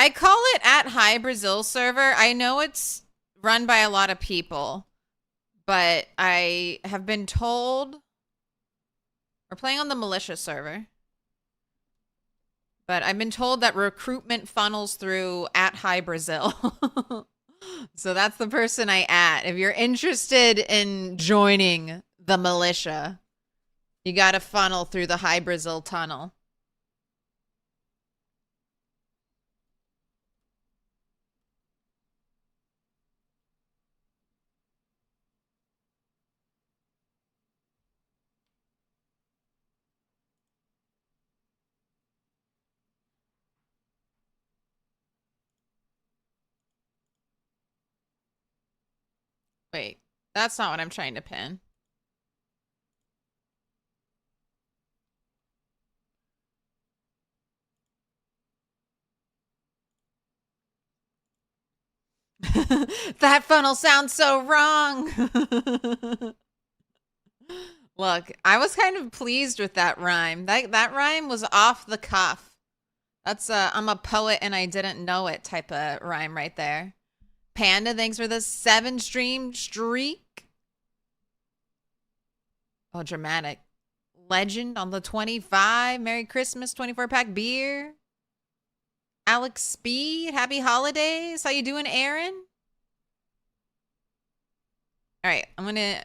I call it at High Brazil server. I know it's run by a lot of people, but I have been told we're playing on the militia server. But I've been told that recruitment funnels through at High Brazil. So that's the person I at. If you're interested in joining the militia, you got to funnel through the High Brazil tunnel. Wait, that's not what I'm trying to pin. That funnel sounds so wrong. Look, I was kind of pleased with that rhyme. That rhyme was off the cuff. That's I'm a poet and I didn't know it type of rhyme right there. Panda, thanks for the 7-stream streak. Oh, dramatic. Legend on the 25. Merry Christmas, 24-pack beer. Alex Speed, happy holidays. How you doing, Aaron? All right, I'm gonna...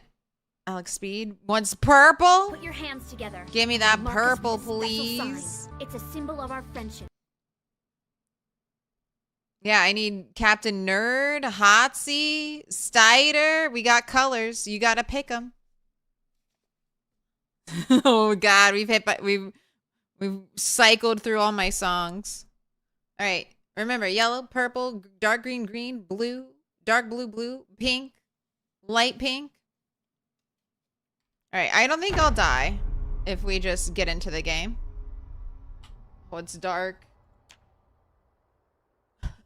Alex Speed wants purple. Put your hands together. Give me that purple, please. Sign. It's a symbol of our friendship. Yeah, I need Captain Nerd, Hotsy, Stider. We got colors. You gotta pick them. Oh God, we've cycled through all my songs. All right, remember yellow, purple, dark green, green, blue, dark blue, blue, pink, light pink. All right, I don't think I'll die if we just get into the game. Oh, it's dark.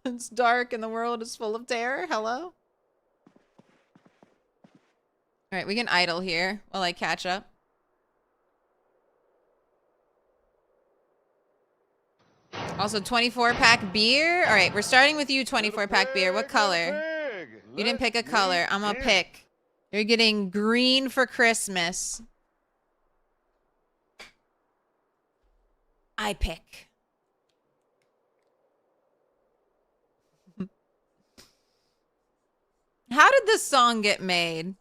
It's dark and the world is full of terror. Hello? All right, we can idle here while I catch up. Also, 24-pack beer. All right, we're starting with you, 24-pack beer. What color? You didn't pick a color. I'm gonna pick. You're getting green for Christmas. I pick. How did this song get made?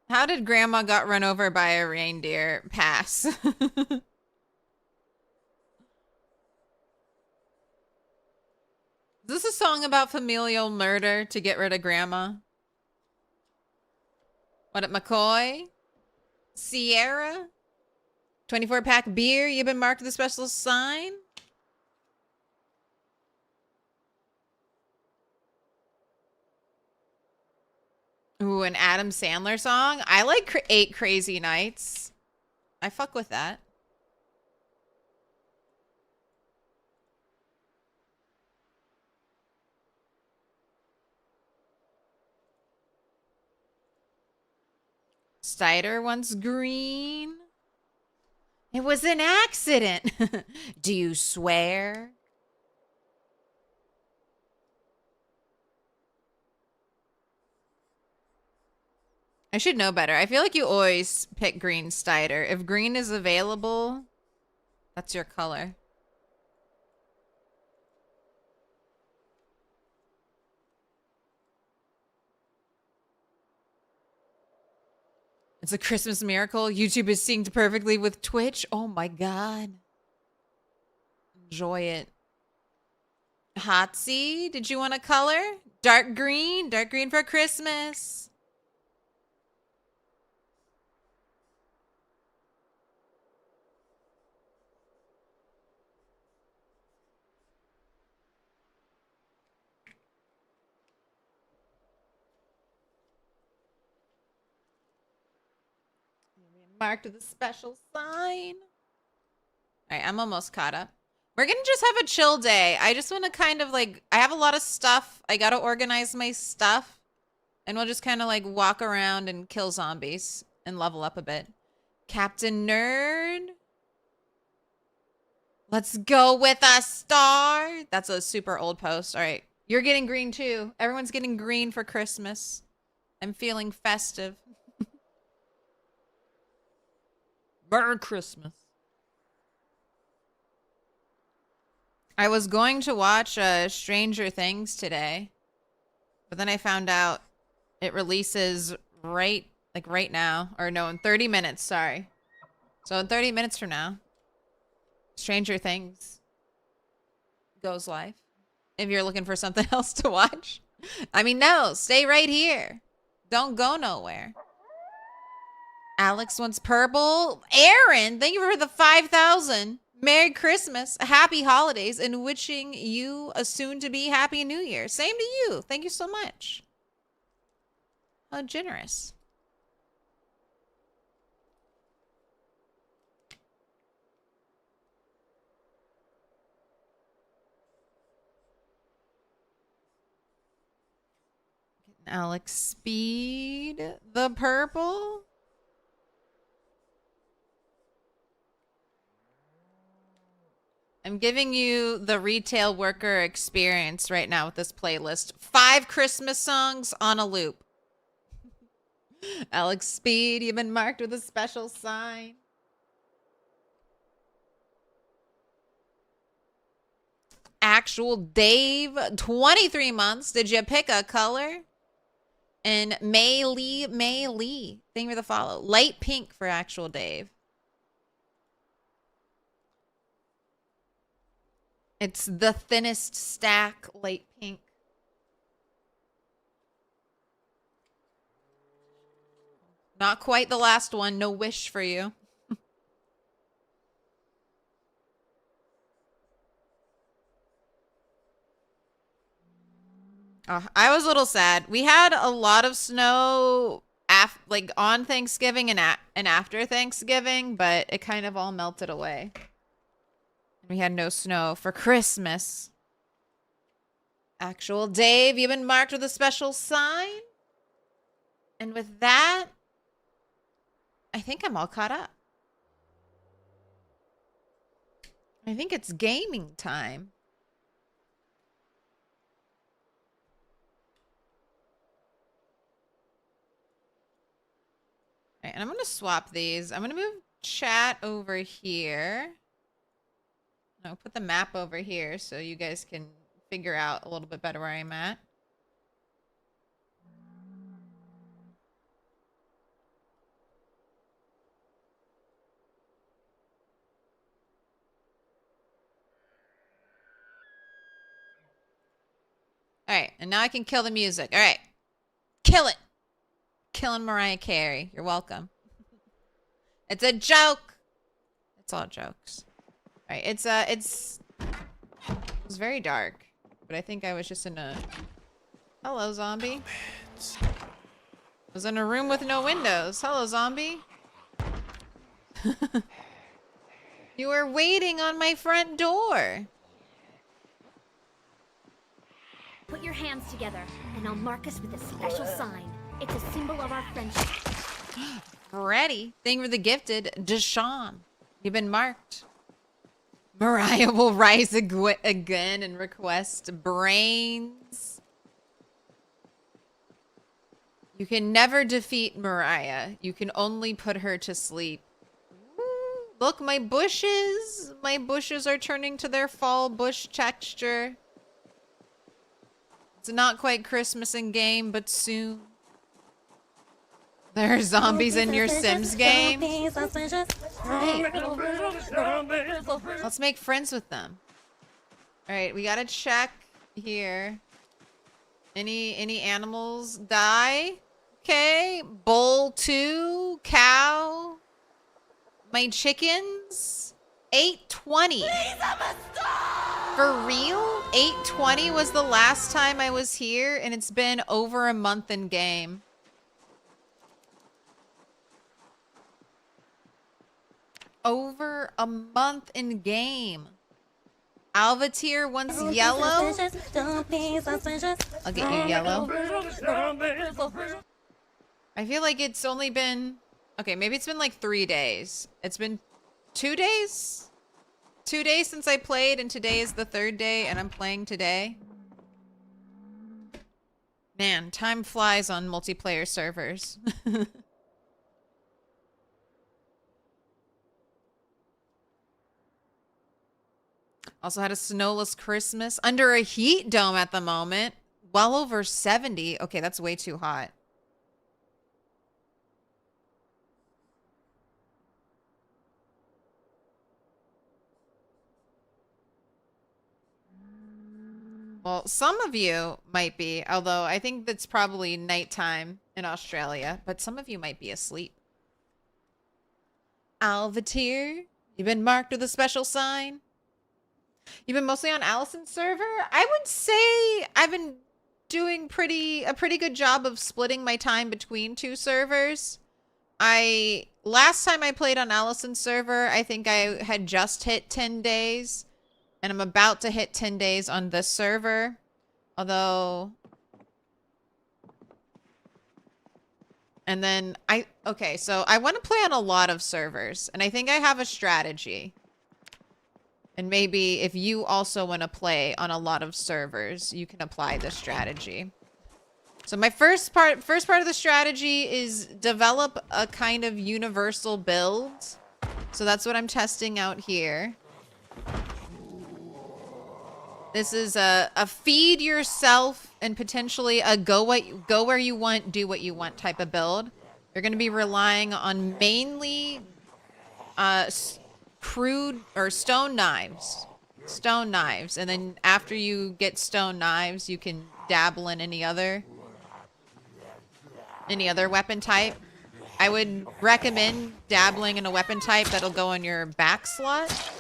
How did Grandma got run over by a reindeer pass? Is this a song about familial murder to get rid of Grandma? What up, McCoy? Sierra? 24-pack beer. You've been marked with a special sign? Ooh, an Adam Sandler song? I like 8 Crazy Nights. I fuck with that. Stider wants green. It was an accident. Do you swear? I should know better. I feel like you always pick green, Stider. If green is available, that's your color. It's a Christmas miracle. YouTube is synced perfectly with Twitch. Oh my God. Enjoy it. Hotsy, did you want a color? Dark green for Christmas. Marked with a special sign. All right, I'm almost caught up. We're gonna just have a chill day. I just want to kind of like, I have a lot of stuff. I gotta organize my stuff. And we'll just kind of like walk around and kill zombies and level up a bit. Captain Nerd. Let's go with a star. That's a super old post. All right. You're getting green too. Everyone's getting green for Christmas. I'm feeling festive. Merry Christmas. I was going to watch Stranger Things today, but then I found out it releases right now. Or no, in 30 minutes, sorry. So in 30 minutes from now, Stranger Things goes live. If you're looking for something else to watch. I mean, no, stay right here. Don't go nowhere. Alex wants purple. Aaron, thank you for the 5,000. Merry Christmas, happy holidays, and wishing you a soon-to-be happy new year. Same to you. Thank you so much. How generous. Alex speed the purple. I'm giving you the retail worker experience right now with this playlist. 5 Christmas songs on a loop. Alex Speed, you've been marked with a special sign. Actual Dave, 23 months. Did you pick a color? And May Lee, thank you for the follow. Light pink for Actual Dave. It's the thinnest stack, light pink. Not quite the last one. No wish for you. Oh, I was a little sad. We had a lot of snow like on Thanksgiving and after Thanksgiving, but it kind of all melted away. We had no snow for Christmas. Actual Dave, you've been marked with a special sign. And with that, I think I'm all caught up. I think it's gaming time. All right, and I'm going to swap these. I'm going to move chat over here. No, put the map over here so you guys can figure out a little bit better where I'm at. All right, and now I can kill the music. All right, kill it. Killing Mariah Carey. You're welcome. It's a joke. It's all jokes. All right, it's very dark, but I think I was just in a... Hello, zombie. I was in a room with no windows. Hello, zombie. You were waiting on my front door. Put your hands together, and I'll mark us with a special sign. It's a symbol of our friendship. Ready. Thank you for the gifted. Deshawn, you've been marked. Mariah will rise again and request brains. You can never defeat Mariah. You can only put her to sleep. Ooh, look, my bushes. My bushes are turning to their fall bush texture. It's not quite Christmas in game, but soon. There are zombies in your Sims game. Right. Let's make friends with them. All right, we gotta check here. Any animals die? Okay, bull 2, cow. My chickens. 820. For real? 820 was the last time I was here, and it's been over a month in game. Over a month in game. Alvatir wants yellow. I'll get you yellow. I feel like it's only been... Okay, maybe it's been like 3 days. It's been 2 days 2 days since I played, and today is the 3rd day, and I'm playing today. Man, time flies on multiplayer servers. Also had a snowless Christmas. Under a heat dome at the moment. Well over 70. Okay, that's way too hot. Well, some of you might be, although I think that's probably nighttime in Australia, but some of you might be asleep. Alvatir, you've been marked with a special sign. You've been mostly on Allison's server? I would say I've been doing a pretty good job of splitting my time between 2 servers. Last time I played on Allison's server, I think I had just hit 10 days. And I'm about to hit 10 days on this server. Although... And then okay, so I want to play on a lot of servers. And I think I have a strategy. And maybe if you also want to play on a lot of servers, you can apply this strategy. So my first part of the strategy is develop a kind of universal build. So that's what I'm testing out here. This is a feed yourself and potentially a go where you want, do what you want type of build. You're going to be relying on mainly crude or stone knives. Stone knives. And then after you get stone knives, you can dabble in any other weapon type. I would recommend dabbling in a weapon type that'll go in your back slot.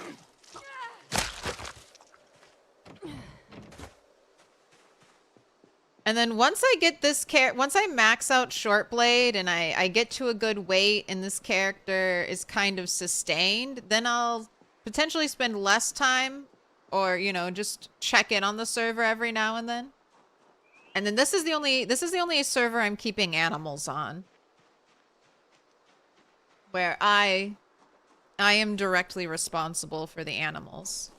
And then once I get this once I max out short blade and I get to a good weight and this character is kind of sustained, then I'll potentially spend less time or, you know, just check in on the server every now and then. And then this is the only server I'm keeping animals on. Where I am directly responsible for the animals.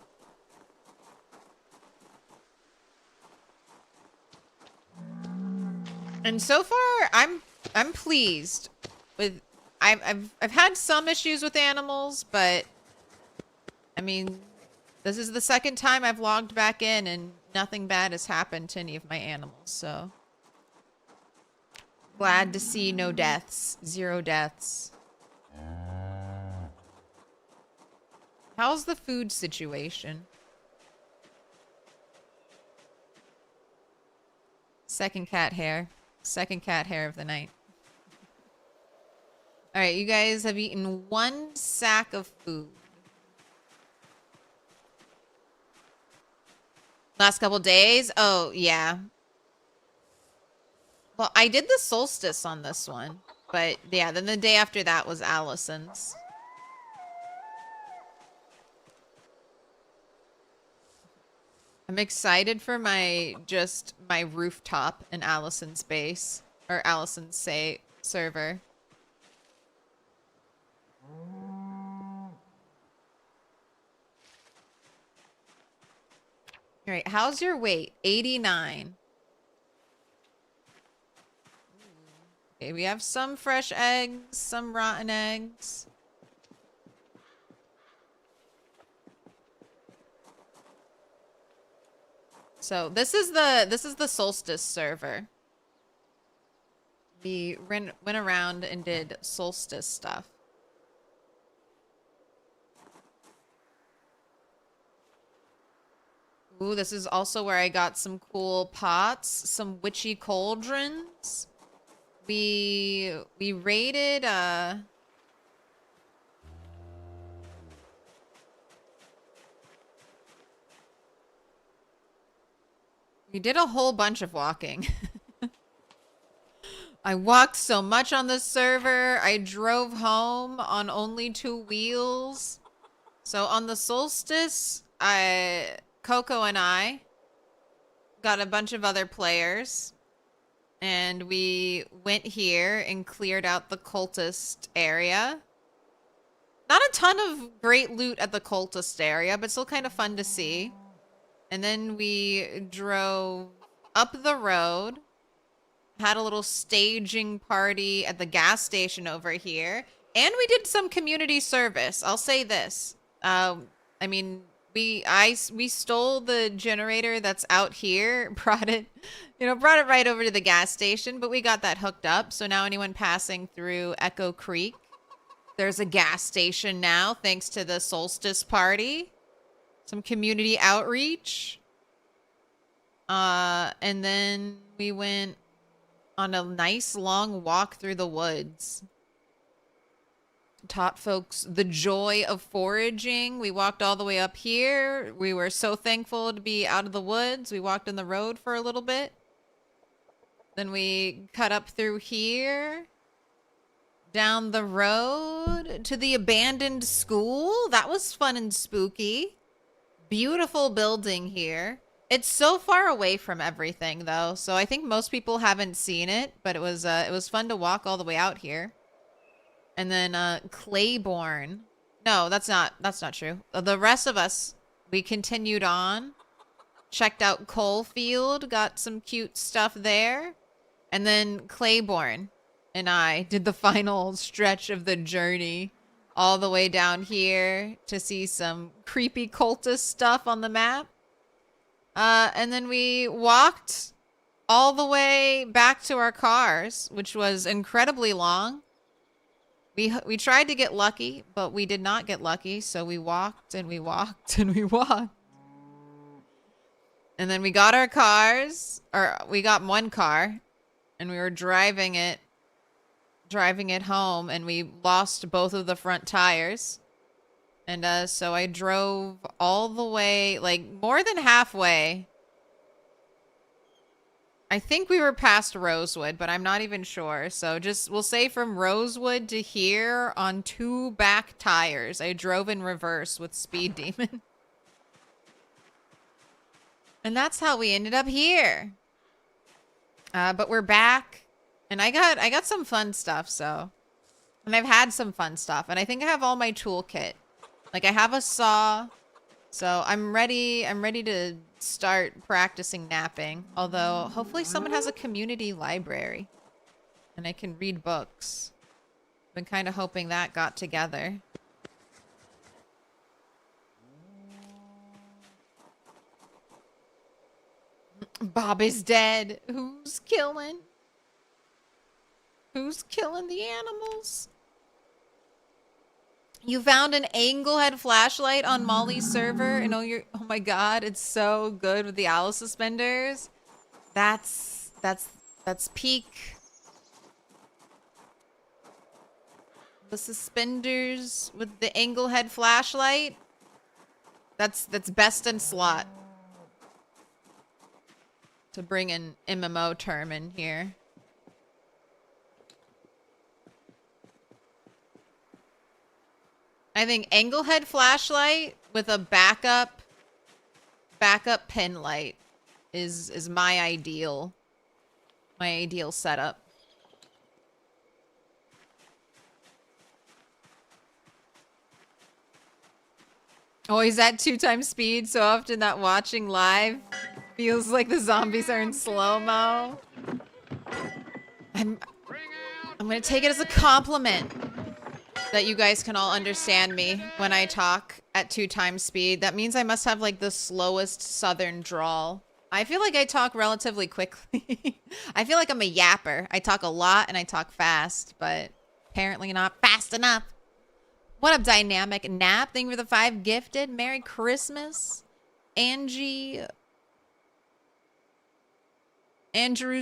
And so far, I'm pleased with. I've had some issues with animals, but I mean, this is the second time I've logged back in and nothing bad has happened to any of my animals. So glad to see no deaths, 0 deaths. How's the food situation? Second cat hair of the night. All right, you guys have eaten 1 sack of food. Last couple days? Oh, yeah. Well, I did the Solstice on this one. But, yeah, then the day after that was Allison's. I'm excited for my rooftop in Allison's base. Or Allison's server. All right, how's your weight? 89. Okay, we have some fresh eggs, some rotten eggs. So this is the Solstice server. We went around and did Solstice stuff. Ooh, this is also where I got some cool pots, some witchy cauldrons. We raided we did a whole bunch of walking. I walked so much on this server. I drove home on only 2 wheels. So on the Solstice, Coco and I got a bunch of other players. And we went here and cleared out the cultist area. Not a ton of great loot at the cultist area, but still kind of fun to see. And then we drove up the road, had a little staging party at the gas station over here, and we did some community service. I'll say this. I mean, we stole the generator that's out here, brought it right over to the gas station, but we got that hooked up. So now anyone passing through Echo Creek, there's a gas station now, thanks to the Solstice party. Some community outreach. And then we went on a nice long walk through the woods. Taught folks the joy of foraging. We walked all the way up here. We were so thankful to be out of the woods. We walked in the road for a little bit. Then we cut up through here. Down the road to the abandoned school. That was fun and spooky. Beautiful building here. It's so far away from everything though, so I think most people haven't seen it, but it was fun to walk all the way out here. And then Claiborne. No, that's not true. The rest of us, we continued on, checked out Coalfield, got some cute stuff there, and then Claiborne and I did the final stretch of the journey all the way down here to see some creepy cultist stuff on the map. And then we walked all the way back to our cars, which was incredibly long. We tried to get lucky, but we did not get lucky. So we walked and we walked and we walked. And then we got our cars, or we got one car, and we were driving it home, and we lost both of the front tires. And so I drove all the way, like more than halfway. I think we were past Rosewood, but I'm not even sure. So we'll say from Rosewood to here on 2 back tires. I drove in reverse with Speed Demon. And that's how we ended up here. But we're back. And I got some fun stuff, so. And I've had some fun stuff. And I think I have all my toolkit. Like I have a saw. So I'm ready to start practicing napping. Although hopefully someone has a community library. And I can read books. Been kind of hoping that got together. Bob is dead. Who's killing the animals? You found an Anglehead flashlight on Molly's server, and oh my god, it's so good with the owl suspenders. That's peak. The suspenders with the Anglehead flashlight. That's best in slot. To bring an MMO term in here. I think Anglehead flashlight with a backup pin light is my ideal setup. Always at 2 times speed, so often that watching live feels like the zombies are in slow-mo. I'm gonna take it as a compliment that you guys can all understand me when I talk at 2 times speed. That means I must have like the slowest southern drawl. I feel like I talk relatively quickly. I feel like I'm a yapper. I talk a lot and I talk fast, but apparently not fast enough. What up, Dynamic Nap? Thank you for the 5 gifted. Merry Christmas. Andrew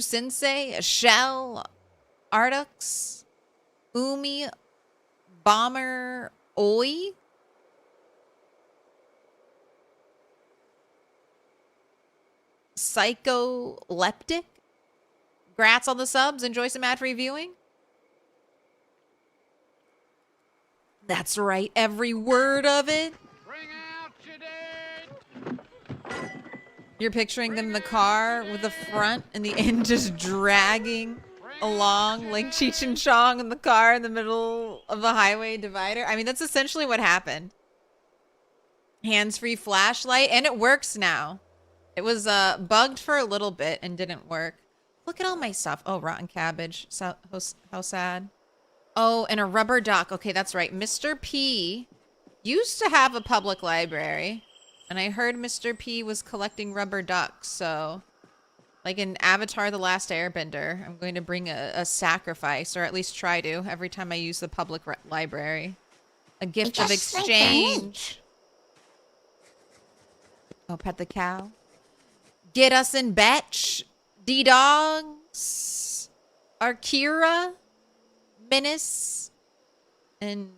Sensei, Shell, Ardux, Umi, Bomber, Oi. Psycholeptic. Grats on the subs. Enjoy some ad-free viewing. That's right, every word of it. Bring out your dead. You're picturing them in the car with the front and the end just dragging. Bring along like Cheech and Chong in the car in the middle of a highway divider. I mean, that's essentially what happened. Hands-free flashlight, and it works now. It was bugged for a little bit and didn't work. Look at all my stuff. Oh, rotten cabbage. So, how sad. Oh, and a rubber duck. Okay, that's right. Mr. P used to have a public library, and I heard Mr. P was collecting rubber ducks, so like in Avatar The Last Airbender, I'm going to bring a sacrifice, or at least try to, every time I use the public library. A gift of exchange. Oh, pet the cow. Get us in Betch. D-Dogs. Arkira. Menace. And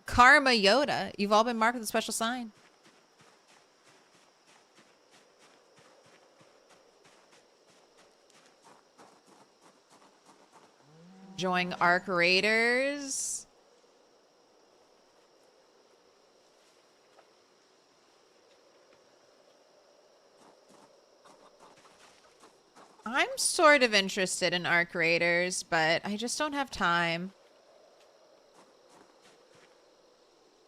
Karma Yoda. You've all been marked with a special sign. Join Arc Raiders. I'm sort of interested in Arc Raiders, but I just don't have time.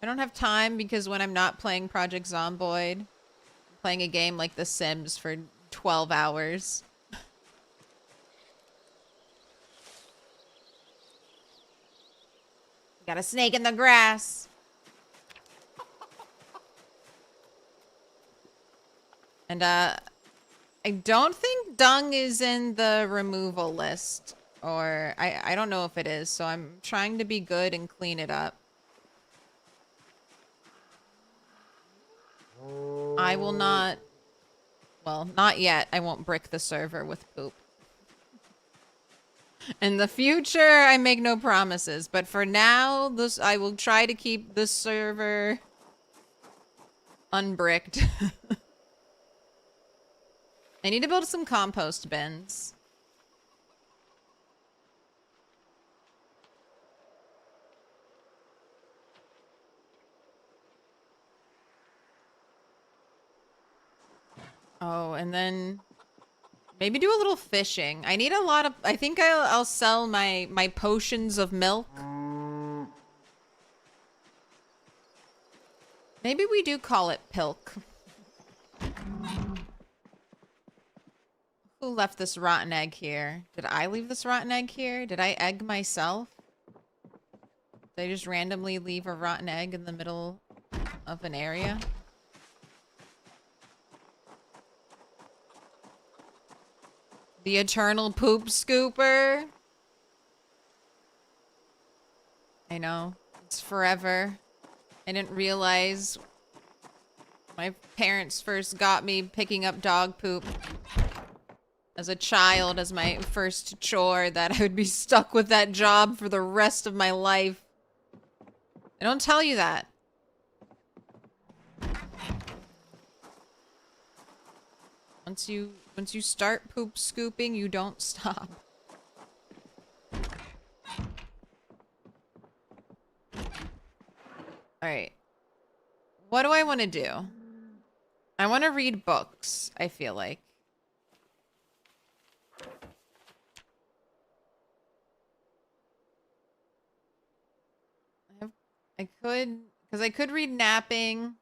I don't have time because when I'm not playing Project Zomboid, I'm playing a game like The Sims for 12 hours. Got a snake in the grass. And, I don't think dung is in the removal list. Or, I don't know if it is, so I'm trying to be good and clean it up. I will not... Well, not yet. I won't brick the server with poop. In the future, I make no promises. But for now, I will try to keep the server unbricked. I need to build some compost bins. Oh, and then maybe do a little fishing. I need a lot of... I think I'll sell my potions of milk. Maybe we do call it Pilk. Who left this rotten egg here? Did I leave this rotten egg here? Did I egg myself? Did I just randomly leave a rotten egg in the middle of an area? The eternal poop scooper. I know. It's forever. I didn't realize my parents first got me picking up dog poop as a child as my first chore that I would be stuck with that job for the rest of my life. I don't tell you that. Once you start poop scooping, you don't stop. Alright. What do I want to do? I want to read books, I feel like. I could read napping.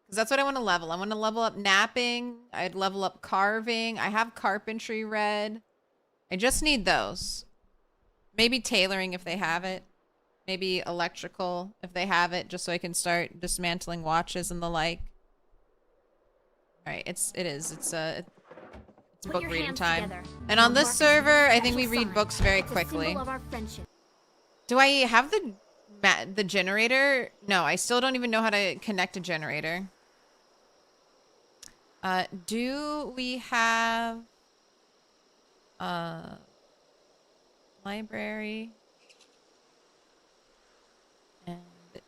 Because that's what I want to level. I want to level up napping. I'd level up carving. I have carpentry read. I just need those. Maybe tailoring if they have it. Maybe electrical if they have it, just so I can start dismantling watches and the like. Alright, it's book reading time. And on this server, I think we read books very quickly. Do I have the generator? No, I still don't even know how to connect a generator. Do we have library? And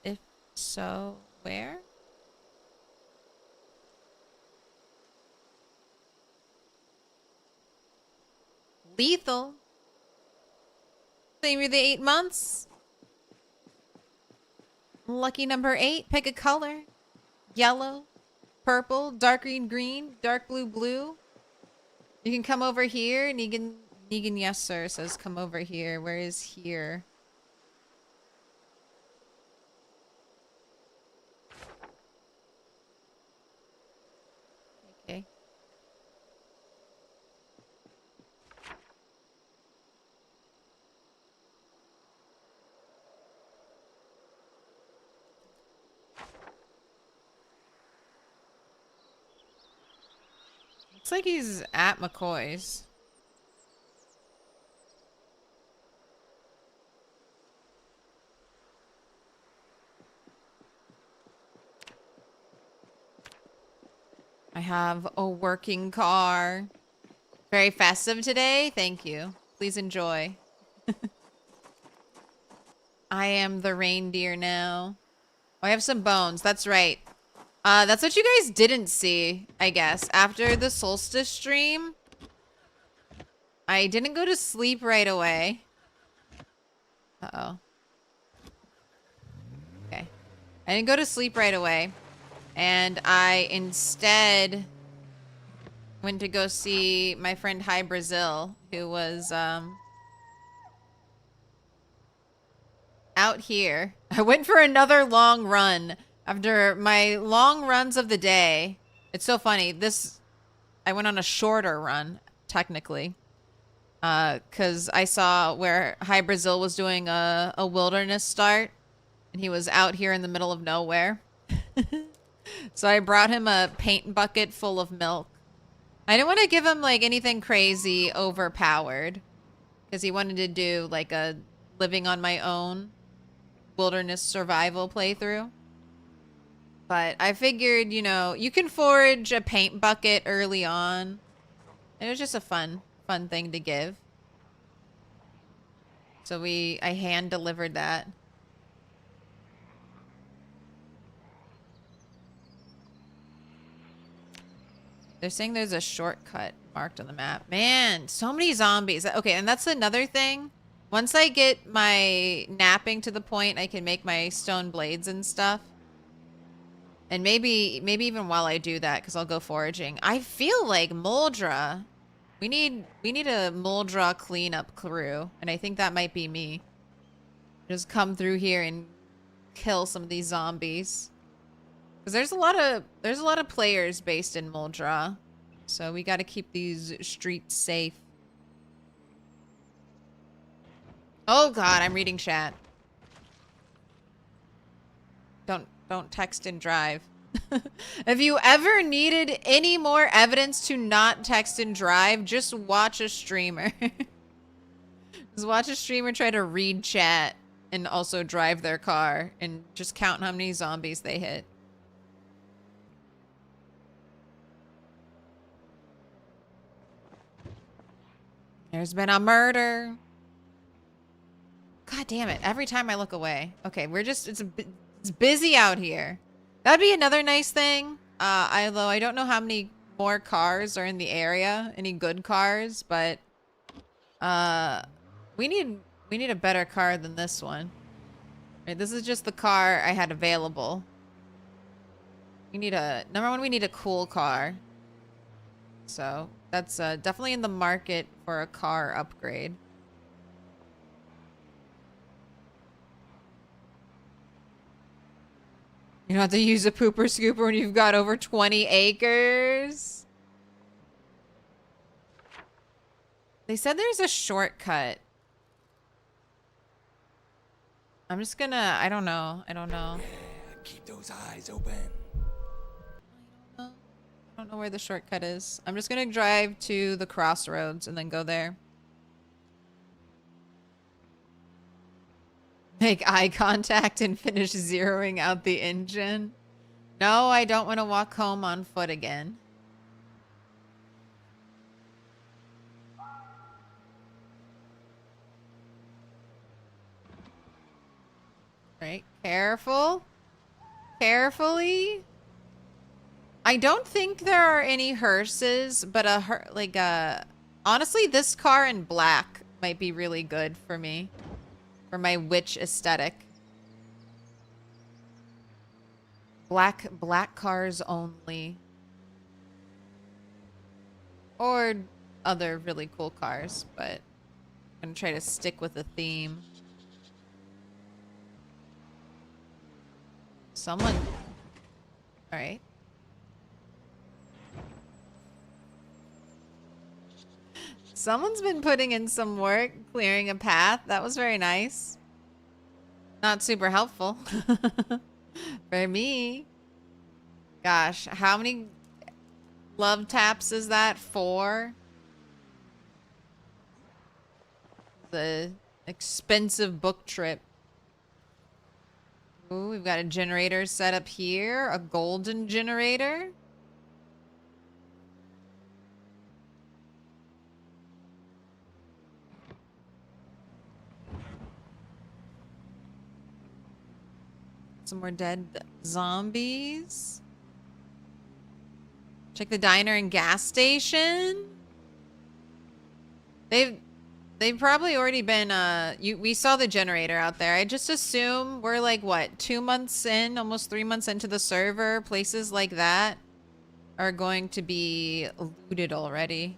if so, where? Lethal. Same with the 8 months. Lucky number 8. Pick a color. Yellow, purple, dark green, green, dark blue, blue. You can come over here and you can Negan, yes, sir, says come over here. Where is here? Okay. Looks like he's at McCoy's. I have a working car. Very festive today. Thank you. Please enjoy. I am the reindeer now. Oh, I have some bones. That's right. That's what you guys didn't see, I guess. After the Solstice stream, I didn't go to sleep right away. Uh-oh. Okay. I didn't go to sleep right away. And I instead went to go see my friend Hi Brazil, who was, out here. I went for another long run after my long runs of the day. It's so funny. I went on a shorter run, technically. Because I saw where Hi Brazil was doing a wilderness start. And he was out here in the middle of nowhere. So I brought him a paint bucket full of milk. I didn't want to give him like anything crazy overpowered. Because he wanted to do like a living on my own wilderness survival playthrough. But I figured, you know, you can forage a paint bucket early on. It was just a fun thing to give. So I hand delivered that. They're saying there's a shortcut marked on the map. Man, so many zombies. Okay, and that's another thing. Once I get my napping to the point I can make my stone blades and stuff. And maybe even while I do that, because I'll go foraging. I feel like Moldra. We need a Moldra cleanup crew. And I think that might be me. Just come through here and kill some of these zombies. Because there's a lot of players based in Moldra. So we gotta keep these streets safe. Oh god, I'm reading chat. Don't text and drive. If you ever needed any more evidence to not text and drive, just watch a streamer. Just watch a streamer try to read chat and also drive their car and just count how many zombies they hit. There's been a murder. God damn it. Every time I look away. Okay, it's busy out here. That'd be another nice thing. Although I don't know how many more cars are in the area. Any good cars, but we need a better car than this one. Right, this is just the car I had available. Number one, we need a cool car. So that's definitely in the market for a car upgrade. You don't have to use a pooper scooper when you've got over 20 acres. They said there's a shortcut. I'm just gonna, I don't know. Yeah, keep those eyes open. I don't know where the shortcut is. I'm just gonna drive to the crossroads and then go there. Make eye contact and finish zeroing out the engine. No, I don't want to walk home on foot again. Right, careful. Carefully. I don't think there are any hearses, but honestly, this car in black might be really good for me. For my witch aesthetic. Black cars only. Or other really cool cars, but I'm gonna try to stick with the theme. Someone... Alright. Someone's been putting in some work, clearing a path. That was very nice. Not super helpful. For me. Gosh, how many love taps is that? 4? The expensive book trip. Ooh, we've got a generator set up here. A golden generator. Some more dead zombies. Check the diner and gas station. They've probably already been we saw the generator out there. I just assume we're like what, 2 months in, almost 3 months into the server. Places like that are going to be looted already.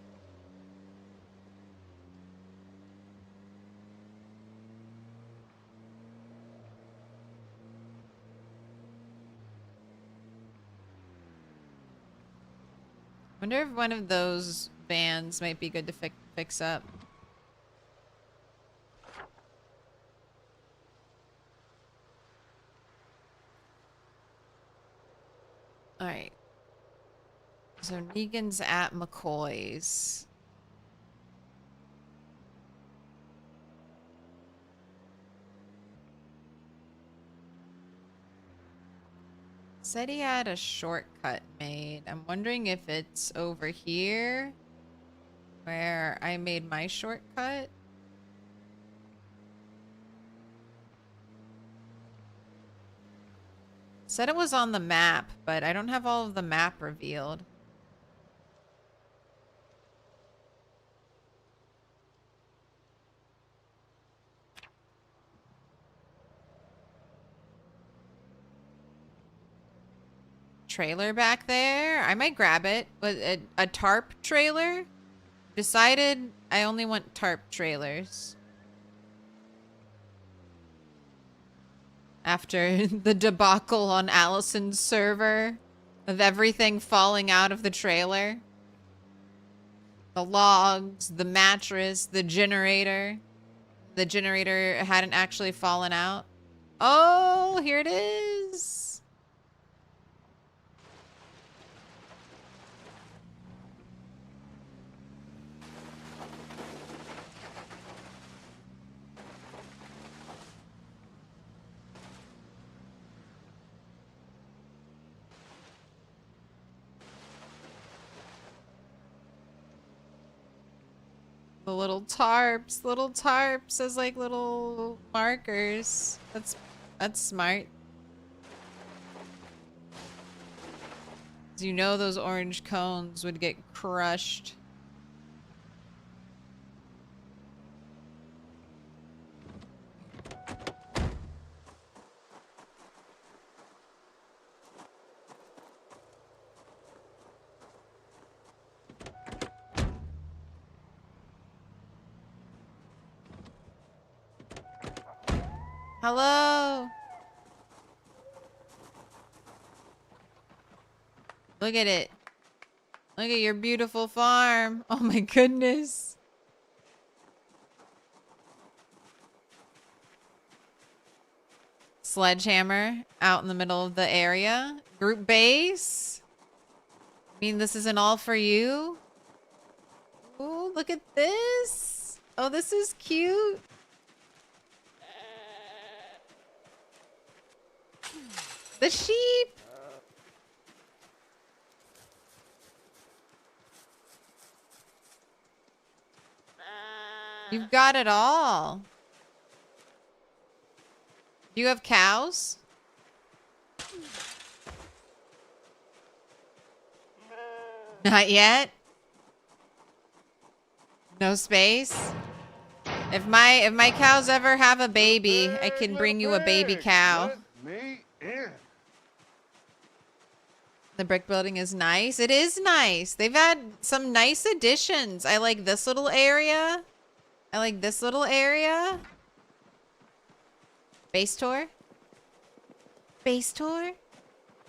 Wonder if one of those vans might be good to fix up. All right. So Negan's at McCoy's. Said he had a shortcut made. I'm wondering if it's over here where I made my shortcut. Said it was on the map, but I don't have all of the map revealed. Trailer back there. I might grab it. A tarp trailer? Decided I only want tarp trailers. After the debacle on Allison's server of everything falling out of the trailer. The logs, the mattress, the generator. The generator hadn't actually fallen out. Oh, here it is. The little tarps as like little markers. That's smart. 'Cause you know those orange cones would get crushed. Hello. Look at it. Look at your beautiful farm. Oh my goodness. Sledgehammer out in the middle of the area. Group base. I mean, this isn't all for you. Oh, look at this. Oh, this is cute. The sheep. You've got it all. Do you have cows? Not yet. No space. If my cows ever have a baby, I can bring you a baby cow. Let me in. The brick building is nice. It is nice. They've had some nice additions. I like this little area. I like this little area. Base tour. Base tour.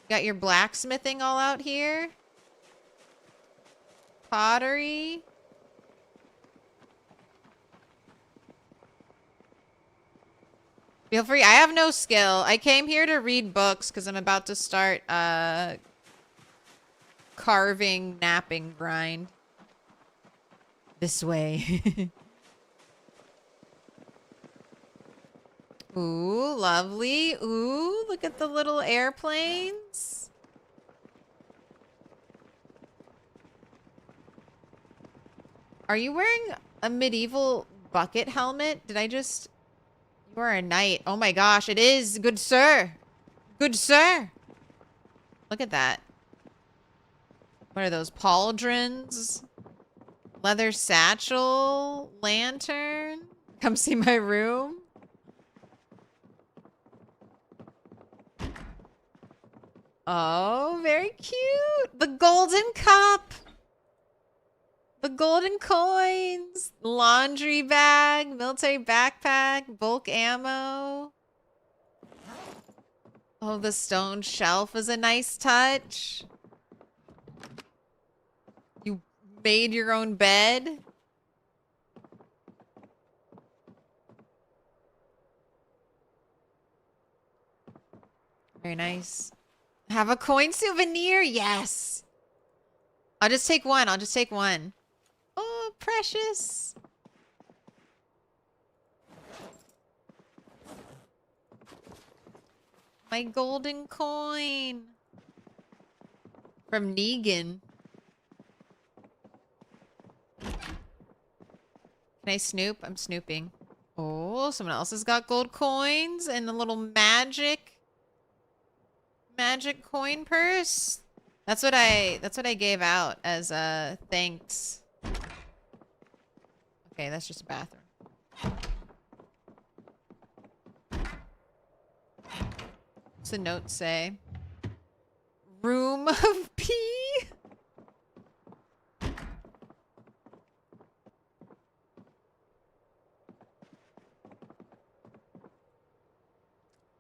Got your blacksmithing all out here. Pottery. Feel free. I have no skill. I came here to read books because I'm about to start carving napping grind. This way. Ooh, lovely. Ooh, look at the little airplanes. Are you wearing a medieval bucket helmet? Did I just... You are a knight. Oh my gosh, it is. Good sir. Good sir. Look at that. What are those? Pauldrons? Leather satchel? Lantern? Come see my room? Oh, very cute. The golden cup. The golden coins. Laundry bag. Military backpack. Bulk ammo. Oh, the stone shelf is a nice touch. You made your own bed. Very nice. Have a coin souvenir? Yes. I'll just take one. I'll just take one. Oh, precious. My golden coin. From Negan. Can I snoop? I'm snooping. Oh, someone else has got gold coins and the little magic coin purse. That's what I gave out as thanks. Okay, that's just a bathroom. What's the note say? Room of pee?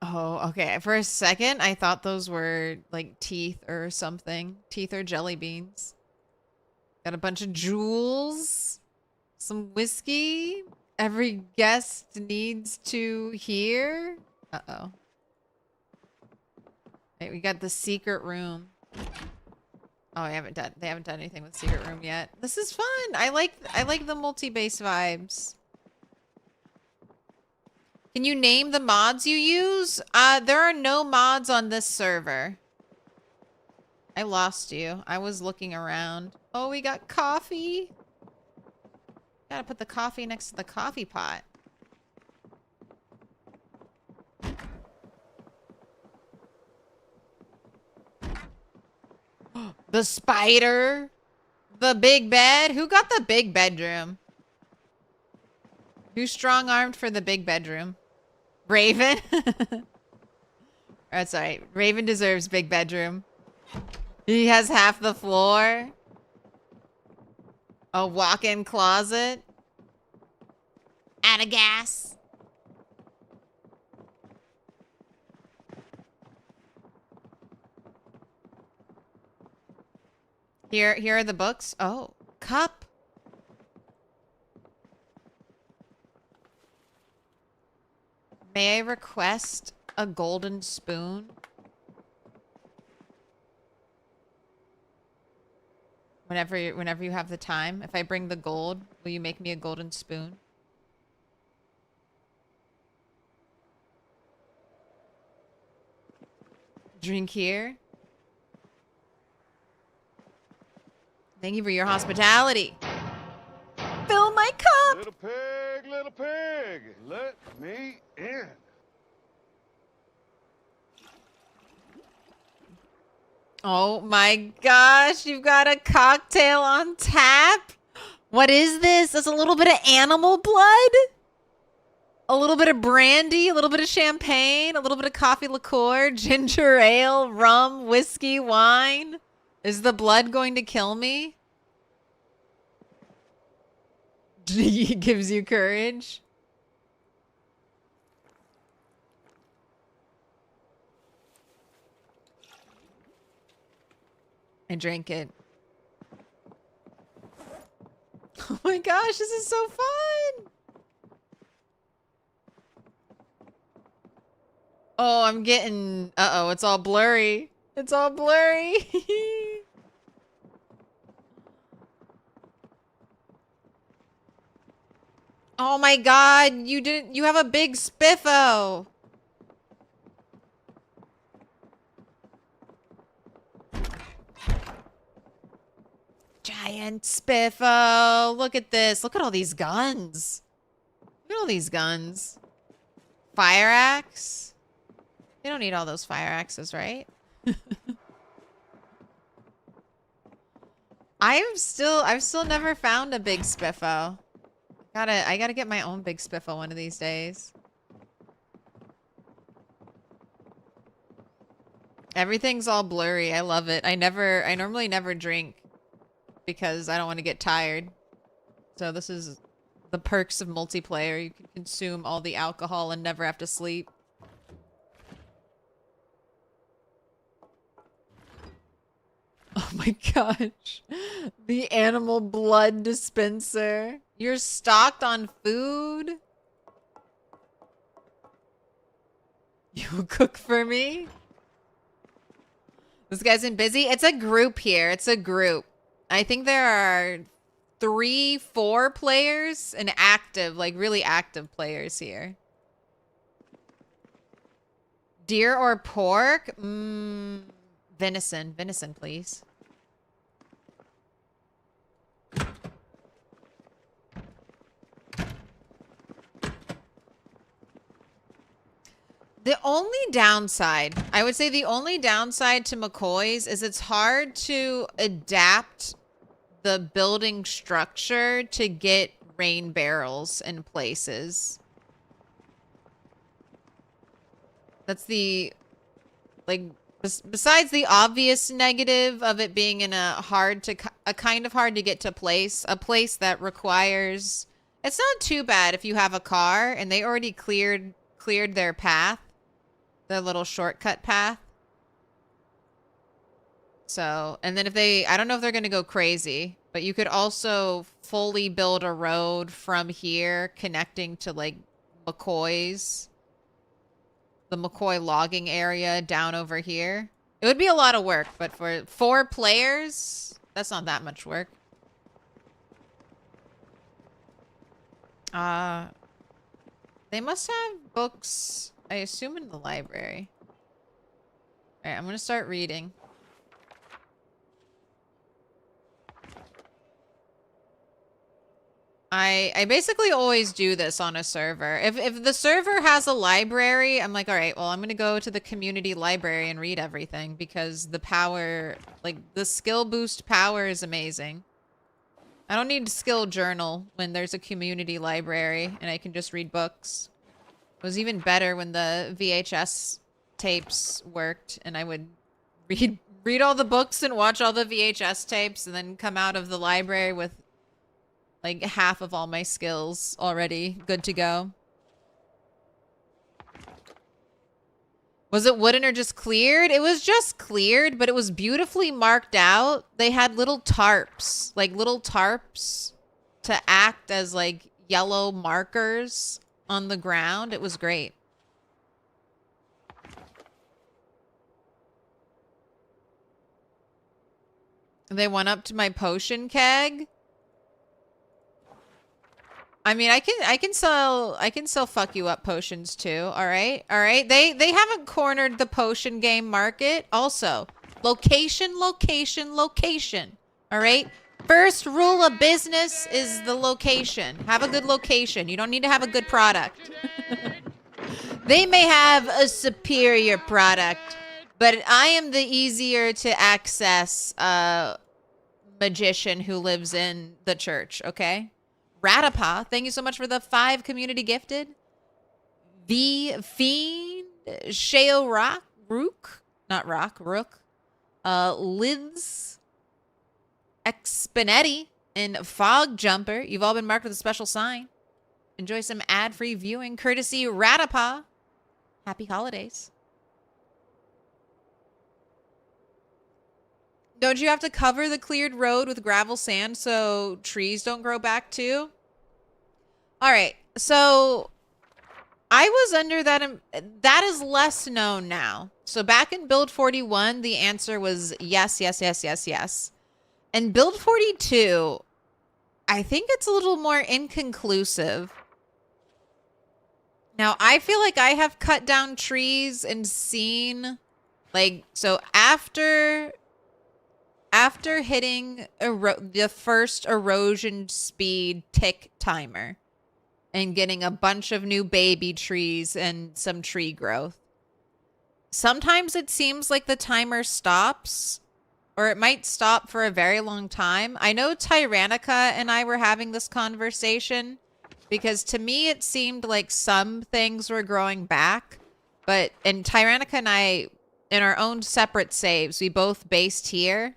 Oh, okay. For a second, I thought those were like teeth or something. Teeth or jelly beans. Got a bunch of jewels. Some whiskey. Every guest needs to hear. Uh-oh. Right, we got the secret room. Oh, they haven't done anything with secret room yet. This is fun. I like the multi-base vibes. Can you name the mods you use? There are no mods on this server. I lost you. I was looking around. Oh, we got coffee. Gotta put the coffee next to the coffee pot. The spider. The big bed. Who got the big bedroom? Who's strong-armed for the big bedroom? Raven? That's alright. Raven deserves big bedroom. He has half the floor. A walk-in closet. Out of gas. Here are the books. Oh, cup. May I request a golden spoon? Whenever you have the time. If I bring the gold, will you make me a golden spoon? Drink here. Thank you for your hospitality. Fill my cup. Little pig, let me in. Oh my gosh, you've got a cocktail on tap? What is this? There's a little bit of animal blood? A little bit of brandy, a little bit of champagne, a little bit of coffee liqueur, ginger ale, rum, whiskey, wine. Is the blood going to kill me? It gives you courage. I drank it. Oh my gosh, this is so fun! Oh, I'm getting... Uh-oh, it's all blurry. It's all blurry. Oh my god, you have a big spiffo. Giant spiffo. Look at this. Look at all these guns. Look at all these guns. Fire axe. You don't need all those fire axes, right? I've still never found a big spiffo. I gotta get my own big spiffo one of these days. Everything's all blurry. I love it. I normally never drink because I don't want to get tired. So this is the perks of multiplayer. You can consume all the alcohol and never have to sleep. Oh my gosh. The animal blood dispenser. You're stocked on food? You will cook for me? This guy's been busy? It's a group here. It's a group. I think there are 3, 4 players and active, like really active players here. Deer or pork? Venison. Venison, please. The only downside, I would say the only downside to McCoy's is it's hard to adapt the building structure to get rain barrels in places. That's the, like, besides the obvious negative of it being in a kind of hard to get to place, a place that requires, it's not too bad if you have a car and they already cleared their path. The little shortcut path. So, and then if they, I don't know if they're going to go crazy, but you could also fully build a road from here connecting to like McCoy's, the McCoy logging area down over here. It would be a lot of work, but for 4 players, that's not that much work. They must have books, I assume, in the library. Alright, I'm gonna start reading. I basically always do this on a server. If the server has a library, I'm like, alright, well, I'm gonna go to the community library and read everything because the power, like, the skill boost power is amazing. I don't need to skill journal when there's a community library and I can just read books. It was even better when the VHS tapes worked and I would read all the books and watch all the VHS tapes and then come out of the library with like half of all my skills already good to go. Was it wooden or just cleared? It was just cleared, but it was beautifully marked out. They had little tarps to act as like yellow markers on the ground. It was great. They went up to my potion keg. I mean, I can sell fuck you up potions too. All right. They haven't cornered the potion game market. Also, location. All right. First rule of business is the location. Have a good location. You don't need to have a good product. They may have a superior product, but I am the easier to access magician who lives in the church, okay? Ratapa, thank you so much for the 5 community gifted. The Fiend, Sheo Rock, Rook, not Rock, Rook, Liz, Expinetti, and Fog Jumper. You've all been marked with a special sign. Enjoy some ad-free viewing courtesy Ratapa. Happy holidays. Don't you have to cover the cleared road with gravel sand so trees don't grow back too? All right, so I was under that. That is less known now. So back in build 41, the answer was yes, yes, yes, yes, yes. And build 42, I think it's a little more inconclusive. Now, I feel like I have cut down trees and seen, like, so after hitting the first erosion speed tick timer and getting a bunch of new baby trees and some tree growth, sometimes it seems like the timer stops, or it might stop for a very long time. I know Tyrannica and I were having this conversation because to me it seemed like some things were growing back, and Tyrannica and I, in our own separate saves, we both based here,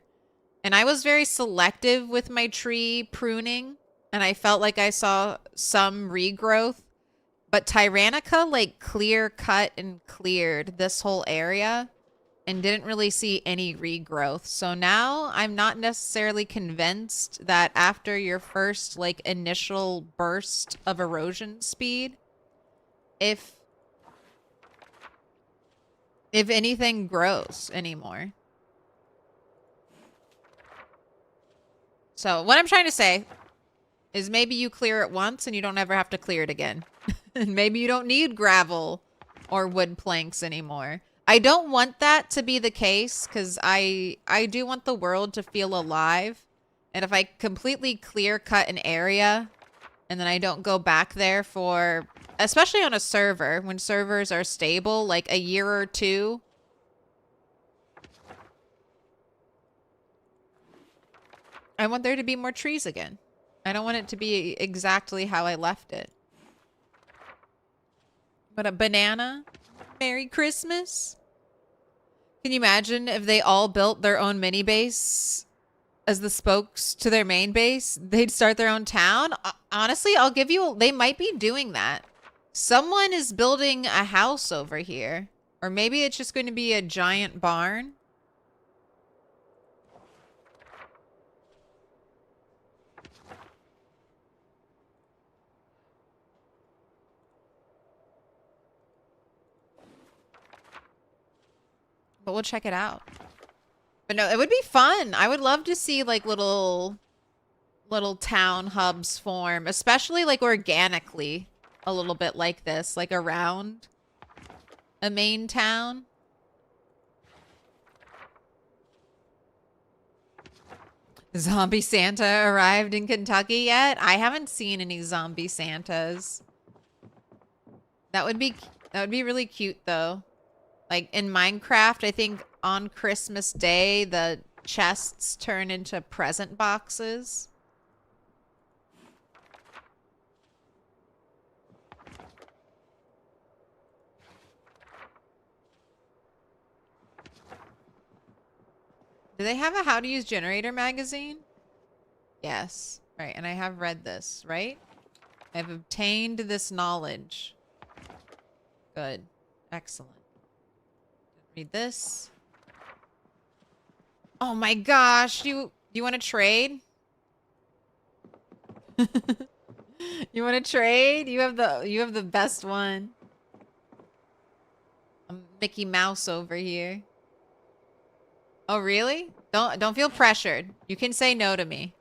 and I was very selective with my tree pruning, and I felt like I saw some regrowth, but Tyrannica like clear cut and cleared this whole area and didn't really see any regrowth. So now I'm not necessarily convinced that after your first like initial burst of erosion speed, if anything grows anymore. So what I'm trying to say is maybe you clear it once and you don't ever have to clear it again. And maybe you don't need gravel or wood planks anymore. I don't want that to be the case because I do want the world to feel alive. And if I completely clear cut an area and then I don't go back there for, especially on a server, when servers are stable, like a year or two, I want there to be more trees again. I don't want it to be exactly how I left it. But a banana? Merry Christmas? Can you imagine if they all built their own mini base as the spokes to their main base? They'd start their own town? Honestly, I'll give you... They might be doing that. Someone is building a house over here. Or maybe it's just going to be a giant barn. But we'll check it out. But no, it would be fun. I would love to see like little town hubs form, especially like organically, a little bit like this, like around a main town. Zombie Santa arrived in Kentucky yet? I haven't seen any zombie Santas. That would be really cute though. Like in Minecraft, I think on Christmas Day, the chests turn into present boxes. Do they have a How to Use Generator magazine? Yes. Right, and I have read this, right? I've obtained this knowledge. Good. Excellent. Read this. Oh my gosh, you want to trade? You want to trade? You have the best one. I'm Mickey Mouse over here. Oh really? Don't feel pressured. You can say no to me.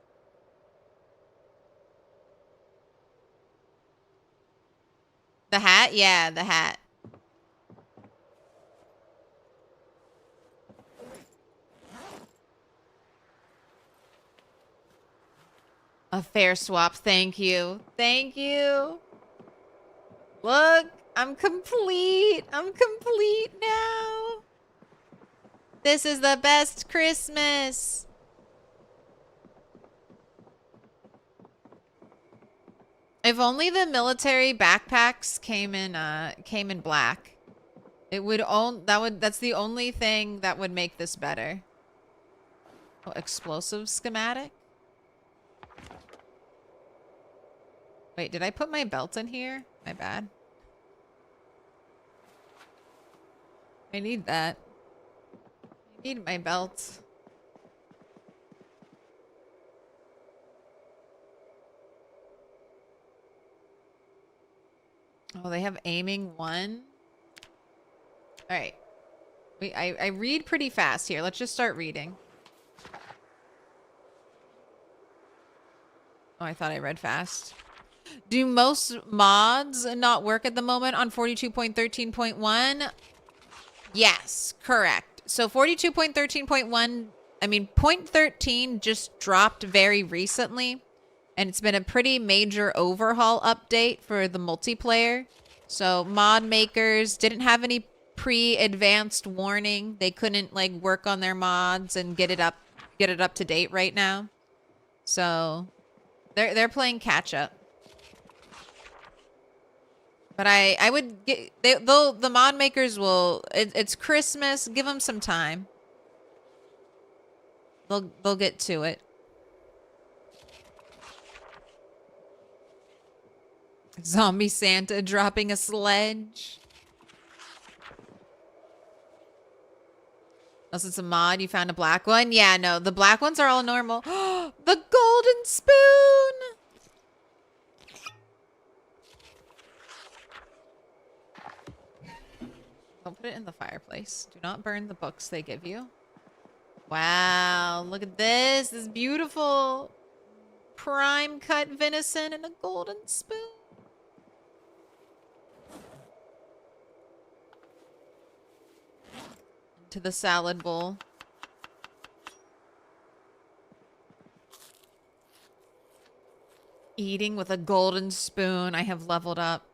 The hat? Yeah, the hat. A fair swap. Thank you. Thank you. Look, I'm complete. I'm complete now. This is the best Christmas. If only the military backpacks came in black. It would that's the only thing that would make this better. Oh, explosive schematic? Wait, did I put my belt in here? My bad. I need that. I need my belt. Oh, they have aiming 1. All right. I read pretty fast here. Let's just start reading. Oh, I thought I read fast. Do most mods not work at the moment on 42.13.1? Yes, correct. So 42.13.1, I mean, 0.13 just dropped very recently. And it's been a pretty major overhaul update for the multiplayer. So mod makers didn't have any pre-advanced warning. They couldn't like work on their mods and get it up to date right now. So they're playing catch up. But I would get the mod makers will it's Christmas, give them some time. They'll get to it. Zombie Santa dropping a sledge. Unless it's a mod, you found a black one. Yeah, no, the black ones are all normal. The golden spoon. Don't put it in the fireplace. Do not burn the books they give you. Wow, look at this. This beautiful prime cut venison and a golden spoon. To the salad bowl. Eating with a golden spoon. I have leveled up.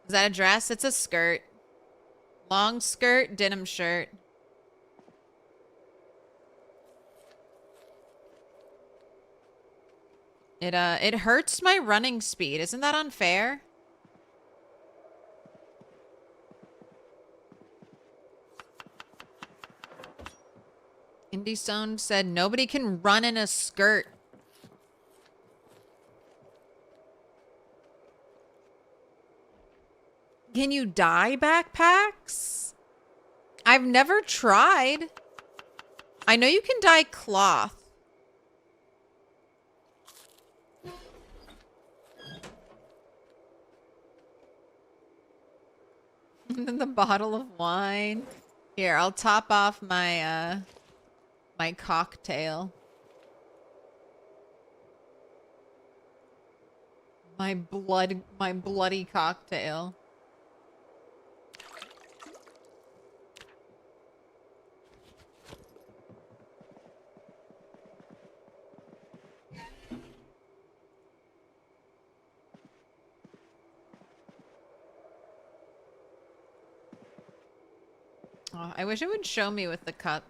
Is that a dress? It's a skirt. Long skirt, denim shirt. It hurts my running speed. Isn't that unfair? Indie Stone said nobody can run in a skirt. Can you dye backpacks? I've never tried. I know you can dye cloth. And then the bottle of wine. Here, I'll top off my my cocktail. My bloody cocktail. Oh, I wish it would show me with the cup.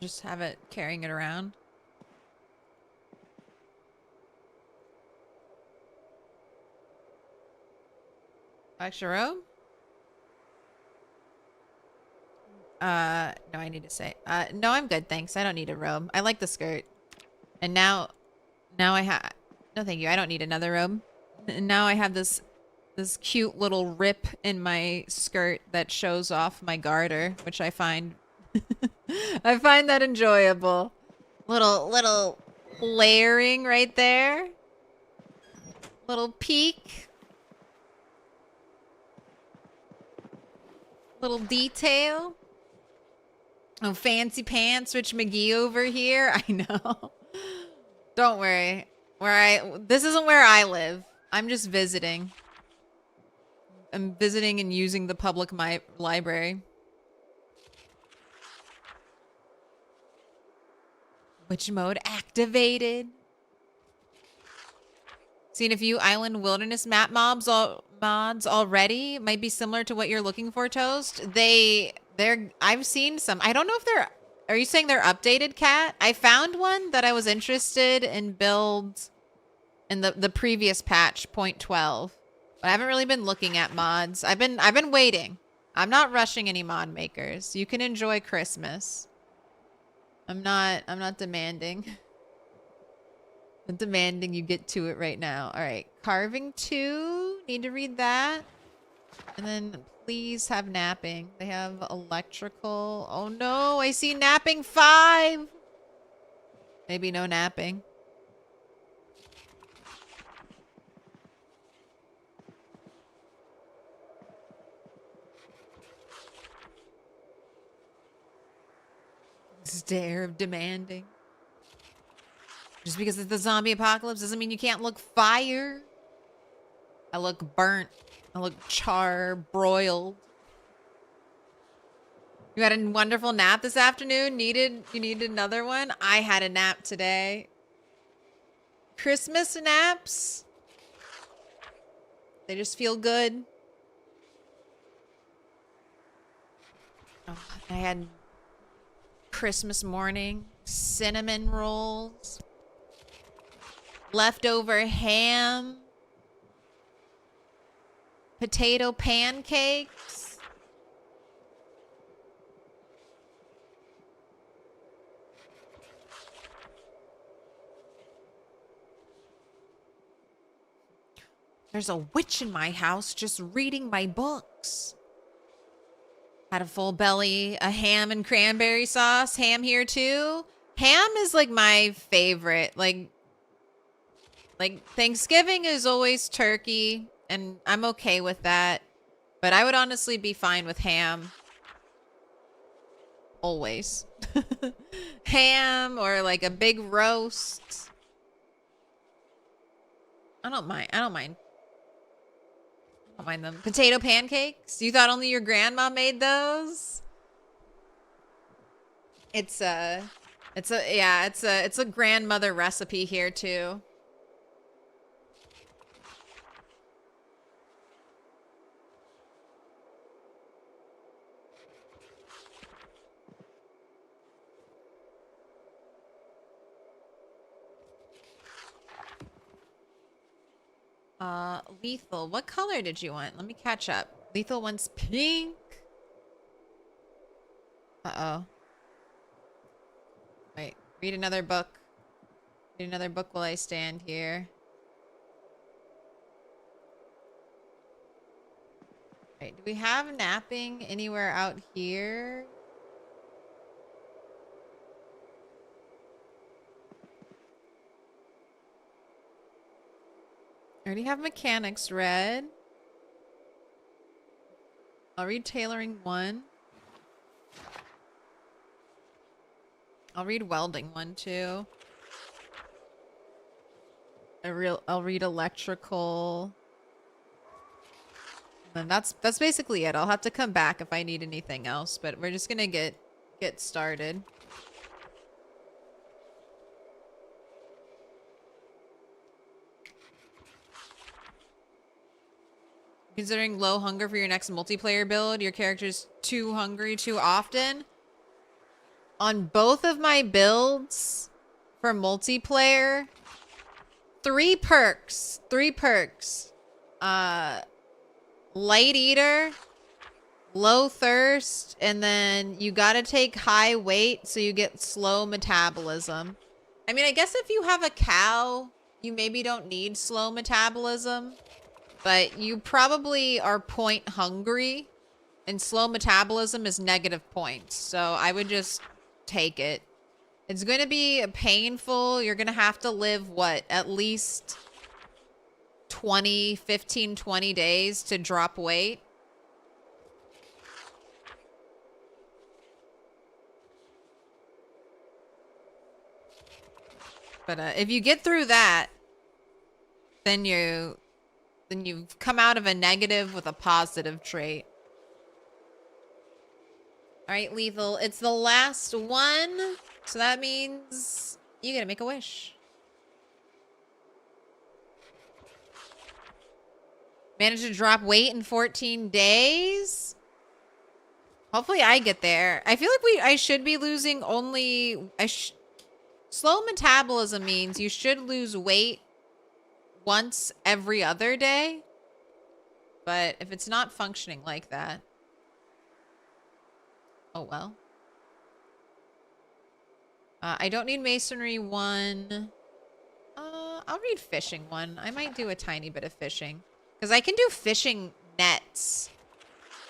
Just have it carrying it around. Extra robe? No, I need to say. No, I'm good, thanks. I don't need a robe. I like the skirt. And now I have. No, thank you. I don't need another robe. And now I have this cute little rip in my skirt that shows off my garter, which I find I find that enjoyable. Little layering right there. Little peek. Little detail. Oh, fancy pants, Rich McGee over here. I know. Don't worry. This isn't where I live. I'm just visiting. I'm visiting and using the public library. Witch mode activated. Seen a few island wilderness map mods already. Might be similar to what you're looking for, Toast. I've seen some. I don't know if they're Are you saying they're updated, Cat? I found one that I was interested in build in the previous patch, 0.12. But I haven't really been looking at mods. I've been waiting. I'm not rushing any mod makers. You can enjoy Christmas. I'm not demanding. I'm demanding you get to it right now. All right, carving 2. Need to read that. And then please have napping. They have electrical. Oh no, I see napping 5. Maybe no napping. Stare of demanding. Just because it's the zombie apocalypse doesn't mean you can't look fire. I look burnt. I look broiled. You had a wonderful nap this afternoon. You needed another one? I had a nap today. Christmas naps. They just feel good. Oh, I had Christmas morning cinnamon rolls, leftover ham, potato pancakes. There's a witch in my house just reading my books. Had a full belly, a ham and cranberry sauce. Ham here too. Ham is like my favorite. Like Thanksgiving is always turkey, and I'm okay with that. But I would honestly be fine with ham. Always. Ham or like a big roast. I don't mind them. Potato pancakes? You thought only your grandma made those? It's a grandmother recipe here too. Lethal. What color did you want? Let me catch up. Lethal wants pink. Uh-oh. Wait. Read another book. Read another book while I stand here. Wait, do we have napping anywhere out here? I already have mechanics read. I'll read tailoring 1. I'll read welding 1 too. I'll read electrical. And that's basically it. I'll have to come back if I need anything else, but we're just gonna get started. Considering low hunger for your next multiplayer build, your character's too hungry too often. On both of my builds for multiplayer, 3 perks. 3 perks. Light eater, low thirst, and then you gotta take high weight so you get slow metabolism. I mean, I guess if you have a cow, you maybe don't need slow metabolism. But you probably are point hungry, and slow metabolism is negative points. So I would just take it. It's going to be painful. You're going to have to live, what, at least 15, 20 days to drop weight. But if you get through that, then you've come out of a negative with a positive trait. All right, Lethal. It's the last one. So that means you gotta make a wish. Managed to drop weight in 14 days? Hopefully I get there. I feel like I should be losing only... Slow metabolism means you should lose weight once every other day. But if it's not functioning like that... Oh, well. I don't need masonry 1. I'll read fishing 1. I might do a tiny bit of fishing. Because I can do fishing nets.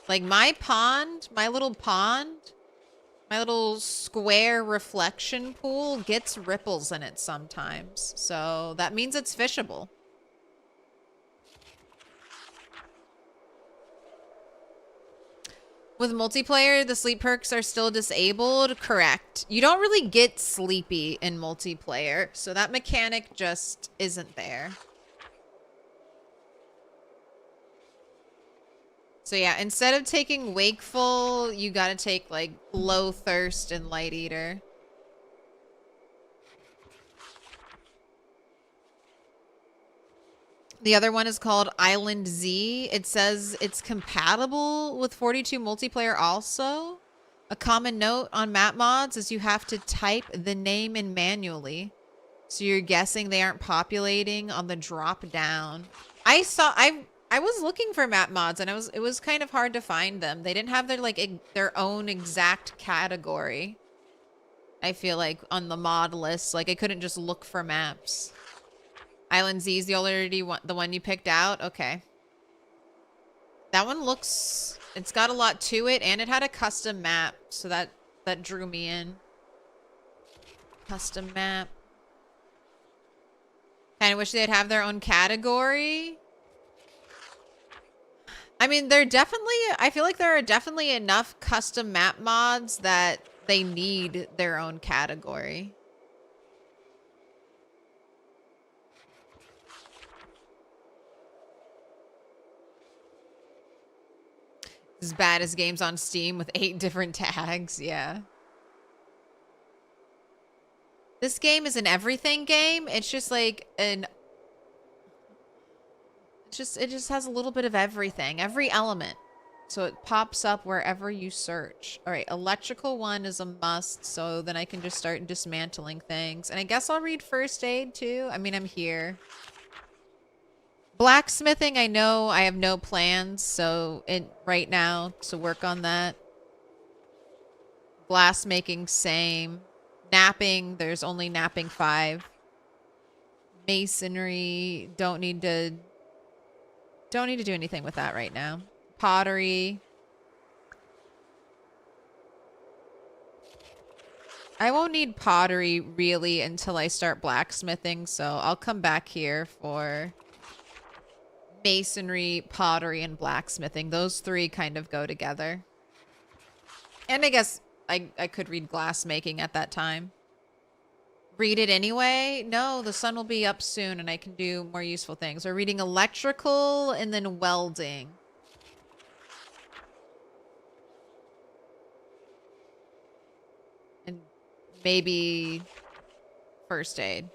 Like my pond, my little square reflection pool gets ripples in it sometimes. So that means it's fishable. With multiplayer, the sleep perks are still disabled. Correct. You don't really get sleepy in multiplayer, so that mechanic just isn't there. So yeah, instead of taking wakeful, you gotta take like low thirst and light eater. The other one is called Island Z. It says it's compatible with 42 multiplayer also. A common note on map mods is you have to type the name in manually. So you're guessing they aren't populating on the drop down. I was looking for map mods and it was kind of hard to find them. They didn't have their own exact category. I feel like on the mod list, like I couldn't just look for maps. Island Z is the one you picked out? Okay. That one looks... It's got a lot to it, and it had a custom map, so that drew me in. Custom map. Kinda wish they'd have their own category. I mean, I feel like there are definitely enough custom map mods that they need their own category. As bad as games on Steam with 8 different tags, yeah. This game is an everything game. It's just like it just has a little bit of everything, every element. So it pops up wherever you search. All right, electrical 1 is a must, so then I can just start dismantling things. And I guess I'll read first aid too. I mean, I'm here. Blacksmithing, I know I have no plans, so right now to work on that. Glass making, same. Napping, there's only napping 5. Masonry, don't need to do anything with that right now. Pottery. I won't need pottery really until I start blacksmithing, so I'll come back here for masonry, pottery, and blacksmithing. Those 3 kind of go together. And I guess I could read glass making at that time. Read it anyway? No, the sun will be up soon and I can do more useful things. We're reading electrical and then welding. And maybe first aid.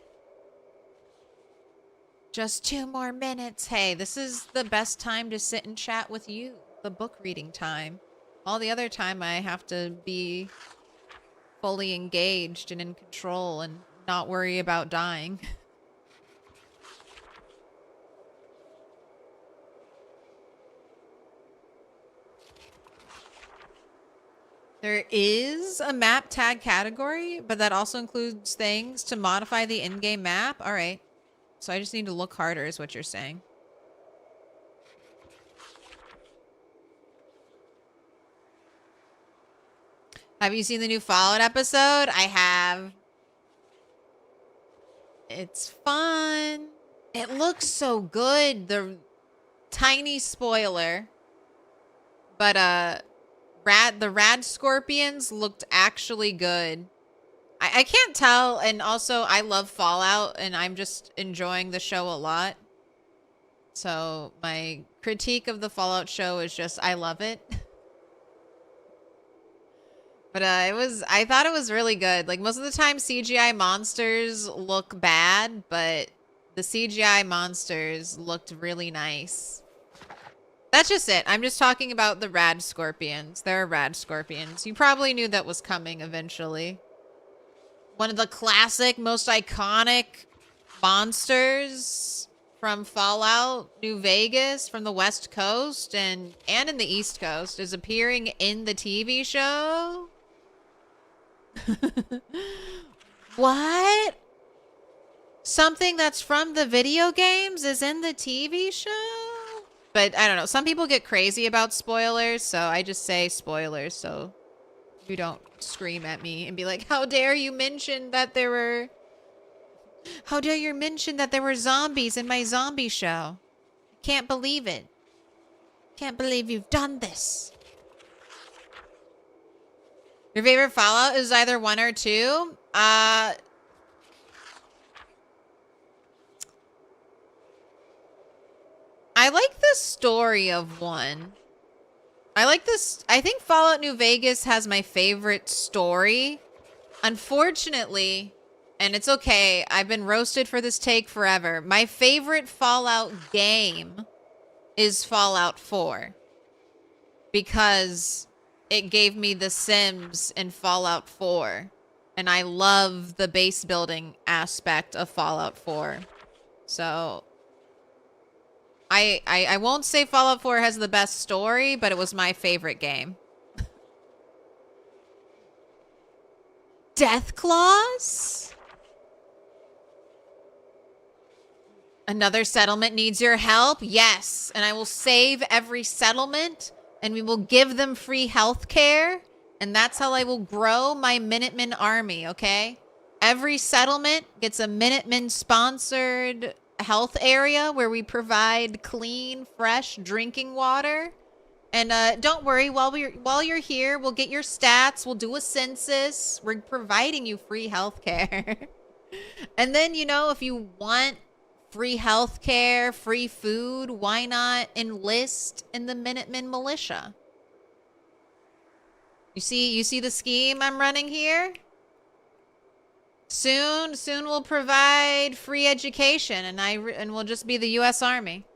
Just 2 more minutes. Hey, this is the best time to sit and chat with you. The book reading time. All the other time I have to be fully engaged and in control and not worry about dying. There is a map tag category, but that also includes things to modify the in-game map. All right. So I just need to look harder is what you're saying. Have you seen the new Fallout episode? I have. It's fun. It looks so good. The tiny spoiler. But the rad scorpions looked actually good. I can't tell, and also I love Fallout, and I'm just enjoying the show a lot. So my critique of the Fallout show is just I love it. But I thought it was really good. Like most of the time CGI monsters look bad, but the CGI monsters looked really nice. That's just it. I'm just talking about the rad scorpions. There are rad scorpions. You probably knew that was coming eventually. One of the classic, most iconic monsters from Fallout New Vegas from the West Coast and in the East Coast is appearing in the TV show. What? Something that's from the video games is in the TV show? But I don't know. Some people get crazy about spoilers, so I just say spoilers so you don't scream at me and be like, how dare you mention that there were... How dare you mention that there were zombies in my zombie show? Can't believe it. Can't believe you've done this. Your favorite Fallout is either 1 or 2? I like the story of 1. I like this. I think Fallout New Vegas has my favorite story. Unfortunately, and it's okay, I've been roasted for this take forever. My favorite Fallout game is Fallout 4. Because it gave me The Sims in Fallout 4. And I love the base building aspect of Fallout 4. So I won't say Fallout 4 has the best story, but it was my favorite game. Death Claws? Another settlement needs your help? Yes. And I will save every settlement, and we will give them free health care. And that's how I will grow my Minutemen army, okay? Every settlement gets a Minutemen-sponsored health area where we provide clean, fresh drinking water. And don't worry, while you're here, we'll get your stats. We'll do a census. We're providing you free health care. And then, you know, if you want free health care, free food, why not enlist in the Minutemen militia? You see the scheme I'm running here? Soon we'll provide free education, and we'll just be the U.S. Army.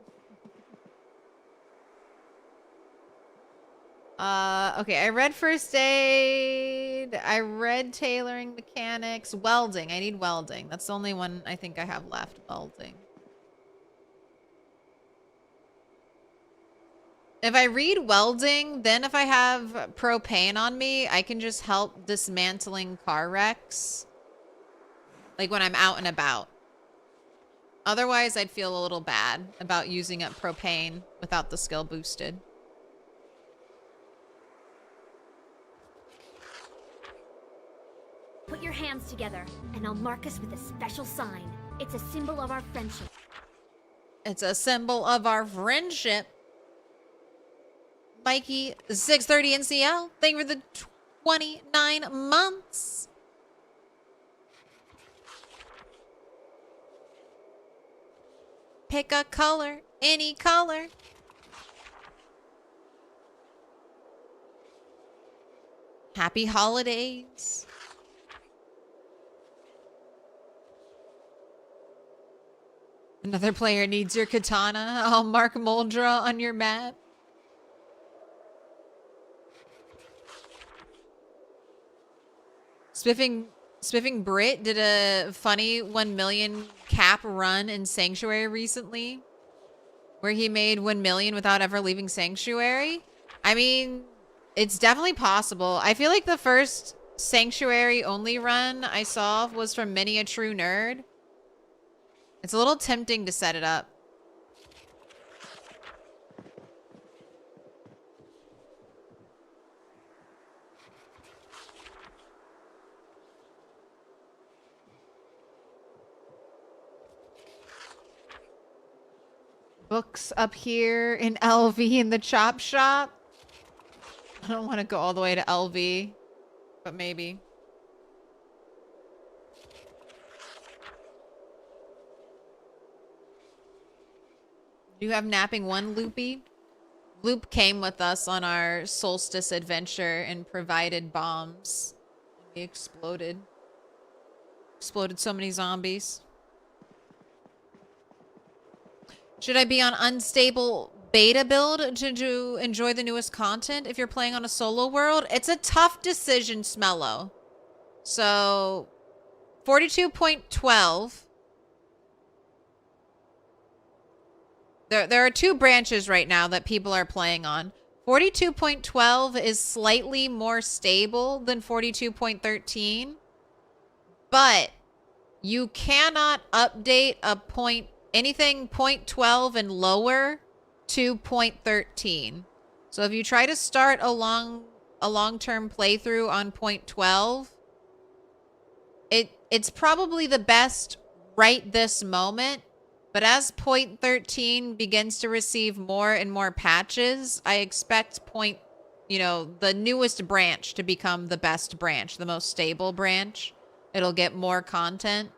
Okay, I read first aid. I read tailoring mechanics. Welding. I need welding. That's the only one I think I have left. Welding. If I read welding, then if I have propane on me, I can just help dismantling car wrecks. Like when I'm out and about. Otherwise, I'd feel a little bad about using up propane without the skill boosted. Put your hands together, and I'll mark us with a special sign. It's a symbol of our friendship. It's a symbol of our friendship. Mikey, 630 NCL. Thank you for the 29 months. Pick a color, any color. Happy holidays. Another player needs your katana. I'll mark Moldra on your map. Spiffing Brit did a funny 1 million cap run in Sanctuary recently, where he made 1 million without ever leaving Sanctuary. I mean, it's definitely possible. I feel like the first Sanctuary only run I saw was from Many a True Nerd. It's a little tempting to set it up. Books up here in LV in the chop shop. I don't want to go all the way to LV, but maybe. Do you have napping 1, Loopy? Loop came with us on our Solstice adventure and provided bombs. We exploded. Exploded so many zombies. Should I be on unstable beta build to enjoy the newest content if you're playing on a solo world? It's a tough decision, Smello. So 42.12. There are two branches right now that people are playing on. 42.12 is slightly more stable than 42.13, but you cannot update anything 0.12 and lower to 0.13. So if you try to start a long-term playthrough on 0.12, it's probably the best right this moment. But as 0.13 begins to receive more and more patches, I expect the newest branch to become the best branch, the most stable branch. It'll get more content.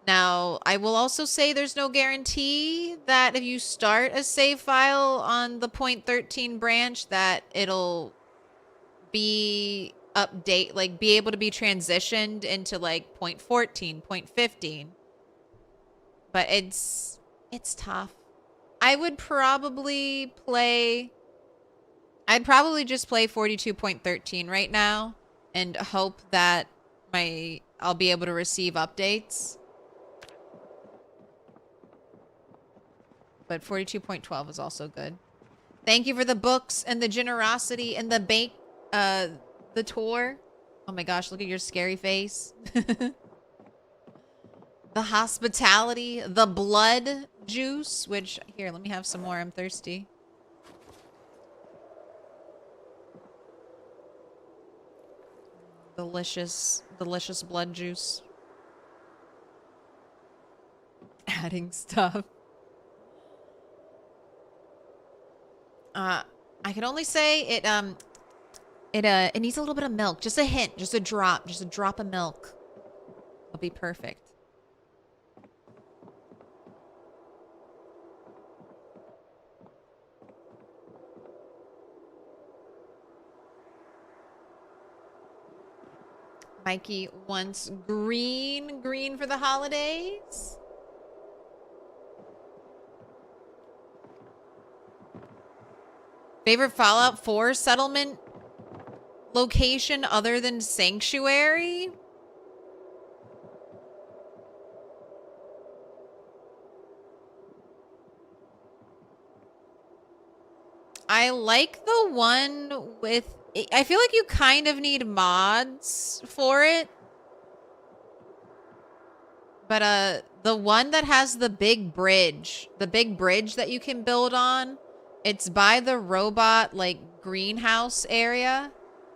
Now, I will also say there's no guarantee that if you start a save file on the 0.13 branch that it'll be be able to be transitioned into like 0.14, 0.15. But it's tough. I'd probably just play 42.13 right now and hope that I'll be able to receive updates. But 42.12 is also good. Thank you for the books and the generosity and the tour. Oh my gosh, look at your scary face. The hospitality, the blood juice, which, here, let me have some more. I'm thirsty. Delicious, delicious blood juice. Adding stuff. I can only say it needs a little bit of milk. Just a hint, just a drop of milk. It'll be perfect. Mikey wants green for the holidays. Favorite Fallout 4 settlement location other than Sanctuary? I like the one with... I feel like you kind of need mods for it. But the one that has the big bridge that you can build on, it's by the robot like greenhouse area,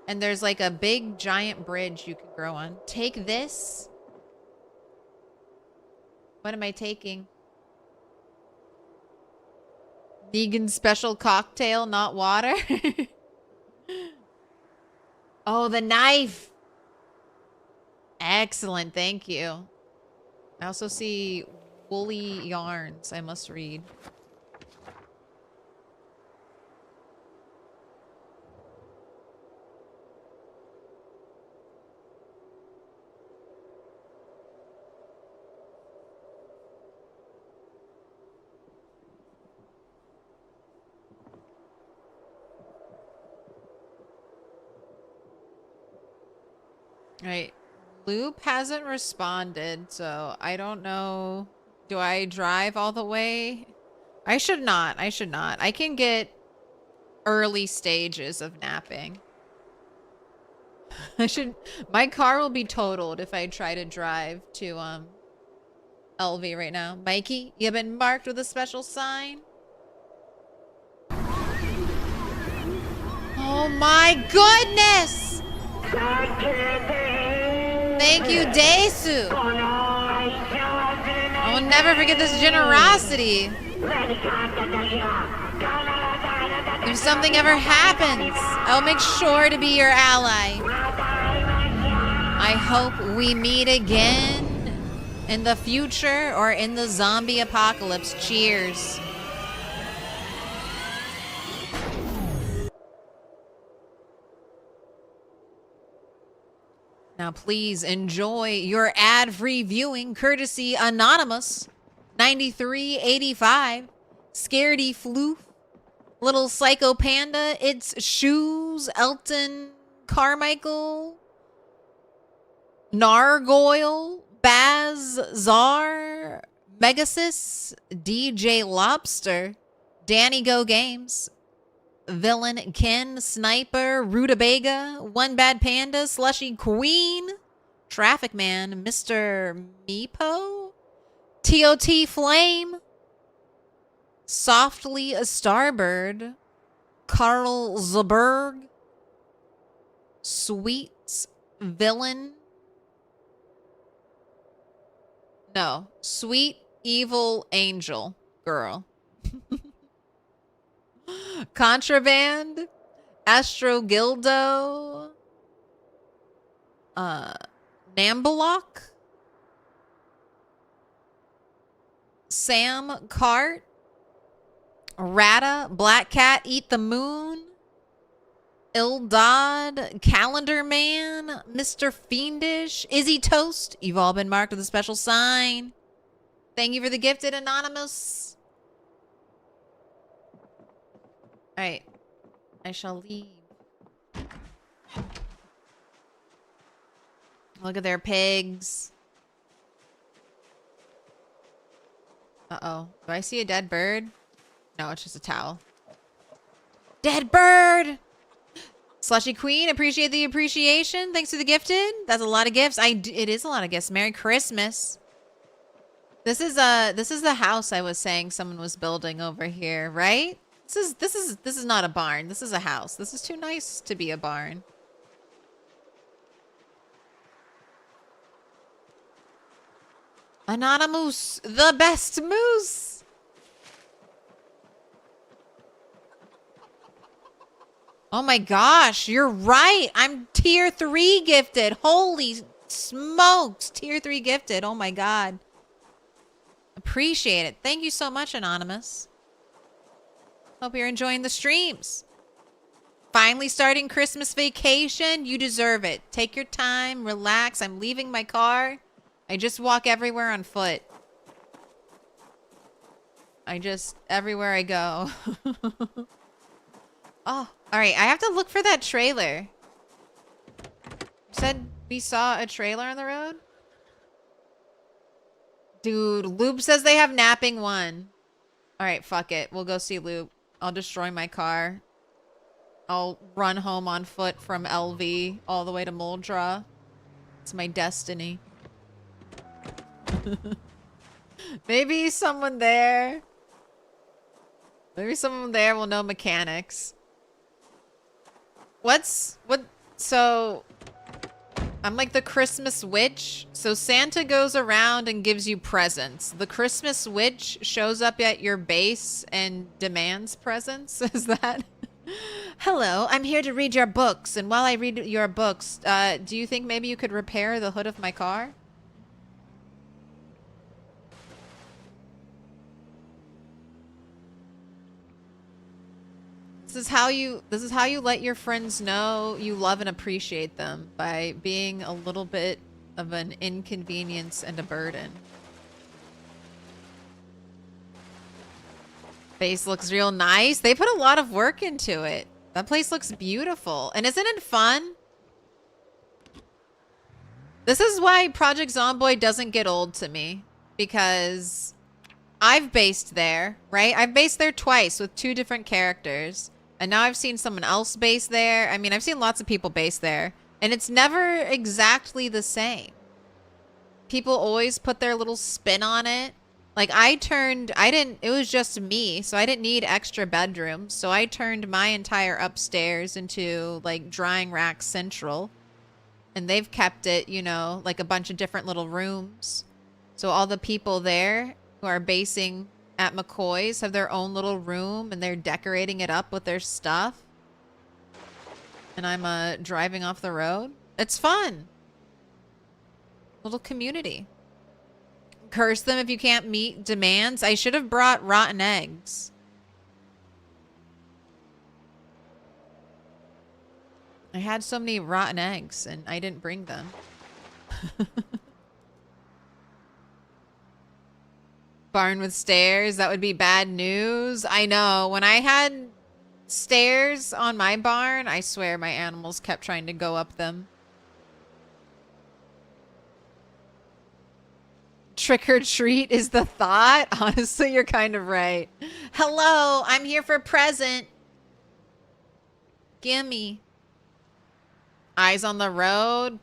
and there's like a big giant bridge you can grow on. Take this. What am I taking? Vegan special cocktail, not water. Oh, the knife. Excellent, thank you. I also see woolly yarns I must read. Right. Loop hasn't responded, so I don't know. Do I drive all the way? I should not. I can get early stages of napping. My car will be totaled if I try to drive to LV right now. Mikey, you've been marked with a special sign. Oh my goodness! Thank you, Desu. I will never forget this generosity. If something ever happens, I'll make sure to be your ally. I hope we meet again in the future or in the zombie apocalypse. Cheers. Now, please enjoy your ad-free viewing, courtesy Anonymous 9385, Scaredy Floof, Little Psycho Panda. It's Shoes. Elton Carmichael. Nargoyle. Baz. Czar. Megasis. DJ Lobster. Danny Go Games. Villain Ken. Sniper. Rutabaga. One Bad Panda. Slushy Queen. Traffic Man. Mr. Meepo. TOT Flame. Softly a Starbird. Carl Zaberg. Sweets Villain. No. Sweet Evil Angel Girl. Contraband. Astro Gildo. Nambalok. Sam Cart. Rata. Black Cat. Eat the Moon. Ildod. Calendar Man. Mr. Fiendish. Izzy Toast. You've all been marked with a special sign. Thank you for the gifted, Anonymous. Alright. I shall leave. Look at their pigs. Uh-oh. Do I see a dead bird? No, it's just a towel. Dead bird! Slushy Queen, appreciate the appreciation. Thanks for the gifted. That's a lot of gifts. It is a lot of gifts. Merry Christmas. This is the house I was saying someone was building over here, right? This is not a barn. This is a house. This is too nice to be a barn. Anonymous, the best moose. Oh my gosh, you're right. I'm tier 3 gifted. Holy smokes, tier 3 gifted. Oh my god. Appreciate it. Thank you so much, Anonymous. Hope you're enjoying the streams. Finally starting Christmas vacation. You deserve it. Take your time, relax. I'm leaving my car. I just walk everywhere on foot. Everywhere I go. Oh, all right. I have to look for that trailer. You said we saw a trailer on the road? Dude, Loop says they have napping 1. All right, fuck it. We'll go see Loop. I'll destroy my car. I'll run home on foot from LV all the way to Muldra. It's my destiny. Maybe someone there. Maybe someone there will know mechanics. So I'm like the Christmas witch. So Santa goes around and gives you presents. The Christmas witch shows up at your base and demands presents. Is that? Hello, I'm here to read your books. And while I read your books, do you think maybe you could repair the hood of my car? This is how you let your friends know you love and appreciate them, by being a little bit of an inconvenience and a burden. Face looks real nice. They put a lot of work into it. That place looks beautiful. And isn't it fun? This is why Project Zomboid doesn't get old to me, because I've based there, right? I've based there twice with 2 different characters. And now I've seen someone else base there. I mean, I've seen lots of people base there. And it's never exactly the same. People always put their little spin on it. Like it was just me, so I didn't need extra bedrooms. So I turned my entire upstairs into like drying rack central. And they've kept it, you know, like a bunch of different little rooms. So all the people there who are basing at McCoy's have their own little room, and they're decorating it up with their stuff. And I'm driving off the road. It's fun. Little community. Curse them if you can't meet demands. I should have brought rotten eggs. I had so many rotten eggs and I didn't bring them. Barn with stairs, that would be bad news. I know. When I had stairs on my barn, I swear my animals kept trying to go up them. Trick or treat is the thought. Honestly, you're kind of right. Hello, I'm here for present. Gimme. Eyes on the road.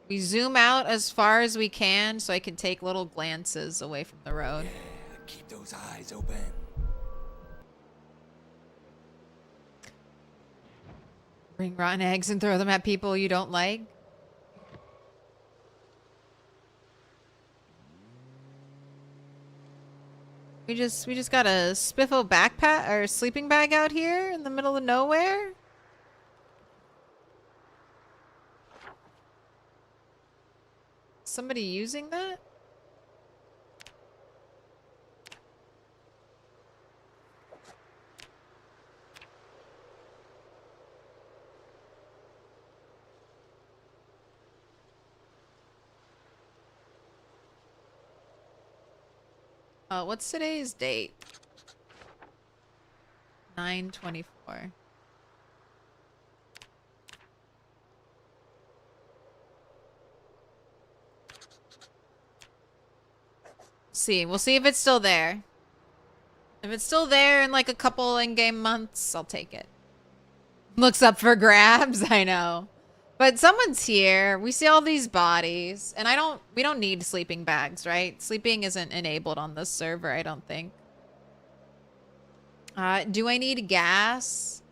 We zoom out as far as we can so I can take little glances away from the road. Yeah, keep those eyes open. Bring rotten eggs and throw them at people you don't like. We just got a spiffo backpack or sleeping bag out here in the middle of nowhere. Somebody using that? What's today's date? 9/24. See, we'll see if it's still there. If it's still there in like a couple in-game months, I'll take it. Looks up for grabs, I know. But someone's here. We see all these bodies, and we don't need sleeping bags, right? Sleeping isn't enabled on this server, I don't think. Do I need gas?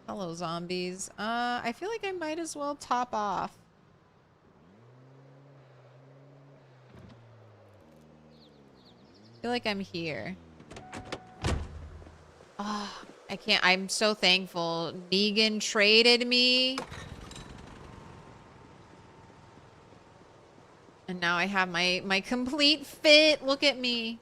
Hello, zombies. I feel like I might as well top off. I feel like I'm here. Oh, I can't. I'm so thankful. Negan traded me. And now I have my complete fit. Look at me.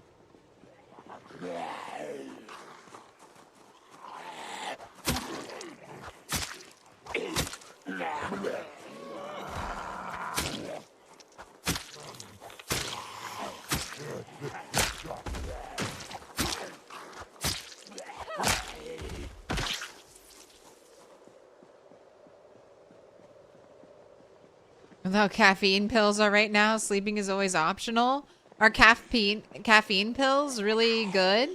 Without caffeine pills are right now, sleeping is always optional. Are caffeine pills really good?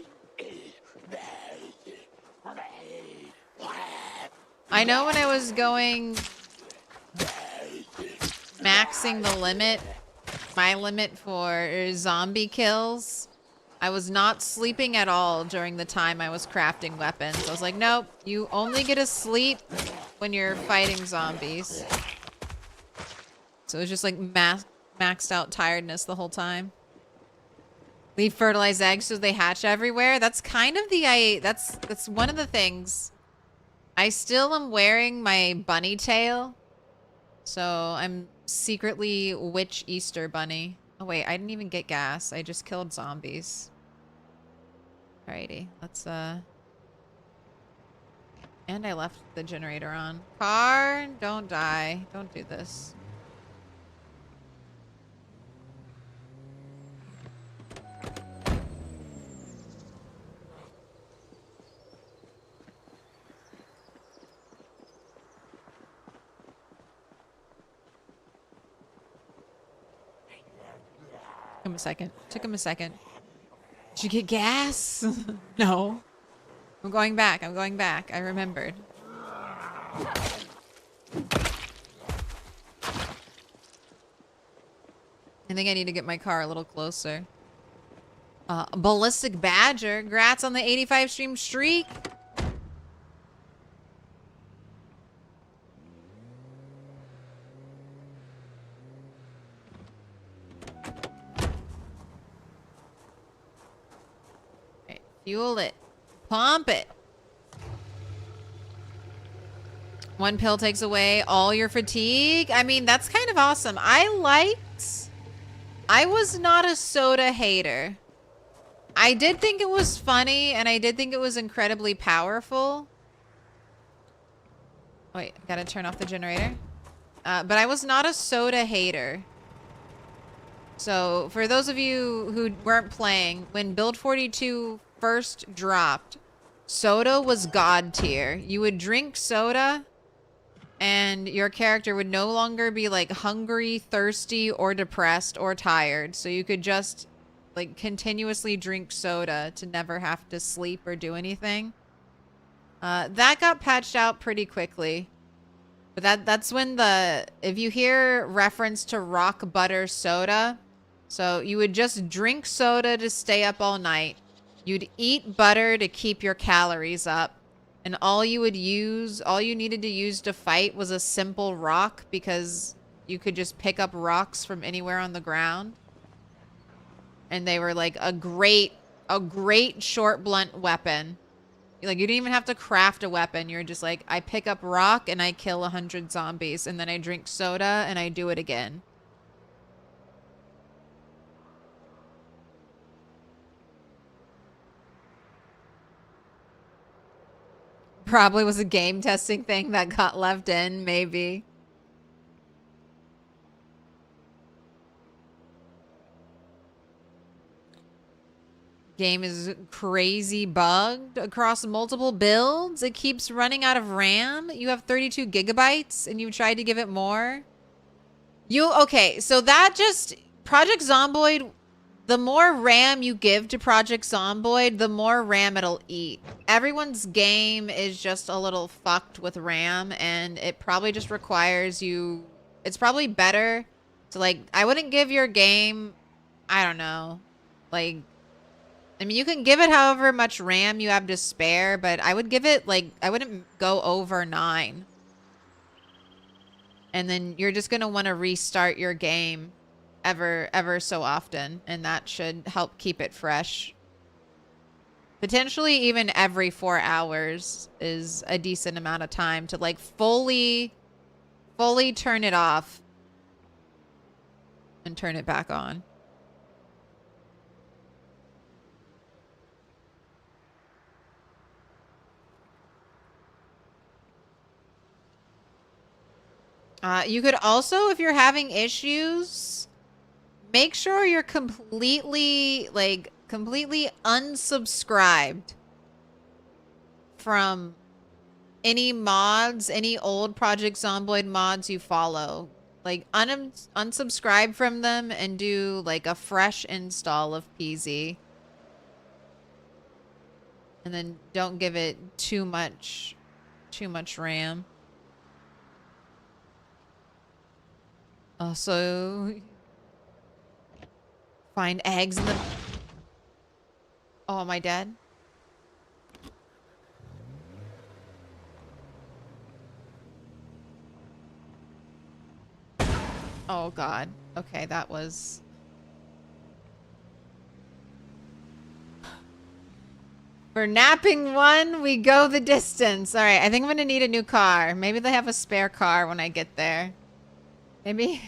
I know when I was going maxing the limit, my limit for zombie kills, I was not sleeping at all during the time I was crafting weapons. I was like, nope, you only get to sleep when you're fighting zombies. So it was just like maxed out tiredness the whole time. Leave fertilized eggs so they hatch everywhere. That's kind of that's one of the things. I still am wearing my bunny tail. So I'm secretly witch Easter bunny. Oh wait, I didn't even get gas. I just killed zombies. Alrighty, let's and I left the generator on. Car, don't die. Don't do this. Took him a second. Took him a second. Did you get gas? No. I'm going back. I'm going back. I remembered. I think I need to get my car a little closer. Ballistic Badger. Grats on the 85 stream streak. Fuel it. Pump it. One pill takes away all your fatigue. I mean, that's kind of awesome. I was not a soda hater. I did think it was funny, and I did think it was incredibly powerful. Wait, gotta turn off the generator. But I was not a soda hater. So for those of you who weren't playing, when Build 42 first dropped, soda was god tier. You would drink soda and your character would no longer be like hungry, thirsty, or depressed or tired. So you could just like continuously drink soda to never have to sleep or do anything. That got patched out pretty quickly. But that's when if you hear reference to rock butter soda, so you would just drink soda to stay up all night. You'd eat butter to keep your calories up. And all you needed to use to fight was a simple rock because you could just pick up rocks from anywhere on the ground. And they were like a great short blunt weapon. Like, you didn't even have to craft a weapon. You're just like, I pick up rock and I kill 100 zombies. And then I drink soda and I do it again. Probably was a game testing thing that got left in, maybe. Game is crazy bugged across multiple builds. It keeps running out of RAM. You have 32 gigabytes and you've tried to give it more. Okay, so that just, Project Zomboid, the more RAM you give to Project Zomboid, the more RAM it'll eat. Everyone's game is just a little fucked with RAM, and it probably just requires you, it's probably better to like, I wouldn't give your game, I don't know, like, I mean, you can give it however much RAM you have to spare, but I would give it, like, I wouldn't go over 9. And then you're just going to want to restart your game ever so often, and that should help keep it fresh. Potentially even every 4 hours is a decent amount of time to, like, fully turn it off and turn it back on. You could also, if you're having issues, make sure you're completely unsubscribed from any mods, any old Project Zomboid mods you follow. Like, unsubscribe from them and do, like, a fresh install of PZ. And then don't give it too much RAM. Also, find eggs in the... Oh, am I dead? Oh, God. Okay, that was... For napping one, we go the distance. All right, I think I'm going to need a new car. Maybe they have a spare car when I get there. Maybe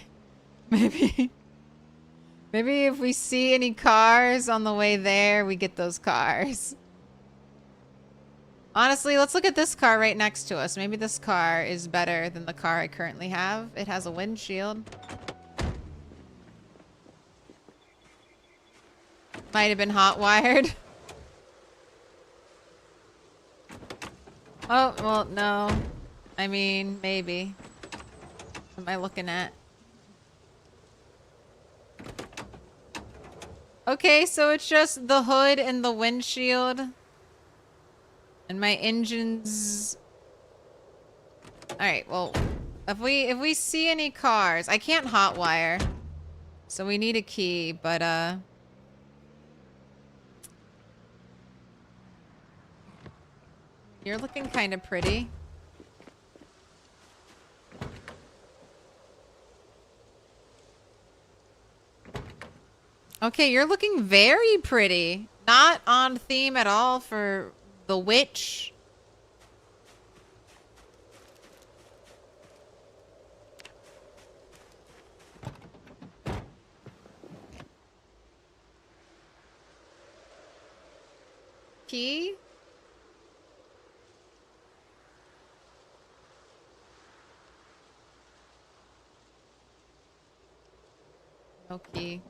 if we see any cars on the way there, we get those cars. Honestly, let's look at this car right next to us. Maybe this car is better than the car I currently have. It has a windshield. Might have been hot wired. Oh, well, no. I mean, maybe. What am I looking at? Okay, so it's just the hood and the windshield. And my engine's... Alright, well, if we see any cars... I can't hotwire. So we need a key, but, You're looking kind of pretty. Okay, you're looking very pretty. Not on theme at all for the witch. Key? No key.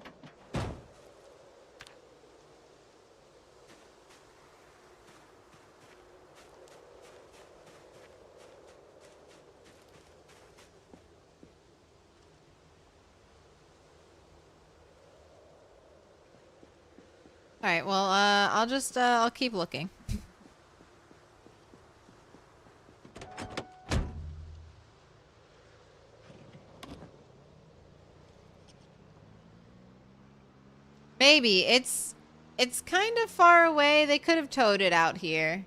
Alright, well, I'll keep looking. Maybe. It's kind of far away. They could have towed it out here.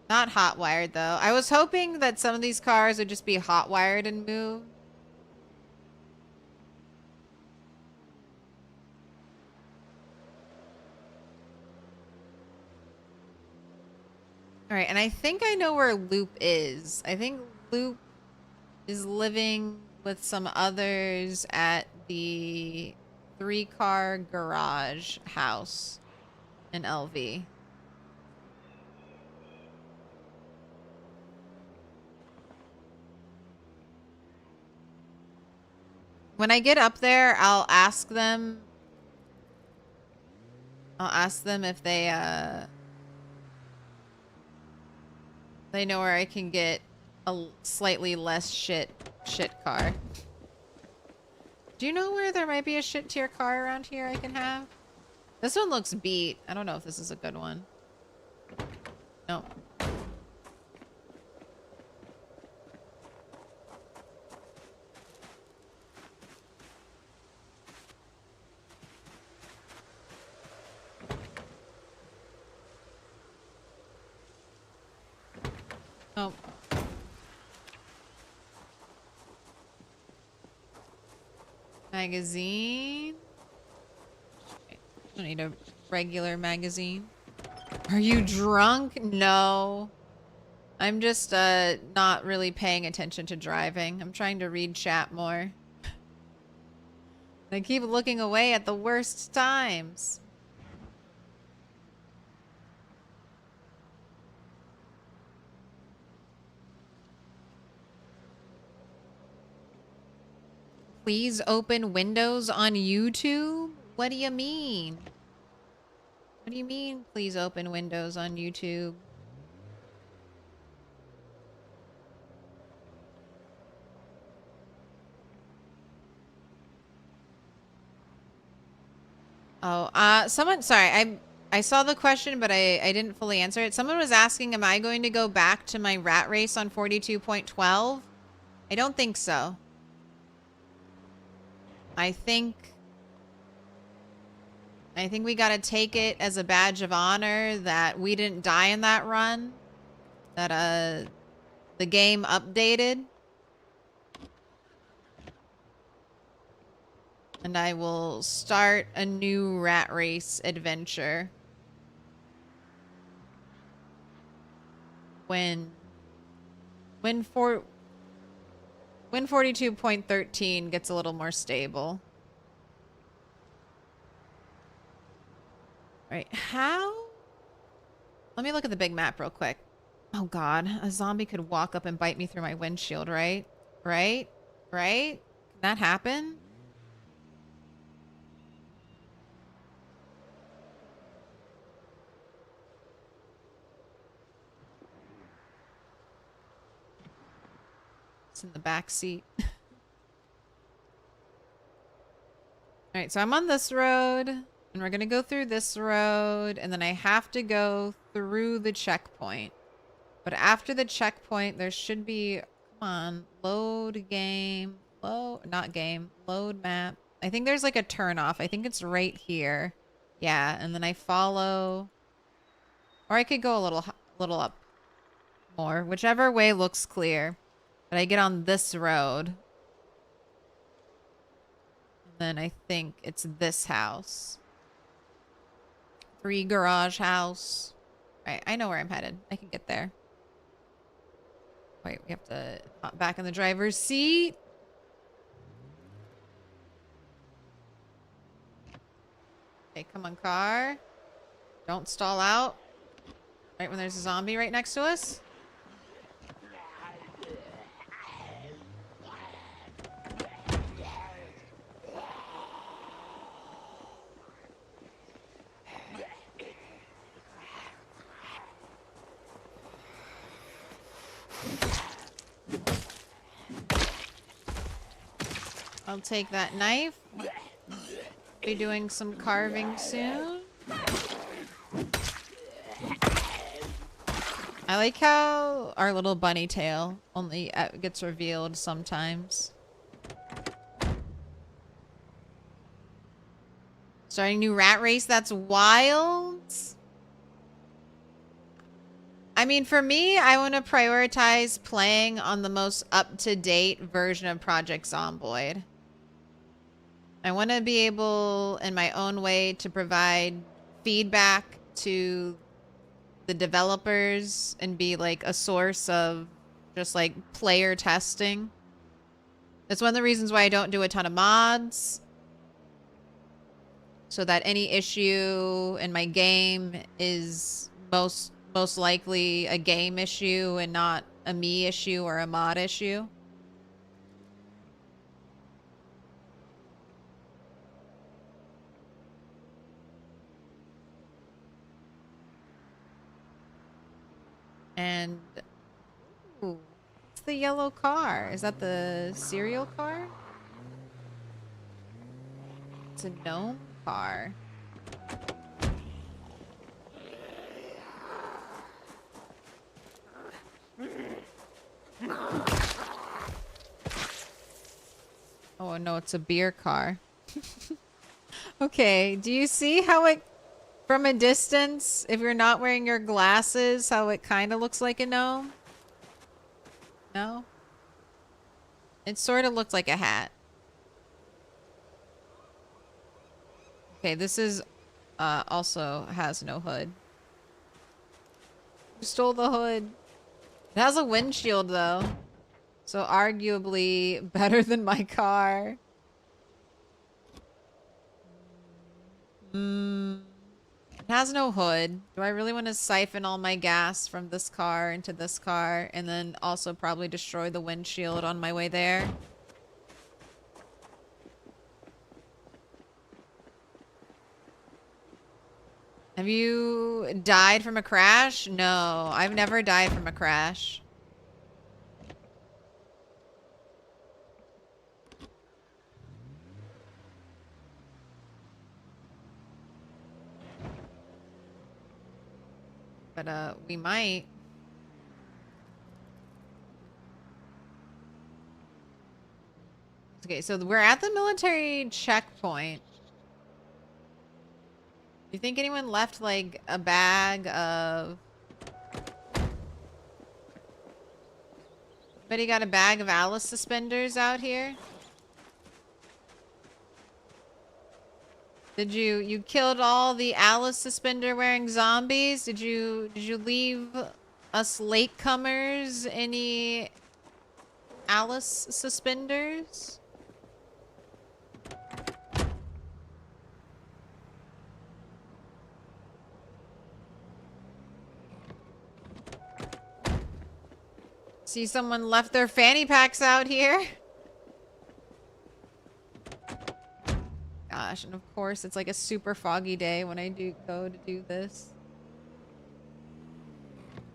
Not hot wired though. I was hoping that some of these cars would just be hot wired and move. Alright, and I think I know where Loop is. I think Loop is living with some others at the 3-car garage house in LV. When I get up there, I'll ask them if they know where I can get a slightly less shit car. Do you know where there might be a shit tier car around here I can have? This one looks beat. I don't know if this is a good one. No. Oh. Magazine. I don't need a regular magazine. Are you drunk? No. I'm just not really paying attention to driving. I'm trying to read chat more. I keep looking away at the worst times. Please open Windows on YouTube? What do you mean? What do you mean, please open Windows on YouTube? Oh, someone, sorry, I saw the question, but I didn't fully answer it. Someone was asking, am I going to go back to my rat race on 42.12? I don't think so. I think we gotta take it as a badge of honor that we didn't die in that run. That, the game updated. And I will start a new rat race adventure. When 42.13 gets a little more stable. Right, how? Let me look at the big map real quick. Oh god, a zombie could walk up and bite me through my windshield, right? Right? Right? Can that happen? It's in the back seat. Alright, so I'm on this road, and we're gonna go through this road, and then I have to go through the checkpoint. But after the checkpoint, there should be, come on, load game, not game, load map. I think there's like a turn off. I think it's right here. Yeah, and then I follow, or I could go a little up more, whichever way looks clear. But I get on this road. And then I think it's this house. 3 garage house. Right, I know where I'm headed. I can get there. Wait, we have to hop back in the driver's seat. Okay, come on, car. Don't stall out. Right when there's a zombie right next to us. I'll take that knife. Be doing some carving soon. I like how our little bunny tail only gets revealed sometimes. Starting new rat race, that's wild. I mean, for me, I want to prioritize playing on the most up-to-date version of Project Zomboid. I want to be able, in my own way, to provide feedback to the developers and be like a source of just like player testing. That's one of the reasons why I don't do a ton of mods. So that any issue in my game is most likely a game issue and not a me issue or a mod issue. And ooh, what's the yellow car? Is that the cereal car? It's a gnome car. Oh no, it's a beer car. Okay, do you see how it, from a distance, if you're not wearing your glasses, how it kind of looks like a gnome? No? It sort of looks like a hat. Okay, this is also has no hood. Who stole the hood? It has a windshield though. So arguably better than my car. It has no hood. Do I really want to siphon all my gas from this car into this car and then also probably destroy the windshield on my way there? Have you died from a crash? No, I've never died from a crash. But we might. Okay, so we're at the military checkpoint. Do you think anyone left like a bag of... Anybody got a bag of Alice suspenders out here? Did you killed all the Alice suspender wearing zombies? Did you leave us latecomers any Alice suspenders? See, someone left their fanny packs out here. Gosh, and of course it's like a super foggy day when I go to do this.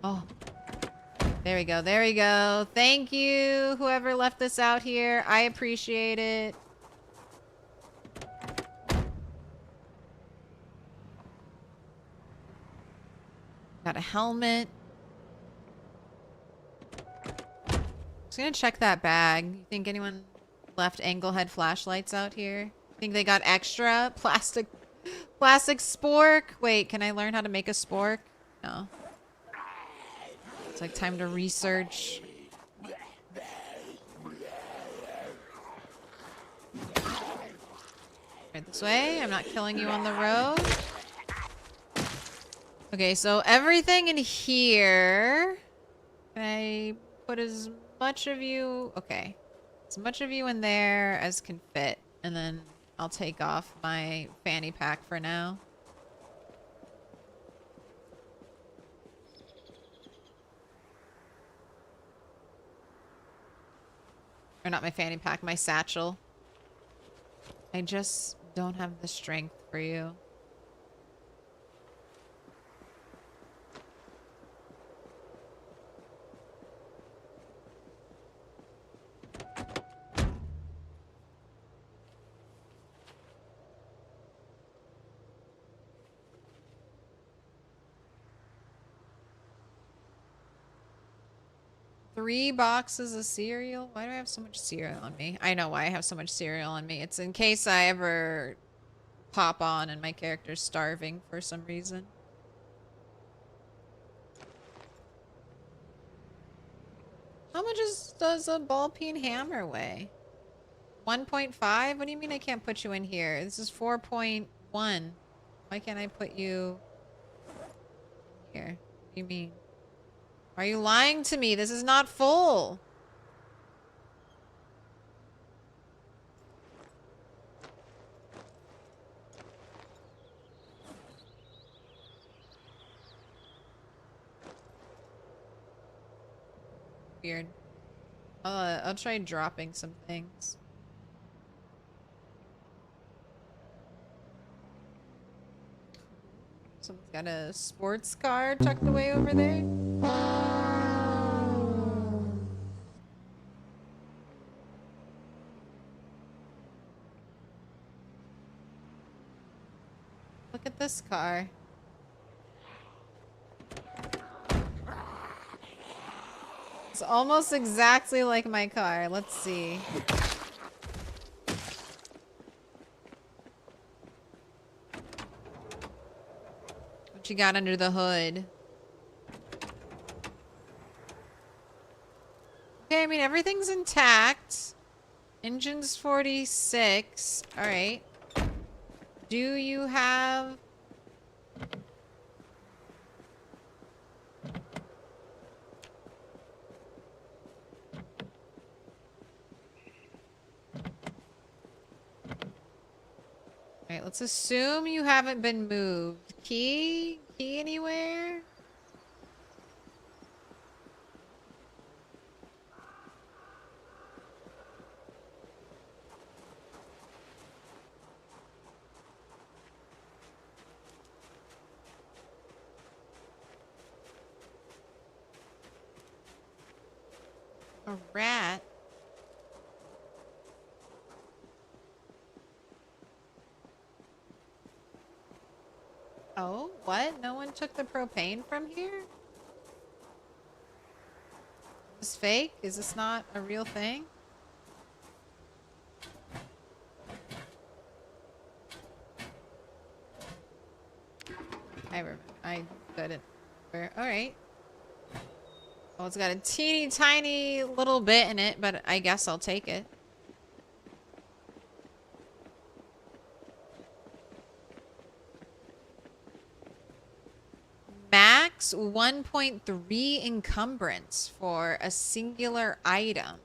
Oh. There we go, there we go. Thank you, whoever left this out here. I appreciate it. Got a helmet. Just gonna check that bag. You think anyone left Anglehead flashlights out here? Think they got extra plastic spork? Wait, can I learn how to make a spork? No. It's like time to research. Right this way. I'm not killing you on the road. Okay, so everything in here. Can I put as much of you? Okay. As much of you in there as can fit. And then I'll take off my fanny pack for now. Or not my fanny pack, my satchel. I just don't have the strength for you. 3 boxes of cereal. Why do I have so much cereal on me? I know why I have so much cereal on me. It's in case I ever pop on and my character's starving for some reason. How much does a ball peen hammer weigh? 1.5? What do you mean I can't put you in here? This is 4.1. Why can't I put you here? What do you mean? Why are you lying to me? This is not full. Weird. I'll try dropping some things. Someone's got a sports car tucked away over there. Look at this car. It's almost exactly like my car. Let's see. What you got under the hood? Okay, I mean, everything's intact. Engine's 46. Alright. Do you have... Alright, let's assume you haven't been moved. Key? Key anywhere? A rat? Oh, what? No one took the propane from here? Is this fake? Is this not a real thing? I couldn't. Alright. Well, it's got a teeny tiny little bit in it, but I guess I'll take it. Max 1.3 encumbrance for a singular item.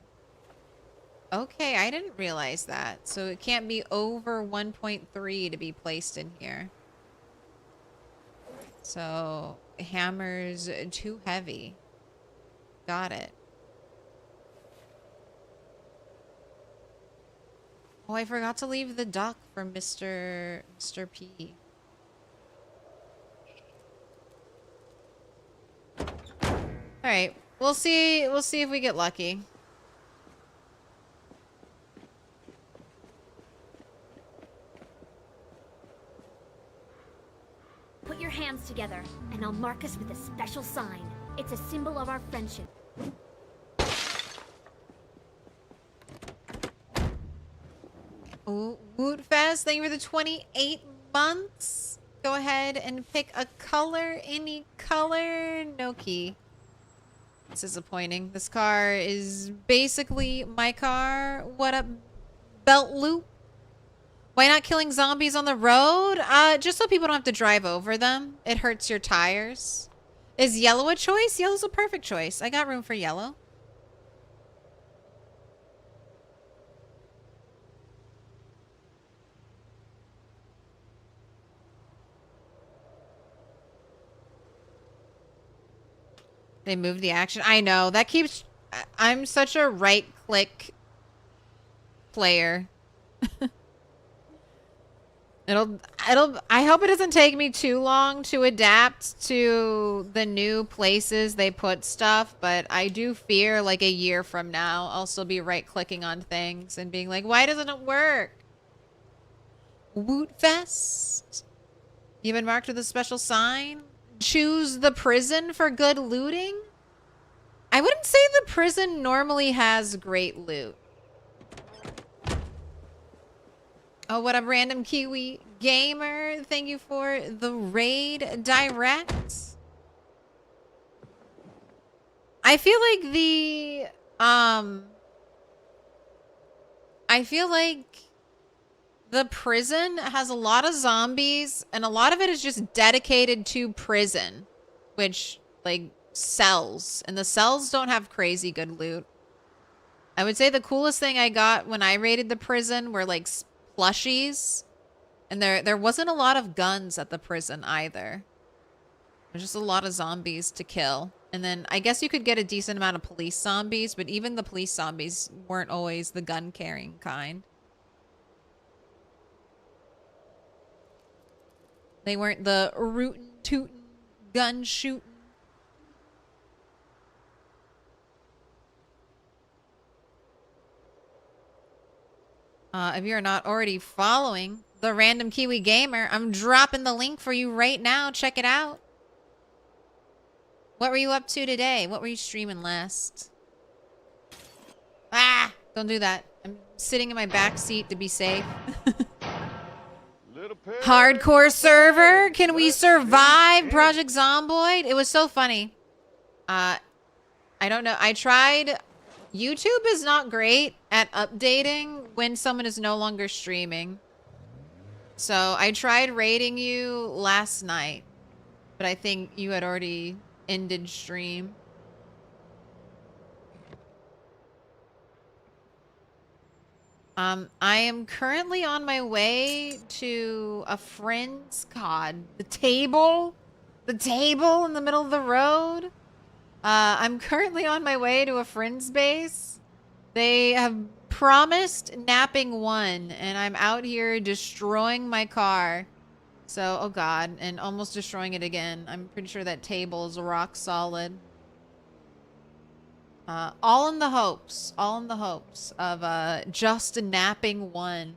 Okay, I didn't realize that. So it can't be over 1.3 to be placed in here. So hammer's too heavy. Got it. Oh, I forgot to leave the duck for Mr. P. All right, we'll see if we get lucky. Put your hands together, and I'll mark us with a special sign. It's a symbol of our friendship. Ooh, Wootfest, thank you for the 28 months. Go ahead and pick a color, any color. No key. It's disappointing. This car is basically my car. What up, belt loop? Why not killing zombies on the road? Just so people don't have to drive over them. It hurts your tires. Is yellow a choice? Yellow's a perfect choice. I got room for yellow. They moved the action. I know. That keeps... I'm such a right-click player. I hope it doesn't take me too long to adapt to the new places they put stuff, but I do fear like a year from now I'll still be right-clicking on things and being like, why doesn't it work? Wootfest. You've been marked with a special sign? Choose the prison for good looting? I wouldn't say the prison normally has great loot. Oh, what up, random Kiwi gamer? Thank you for the raid direct. I feel like the prison has a lot of zombies, and a lot of it is just dedicated to prison, which, like, cells. And the cells don't have crazy good loot. I would say the coolest thing I got when I raided the prison were, like, plushies. And there wasn't a lot of guns at the prison either. There's just a lot of zombies to kill. And then I guess you could get a decent amount of police zombies, but even the police zombies weren't always the gun-carrying kind. They weren't the rootin' tootin' gun shooting. If you're not already following the Random Kiwi Gamer, I'm dropping the link for you right now. Check it out. What were you up to today? What were you streaming last? Ah! Don't do that. I'm sitting in my back seat to be safe. Little pig. Hardcore server? Can we survive Project Zomboid? It was so funny. I don't know. I tried... YouTube is not great at updating when someone is no longer streaming. So I tried raiding you last night, but I think you had already ended stream. I am currently on my way to a friend's, God, the table in the middle of the road. I'm currently on my way to a friend's base. They have promised napping 1, and I'm out here destroying my car. So, oh God, and almost destroying it again. I'm pretty sure that table is rock solid. All in the hopes of just napping 1.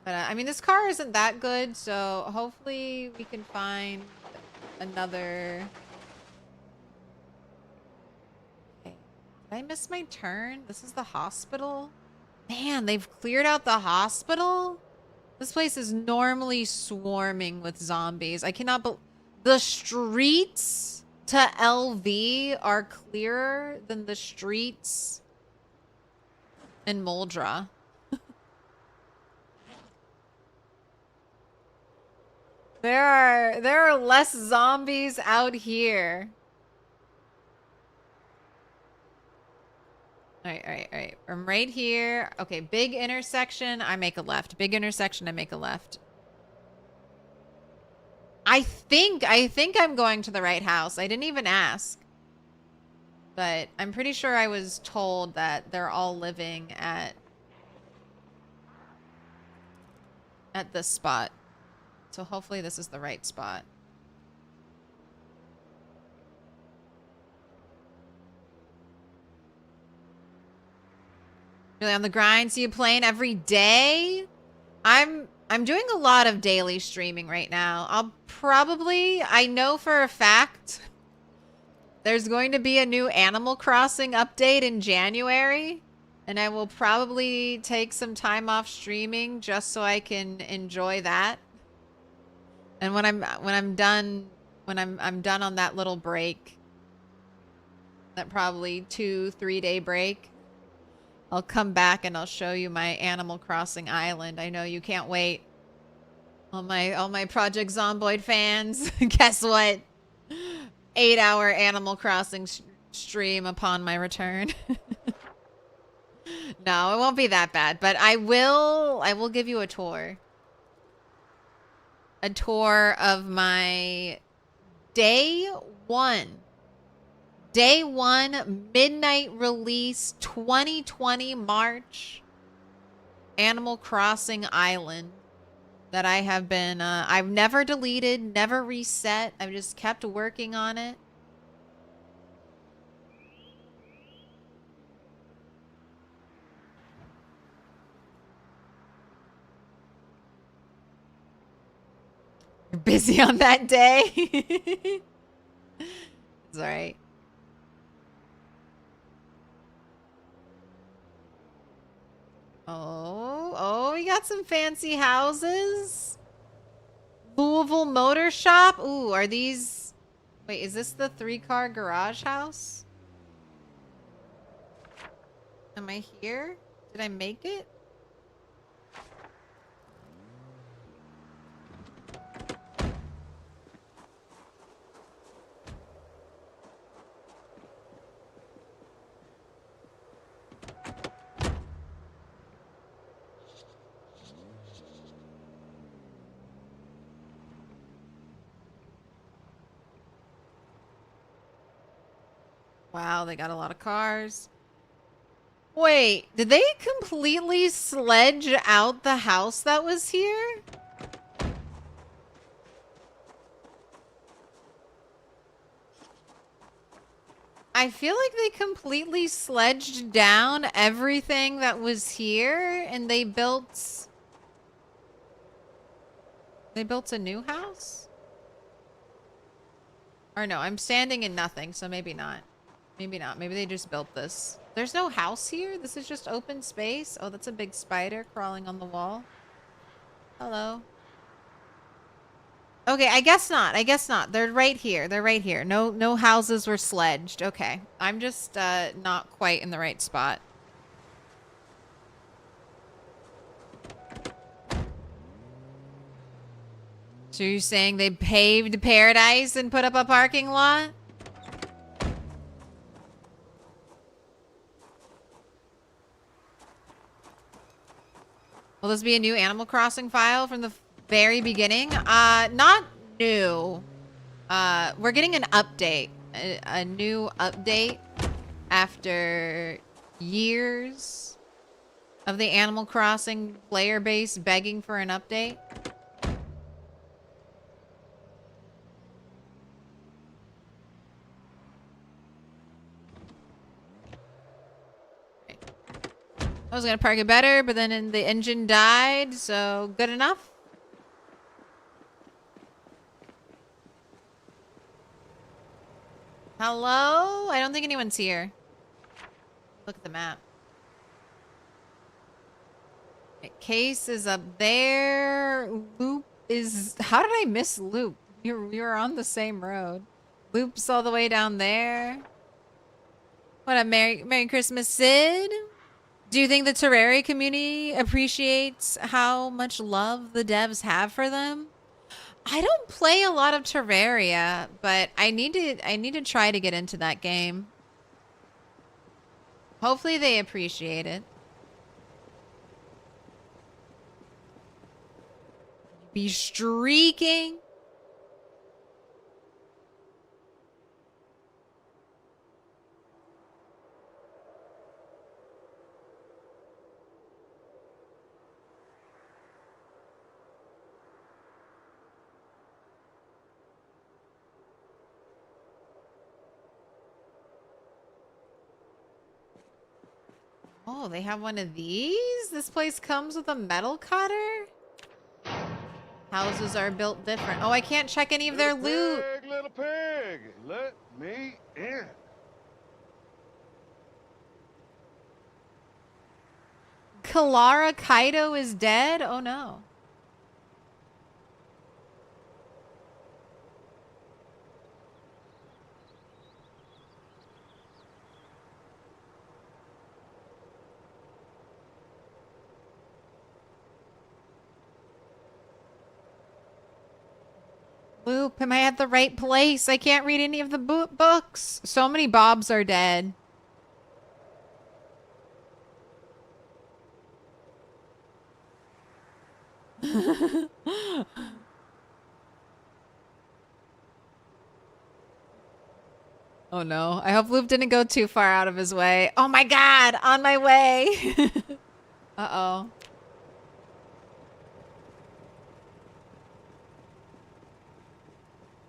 But, I mean, this car isn't that good, so hopefully we can find another... Okay. Did I miss my turn? This is the hospital? Man, they've cleared out the hospital? This place is normally swarming with zombies. I cannot believe... The streets to LV are clearer than the streets in Moldra. There are less zombies out here. Alright. I'm right here. Okay, big intersection, I make a left. Big intersection, I make a left. I think I'm going to the right house. I didn't even ask. But I'm pretty sure I was told that they're all living at this spot. So hopefully this is the right spot. Really on the grind? See you playing every day? I'm doing a lot of daily streaming right now. I know for a fact there's going to be a new Animal Crossing update in January, and I will probably take some time off streaming just so I can enjoy that. And when I'm done on that little break, that probably 2-3 day break, I'll come back and I'll show you my Animal Crossing island. I know you can't wait. All my Project Zomboid fans, guess what? 8-hour Animal Crossing stream upon my return. No, it won't be that bad, but I will give you a tour. A tour of my day one midnight release 2020 March Animal Crossing Island that I have been I've never deleted, never reset. I've just kept working on it. You're busy on that day. It's alright. Oh, we got some fancy houses. Louisville Motor Shop. Ooh, are these... Wait, is this the 3-car garage house? Am I here? Did I make it? Wow, they got a lot of cars. Wait, did they completely sledge out the house that was here? I feel like they completely sledged down everything that was here and they built a new house? Or no, I'm standing in nothing, so maybe not. Maybe not. Maybe they just built this. There's no house here? This is just open space? Oh, that's a big spider crawling on the wall. Hello. Okay, I guess not. I guess not. They're right here. They're right here. No houses were sledged. Okay. I'm just not quite in the right spot. So you're saying they paved paradise and put up a parking lot? Will this be a new Animal Crossing file from the very beginning? Not new. We're getting an update. A new update after years of the Animal Crossing player base begging for an update. I was gonna park it better, but then the engine died, so good enough. Hello? I don't think anyone's here. Look at the map. Right, Case is up there. Loop is... How did I miss Loop? We were on the same road. Loop's all the way down there. What up, Merry Christmas, Sid? Do you think the Terraria community appreciates how much love the devs have for them? I don't play a lot of Terraria, but I need to try to get into that game. Hopefully they appreciate it. Be streaking. Oh, they have one of these? This place comes with a metal cutter? Houses are built different. Oh, I can't check any of their loot. Little pig, let me in. Kalara Kaido is dead? Oh no. Loop, am I at the right place? I can't read any of the books. So many Bobs are dead. Oh no. I hope Loop didn't go too far out of his way. Oh my god, on my way. Uh-oh.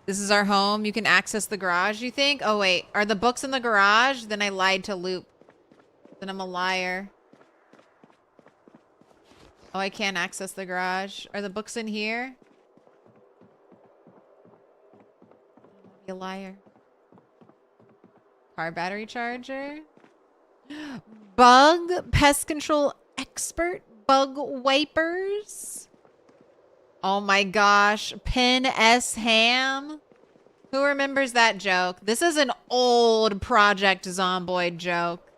This is our home. You can access the garage, you think? Oh wait, are the books in the garage? Then I lied to Loop. Then I'm a liar. Oh, I can't access the garage. Are the books in here? You liar. Car battery charger. Bug pest control expert. Bug wipers. Oh my gosh. Pin S ham. Who remembers that joke? This is an old Project Zomboid joke.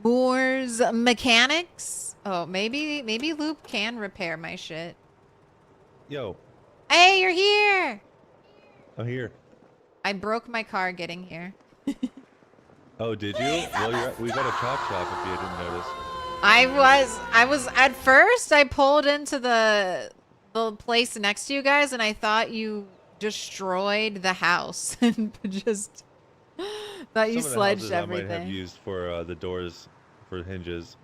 Moore's Mechanics. Oh, maybe Loop can repair my shit. Yo, Hey, you're here. I'm here. I broke my car getting here. Oh, did you? Well, we got a chop shop if you didn't notice. I was at first I pulled into the place next to you guys and I thought you destroyed the house and just thought you Some of the sledged houses everything. I might have used for the doors for hinges.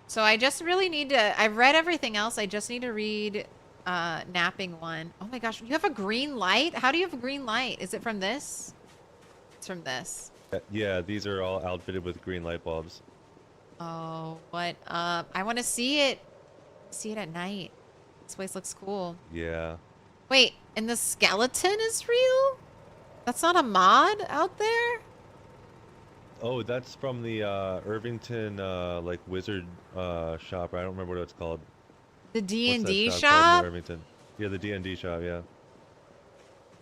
So I just really need to, I've read everything else. I just need to read Napping One. Oh my gosh, you have a green light? How do you have a green light? Is it from this? It's from this. Yeah, these are all outfitted with green light bulbs. Oh, what up? I want to see it. See it at night. This place looks cool. Yeah. Wait, and the skeleton is real? That's not a mod out there? Oh, that's from the Irvington like wizard shop. I don't remember what it's called. The What's D&D that called shop? in Irvington? Yeah, the D&D shop. Yeah.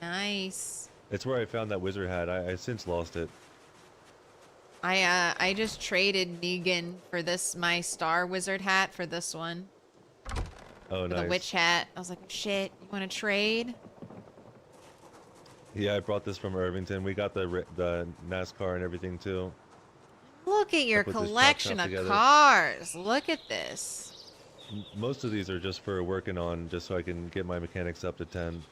Nice. It's where I found that wizard hat. I since lost it. I just traded Negan for my Star Wizard hat for this one. Oh, For nice. the witch hat. I was like, shit, you want to trade? Yeah, I brought this from Irvington. We got the NASCAR and everything too. Look at your put this chop collection shop of together. cars. Look at this. Most of these are just for working on, just so I can get my mechanics up to 10.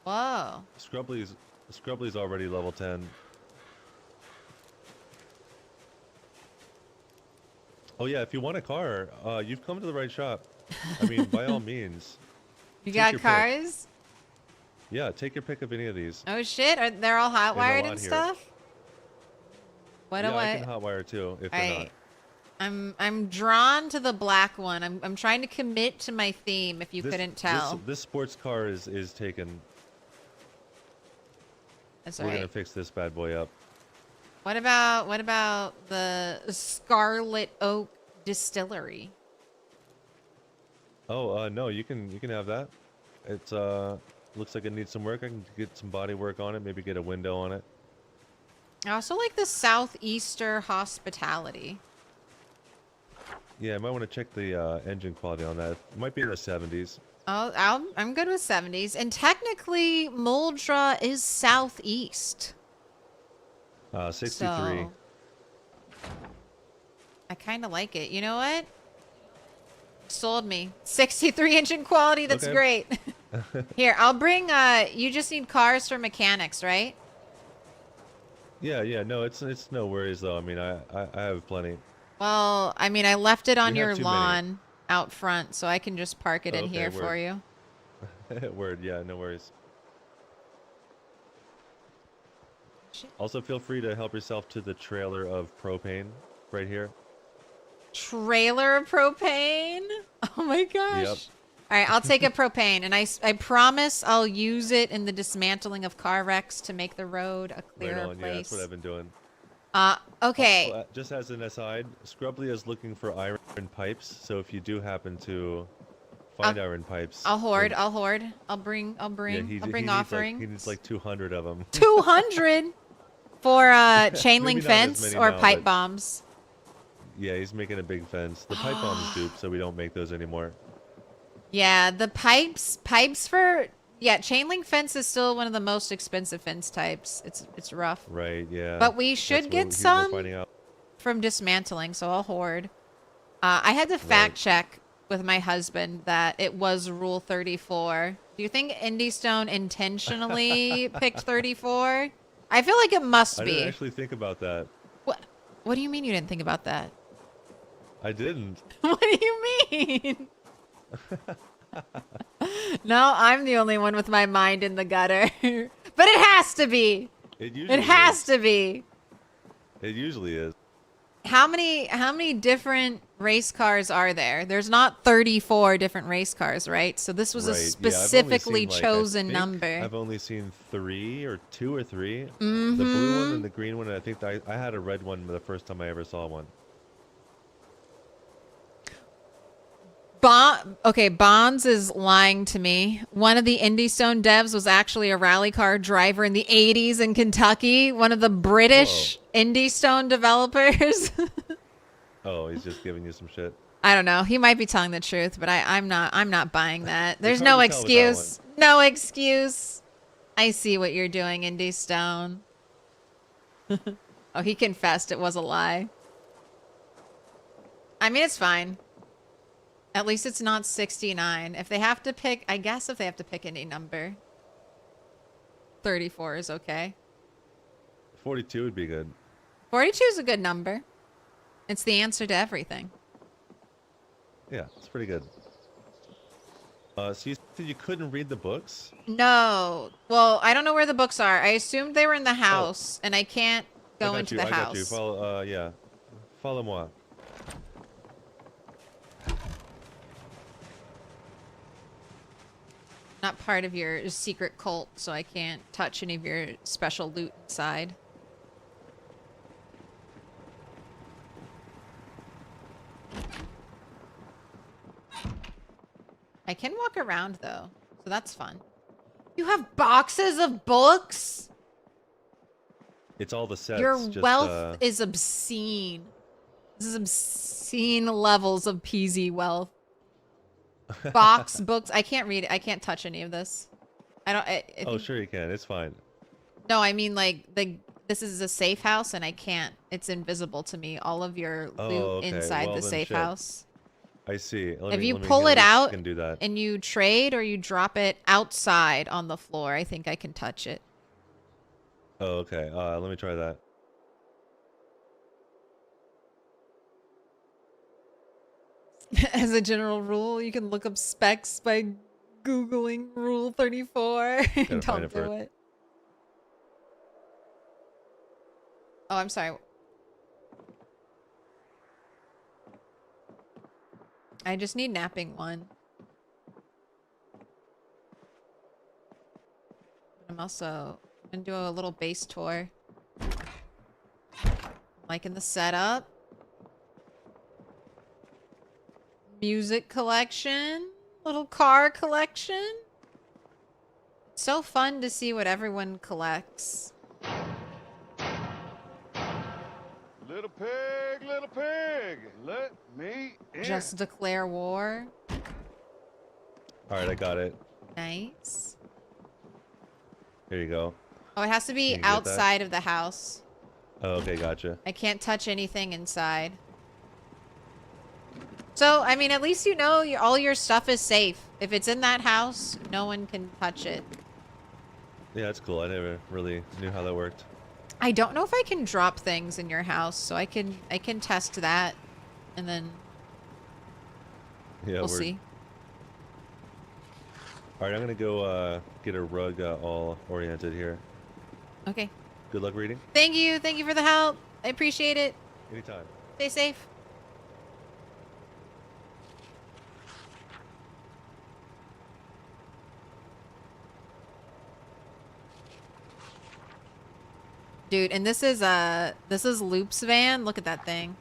Whoa. Scrubbly's already level 10. Oh yeah, if you want a car, you've come to the right shop. I mean, by all means. You Take got your pick. cars? Yeah, take your pick of any of these. Oh shit, they're all hot wired lot and here. stuff? What yeah, do I can hotwire too, if they're Alright. I'm drawn to the black one. I'm trying to commit to my theme if you not. couldn't tell. This sports car is taken. That's We're alright. gonna fix this bad boy up. What about the Scarlet Oak Distillery? Oh, no, you can have that. It's looks like it needs some work. I can get some body work on it, maybe get a window on it. I also like the Southeaster Hospitality. Yeah, I might want to check the engine quality on that. It might be in the 70s. Oh, I'm good with 70s. And technically, Muldra is southeast. 63. So, I kind of like it. You know what? Sold me. 63 engine quality. That's Okay. great. Here, I'll bring. You just need cars for mechanics, right? Yeah, no, it's no worries though. I mean, I have plenty. Well, I mean, I left it on You have your too many. lawn out front, so I can just park it in Okay, here for word. you. Word, yeah, no worries. Shit. Also, feel free to help yourself to the trailer of propane right here. Trailer of propane? Oh my gosh. Yep. All right, I'll take a propane, and I promise I'll use it in the dismantling of car wrecks to make the road a Right clearer on, yeah, that's what place. I've been doing. Okay. Oh, just as an aside, Scrubbly is looking for iron pipes, so if you do happen to find iron pipes, I'll hoard. then- I'll hoard. I'll bring yeah, offerings. he needs like 200 of them. 200 for chain link Maybe not as fence many or now, pipe but- bombs. Yeah, he's making a big fence. The pipe bomb's duped, so we don't make those anymore. Yeah, the pipes for chain link fence is still one of the most expensive fence types. It's rough. Right, yeah. But we That's should what get we're some finding out. from dismantling, so I'll hoard. I had to fact check with my husband that it was Rule 34. Do you think Indie Stone intentionally picked 34? I feel like it must I be. didn't actually think about that. What do you mean you didn't think about that? I didn't. What do you mean? No, I'm the only one with my mind in the gutter. But it has to be. It usually It has is. to be. It usually is. how many different race cars are there? There's not 34 different race cars, right? So this was a Right. Yeah, I've only specifically seen, like, chosen number. I've only seen 2 or 3. The blue one Mm-hmm. and the green one, and I think I had a red one the first time I ever saw one. Okay, Bonds is lying to me. One of the Indie Stone devs was actually a rally car driver in the 80s in Kentucky. One of the British Indie Stone developers. Oh, he's just giving you some shit. I don't know. He might be telling the truth, but I'm not buying that. There's hard no to tell with that excuse. No excuse. I see what you're doing, Indie Stone. Oh, he confessed it was a lie. I mean, it's fine. At least it's not 69. If they have to pick, I guess if they have to pick any number, 34 is okay. 42 would be good. 42 is a good number. It's the answer to everything. Yeah, it's pretty good. So you said you couldn't read the books? No. Well, I don't know where the books are. I assumed they were in the house, and I can't go into the I house. got you. Follow, yeah. Follow moi. Not part of your secret cult, so I can't touch any of your special loot inside. I can walk around though, so that's fun. You have boxes of books? It's all the sets. Your just, wealth is obscene. This is obscene levels of PZ wealth. Box books. I can't read it. I can't touch any of this. I don't. Oh, sure you can. It's fine. No, I mean like this is a safe house, and I can't. It's invisible to me. All of your loot okay. inside Well, the then safe shit. house. I see. If you pull it out can do that. and you trade or you drop it outside on the floor, I think I can touch it. Oh, okay. Let me try that. As a general rule, you can look up specs by Googling Rule 34. Don't do it. Oh, I'm sorry. I just need napping 1. I'm also gonna do a little base tour. Liking the setup. Music collection. Little car collection. So fun to see what everyone collects. Little pig, let me in. Just declare war. Alright, I got it. Nice. Here you go. Oh, it has to Can be you get that? outside of the house. Oh, okay, gotcha. I can't touch anything inside. So, I mean, at least you know all your stuff is safe. If it's in that house, no one can touch it. Yeah, that's cool. I never really knew how that worked. I don't know if I can drop things in your house, so I can test that, and then Yeah, we'll see. Alright, I'm gonna go get a rug all oriented here. Okay. Good luck reading. Thank you for the help. I appreciate it. Anytime. Stay safe. Dude, and this is Loop's van. Look at that thing.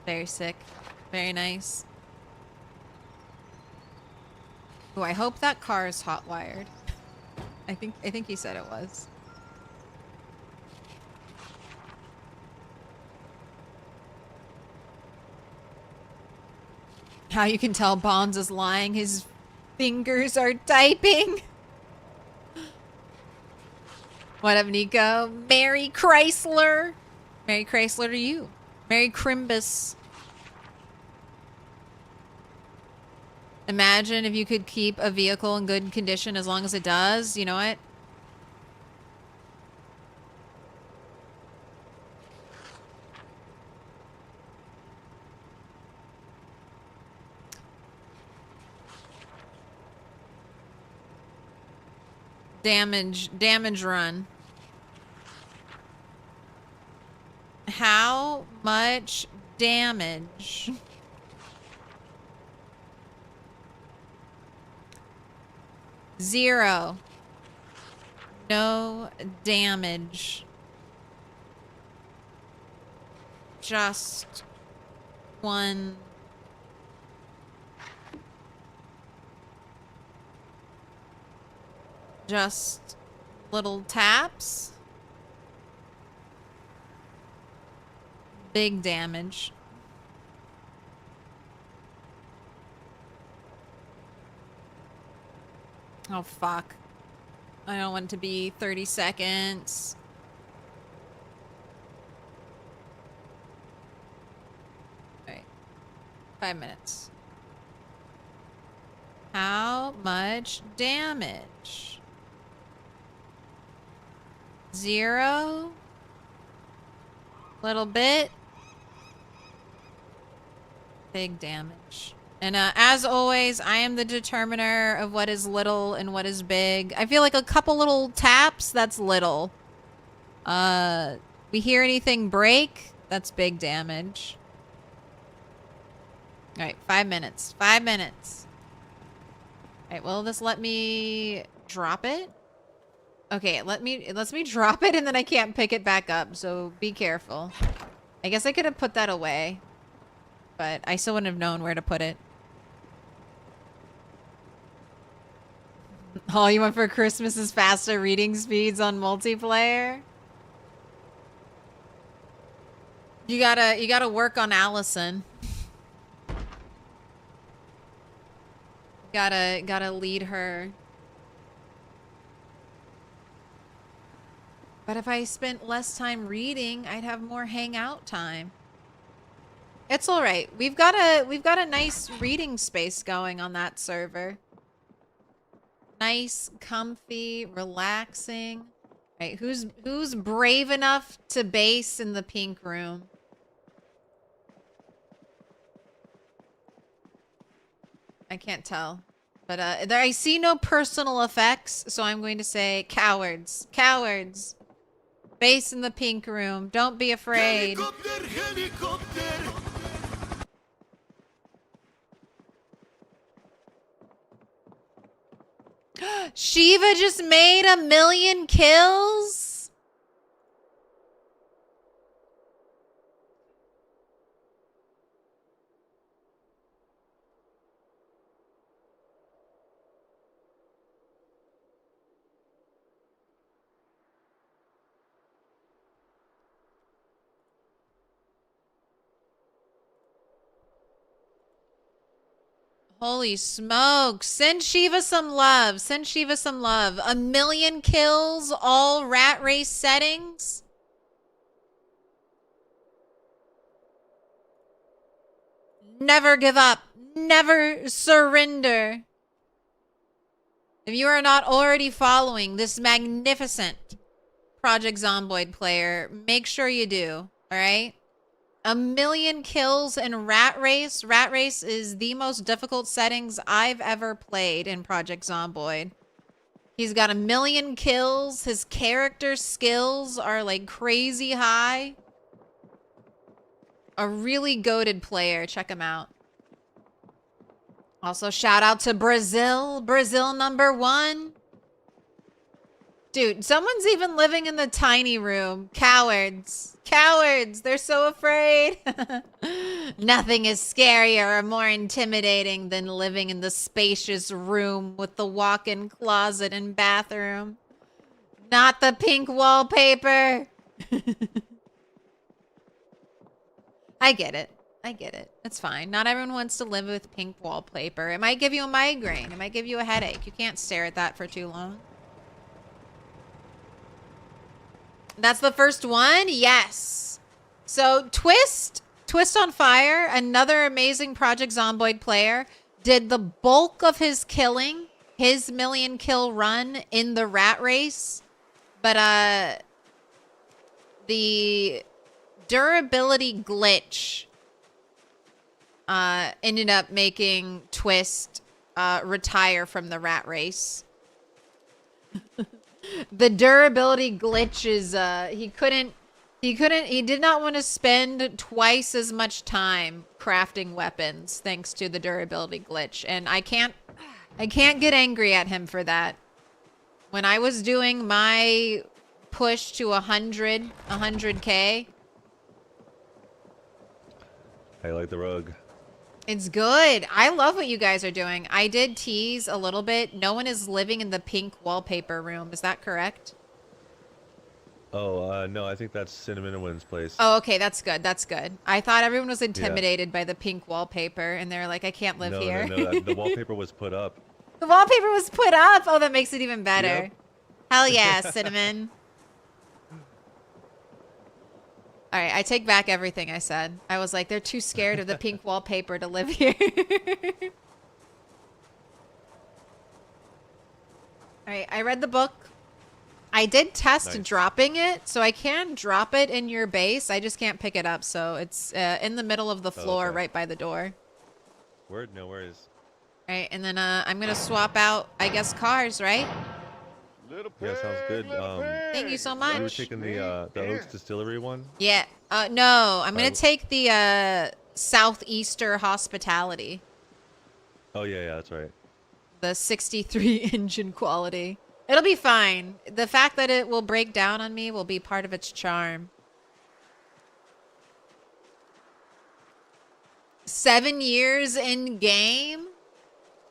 Very sick. Very nice. Oh, I hope that car is hot wired. I think he said it was. How you can tell Bonds is lying. His fingers are typing. What up, Nico? Merry Chrysler. Merry Chrysler to you. Merry Crimbus. Imagine if you could keep a vehicle in good condition as long as it does. You know what? Damage run. much damage? Zero. No damage. Just one. Just little taps. Big damage. Oh, fuck. I don't want it to be 30 seconds. Alright. 5 minutes. How much damage? 0. Little bit. Big damage. And as always, I am the determiner of what is little and what is big. I feel like a couple little taps, that's little. We hear anything break, that's big damage. Alright, 5 minutes. 5 minutes. Alright, will this let me drop it? Okay, it lets me drop it and then I can't pick it back up, so be careful. I guess I could have put that away, but I still wouldn't have known where to put it. All you want for Christmas is faster reading speeds on multiplayer? You gotta work on Allison. Gotta lead her. But if I spent less time reading, I'd have more hangout time. It's all right. We've got a nice reading space going on that server. Nice, comfy, relaxing. Right, who's brave enough to base in the pink room? I can't tell. But I see no personal effects, so I'm going to say cowards. Cowards. Base in the pink room. Don't be afraid. Helicopter, helicopter. Shiva just made 1 million kills? Holy smokes. Send Shiva some love. Send Shiva some love. 1 million kills, all rat race settings. Never give up. Never surrender. If you are not already following this magnificent Project Zomboid player, make sure you do. All right? 1 million kills in Rat Race. Rat Race is the most difficult settings I've ever played in Project Zomboid. He's got 1 million kills. His character skills are like crazy high. A really goated player. Check him out. Also, shout out to Brazil. Brazil #1. Dude, someone's even living in the tiny room. Cowards. Cowards. They're so afraid. Nothing is scarier or more intimidating than living in the spacious room with the walk-in closet and bathroom. Not the pink wallpaper. I get it. I get it. It's fine. Not everyone wants to live with pink wallpaper. It might give you a migraine. It might give you a headache. You can't stare at that for too long. That's the first one? Yes. So Twist on Fire, another amazing Project Zomboid player, did the bulk of his killing, his 1 million kill run in the Rat Race. But the durability glitch ended up making Twist retire from the Rat Race. The durability glitch is he couldn't He did not want to spend twice as much time crafting weapons thanks to the durability glitch. And I can't get angry at him for that. When I was doing my push to 100K. I like the rug. It's good. I love what you guys are doing. I did tease a little bit. No one is living in the pink wallpaper room. Is that correct? Oh, no, I think that's Cinnamon and Win's place. Oh, okay. That's good. That's good. I thought everyone was intimidated by the pink wallpaper, and they're like, I can't live here. No, the wallpaper was put up. The wallpaper was put up. Oh, that makes it even better. Yep. Hell yeah, Cinnamon. All right, I take back everything I said. I was like, they're too scared of the pink wallpaper to live here. All right, I read the book. I did test Nice. dropping it, so I can drop it in your base. I just can't pick it up, so it's in the middle of the floor okay. right by the door. Word? No worries. All right, and then I'm going to swap out, I guess, cars, right? Little Yeah, sounds good. little pig, Thank you so You were much. taking the Oaks Distillery one? Yeah. No, I'm going Alright. to take the Southeaster Hospitality. Oh, yeah, that's right. The 63 engine quality. It'll be fine. The fact that it will break down on me will be part of its charm. 7 years in game?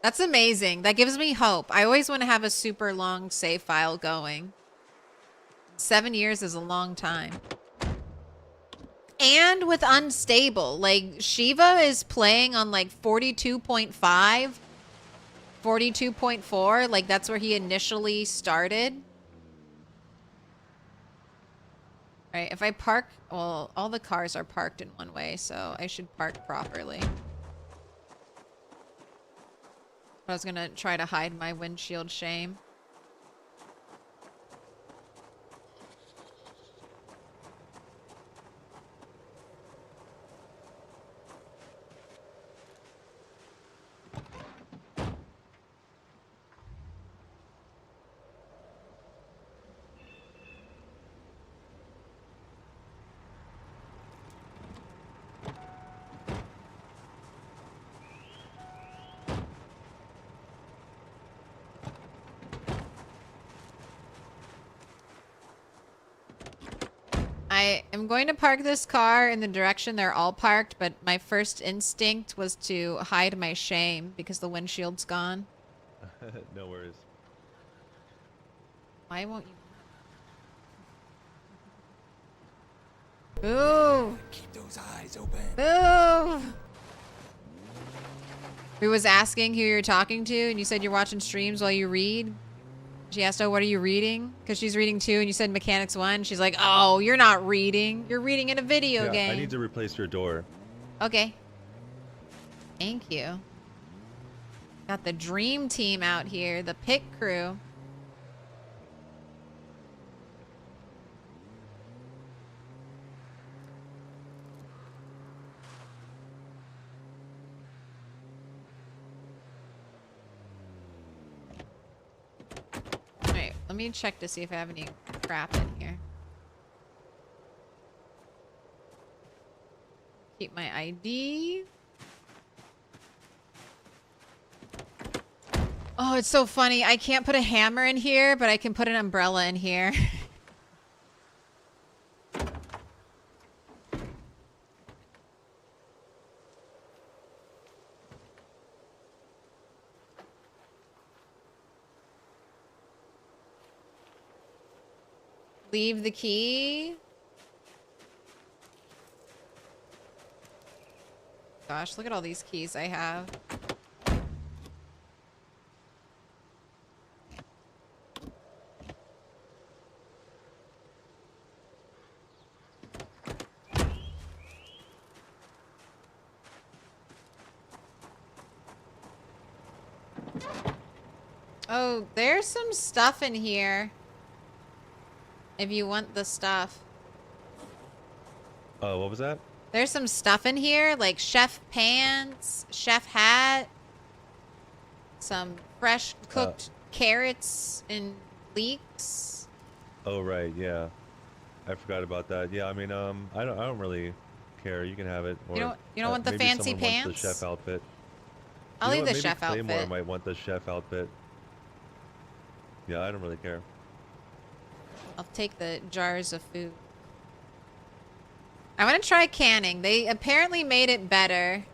That's amazing. That gives me hope. I always want to have a super long save file going. 7 years is a long time. And with unstable, like Shiva is playing on like 42.5, 42.4, like that's where he initially started. All right, if I park, well, all the cars are parked in one way, so I should park properly. I was gonna try to hide my windshield shame. I am going to park this car in the direction they're all parked, but my first instinct was to hide my shame because the windshield's gone. No worries. Why won't you? Boo! Keep those eyes open. Boo! Who was asking who you're talking to, and you said you're watching streams while you read? She asked, oh, what are you reading? Because she's reading 2, and you said Mechanics 1. She's like, oh, you're not reading. You're reading in a video Yeah, game. I need to replace your door. Okay. Thank you. Got the dream team out here, the pit crew. Alright, let me check to see if I have any crap in here. Keep my ID. Oh, it's so funny. I can't put a hammer in here, but I can put an umbrella in here. Leave the key. Gosh, look at all these keys I have. Oh, there's some stuff in here. If you want the stuff. Oh, what was that? There's some stuff in here, like chef pants, chef hat, some fresh cooked carrots and leeks. Oh, right, yeah. I forgot about that. Yeah, I mean, I don't really care. You can have it. Or You don't want the maybe fancy someone wants the pants? chef outfit. I'll You know leave what? the Maybe chef Claymore outfit. might want the chef outfit. Yeah, I don't really care. I'll take the jars of food. I want to try canning. They apparently made it better.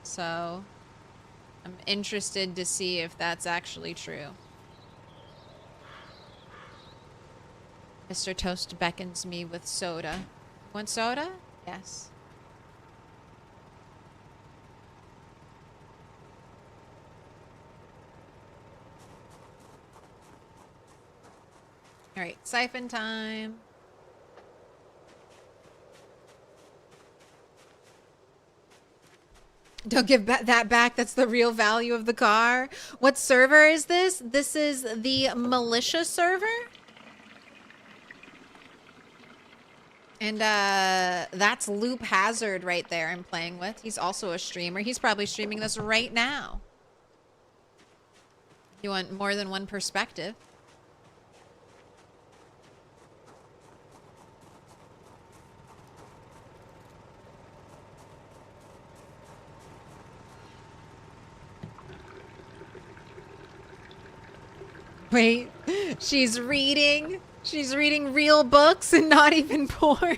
So, I'm interested to see if that's actually true. Mr. Toast beckons me with soda. Want soda? Yes. All right, siphon time. Don't give that back. That's the real value of the car. What server is this? This is the militia server. And that's Loop Hazard right there I'm playing with. He's also a streamer. He's probably streaming this right now. You want more than one perspective? Wait, she's reading real books and not even porn.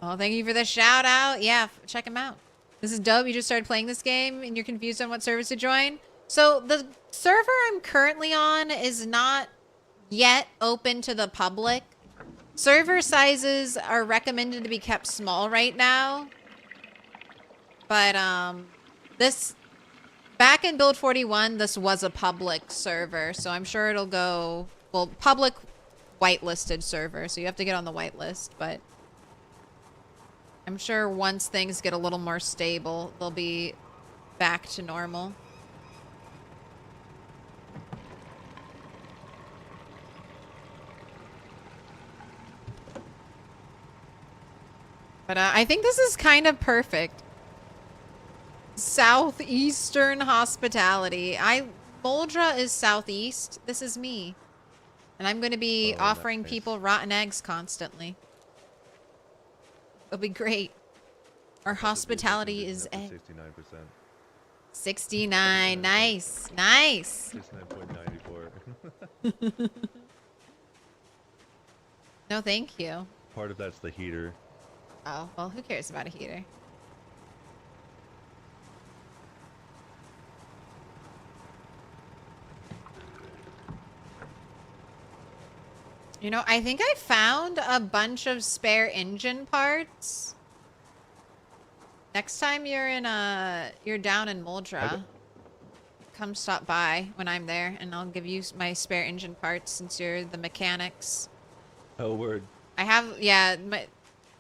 Oh, thank you for the shout out. Yeah, check him out. This is dope. You just started playing this game and you're confused on what service to join. So the server I'm currently on is not yet open to the public. Server sizes are recommended to be kept small right now. But this back in Build 41, this was a public server, so I'm sure it'll go, well, public whitelisted server, so you have to get on the whitelist, but I'm sure once things get a little more stable, they'll be back to normal. But I think this is kind of perfect. Southeastern hospitality. Moldra is southeast. This is me. And I'm going to be offering nice. people rotten eggs constantly. It'll be great. Our hospitality is egg. 69%. 69. Nice. Nice. 69.94. No, thank you. Part of that's the heater. Oh, well, who cares about a heater? You know, I think I found a bunch of spare engine parts. Next time you're down in Moldra, come stop by when I'm there and I'll give you my spare engine parts since you're the mechanics. Oh, word. I have, yeah,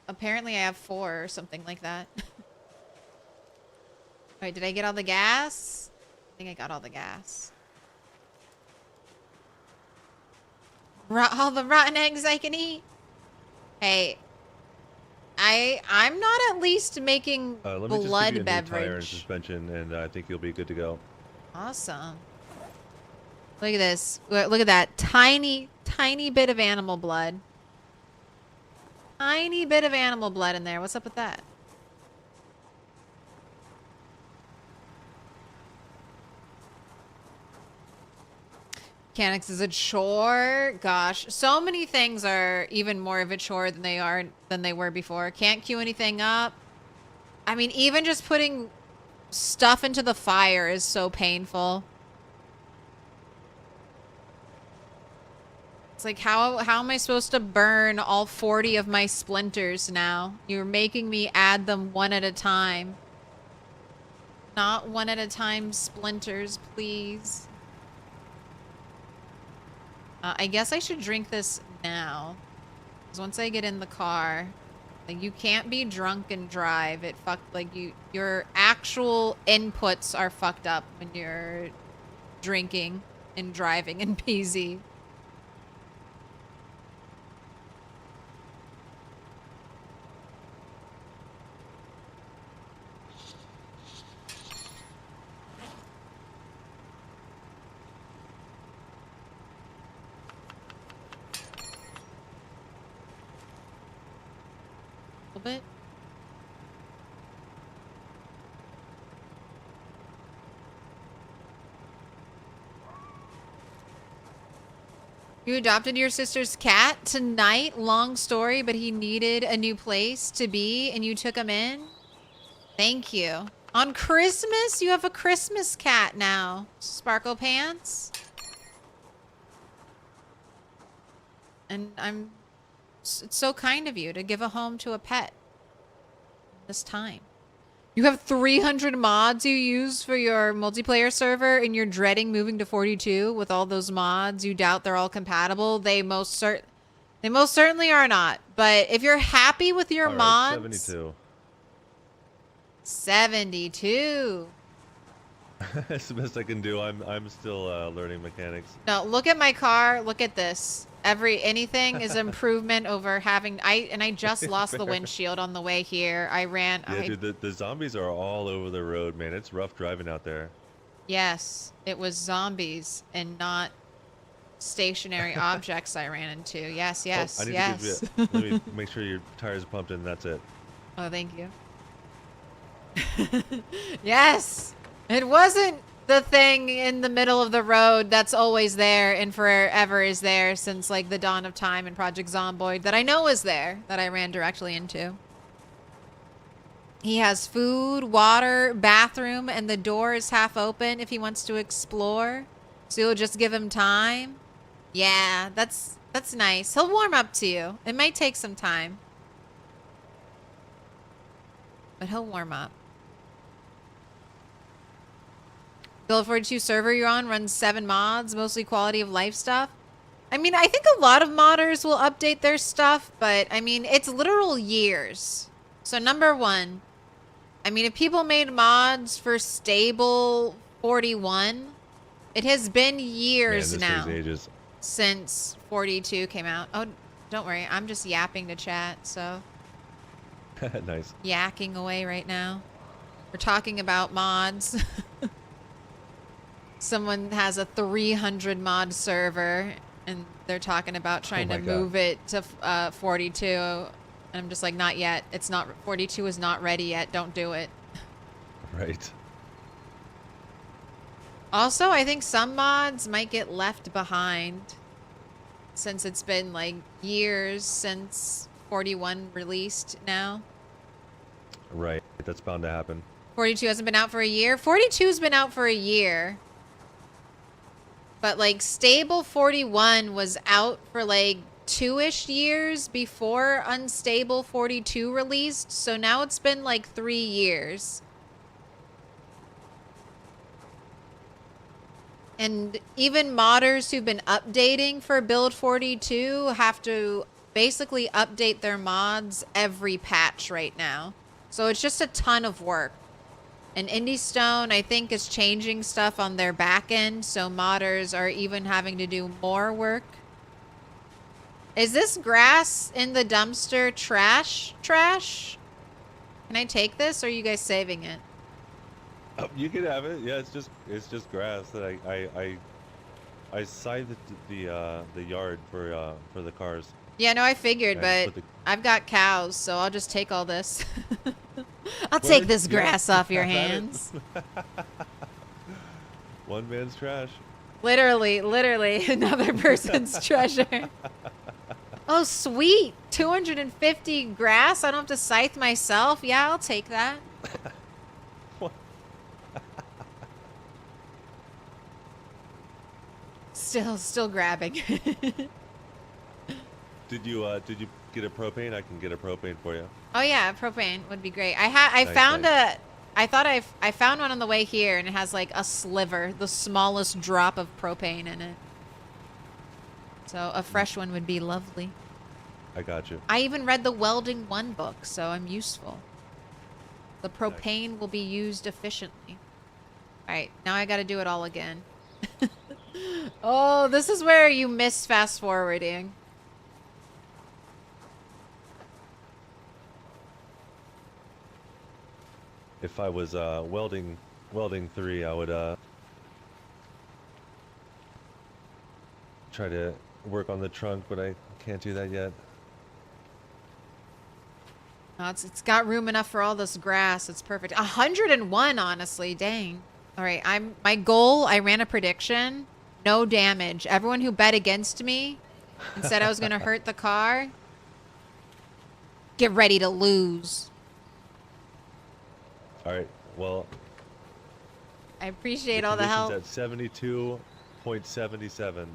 apparently I have 4 or something like that. Wait, did I get all the gas? I think I got all the gas. All the rotten eggs I can eat. Hey, I'm not at least making Let me blood just give you a new tire and beverage. suspension, and I think you'll be good to go. Awesome. Look at this. Look at that tiny bit of animal blood. Tiny bit of animal blood in there. What's up with that? Mechanics is a chore. Gosh, so many things are even more of a chore than they were before. Can't queue anything up. I mean, even just putting stuff into the fire is so painful. It's like, how am I supposed to burn all 40 of my splinters now? You're making me add them one at a time. Not one at a time splinters, please. I guess I should drink this now. Because once I get in the car, like, you can't be drunk and drive. It fucked, like, your actual inputs are fucked up when you're drinking and driving in PZ. little bit. You adopted your sister's cat tonight? Long story, but he needed a new place to be and you took him in? Thank you. On Christmas? You have a Christmas cat now. Sparkle Pants? And it's so kind of you to give a home to a pet this time. You have 300 mods you use for your multiplayer server and you're dreading moving to 42 with all those mods. You doubt they're all compatible. They most certainly are not. But if you're happy with your All right, mods... 72. 72. That's the best I can do. I'm still learning mechanics. No, look at my car. Look at this. Anything is improvement over having... I just lost the windshield on the way here. I ran... Yeah, dude, the zombies are all over the road, man. It's rough driving out there. Yes, it was zombies and not stationary objects I ran into. Yes, yes, I need yes. to give you let me make sure your tires are pumped in. That's it. Oh, thank you. Yes, it wasn't the thing in the middle of the road that's always there and forever is there since like the dawn of time in Project Zomboid that I know is there that I ran directly into. He has food, water, bathroom, and the door is half open if he wants to explore. So you'll just give him time. Yeah, that's nice. He'll warm up to you. It might take some time. But he'll warm up. Build 42 server you're on runs 7 mods, mostly quality of life stuff. I mean, I think a lot of modders will update their stuff, but I mean, it's literal years. So number one, I mean, if people made mods for stable 41, it has been years now since 42 came out. Oh, don't worry. I'm just yapping to chat, so. Nice. Yakking away right now. We're talking about mods. Someone has a 300 mod server and they're talking about trying to move it to 42. And I'm just like, not yet. It's not, 42 is not ready yet. Don't do it. Right. Also, I think some mods might get left behind since it's been like years since 41 released now. Right. That's bound to happen. 42 hasn't been out for a year. 42's been out for a year. But like stable 41 was out for like 2-ish years before unstable 42 released. So now it's been like 3 years. And even modders who've been updating for build 42 have to basically update their mods every patch right now. So it's just a ton of work. And IndieStone, I think, is changing stuff on their back end, so modders are even having to do more work. Is this grass in the dumpster trash? Can I take this, or are you guys saving it? Oh, you can have it. Yeah, it's just grass that I scythed the yard for the cars. Yeah, no, I figured, but I've got cows, so I'll just take all this. I'll take this grass off your hands. One man's trash. Literally another person's treasure. Oh, sweet. 250 grass? I don't have to scythe myself? Yeah, I'll take that. Still grabbing. Did you get a propane? I can get a propane for you. Oh yeah, propane would be great. I found one on the way here, and it has like a sliver, the smallest drop of propane in it. So a fresh one would be lovely. I got you. I even read the Welding 1 book, so I'm useful. The propane will be used efficiently. All right, now I got to do it all again. Oh, this is where you miss fast forwarding. If I was welding 3, I would try to work on the trunk, but I can't do that yet. Oh, it's got room enough for all this grass. It's perfect. 101, honestly. Dang. All right, my goal. I ran a prediction. No damage. Everyone who bet against me and said I was gonna hurt the car, get ready to lose. All right. Well, I appreciate all the help. At 72.77.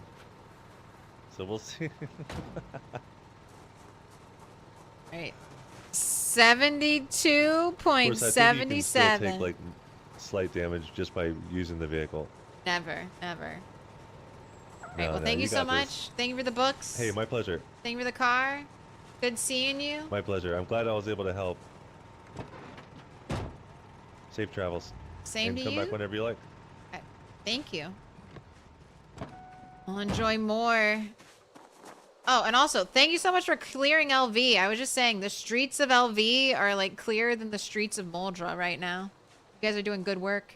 So we'll see. All right. Of course, I think you can still 72.77. take like slight damage just by using the vehicle. Never, never. All right, well, No, thank you so got much. this. Thank you for the books. Hey, my pleasure. Thank you for the car. Good seeing you. My pleasure. I'm glad I was able to help. Safe travels. Same and to come you. back whenever you like. Thank you. I'll enjoy more. Oh, and also, thank you so much for clearing LV. I was just saying, the streets of LV are, like, clearer than the streets of Moldra right now. You guys are doing good work.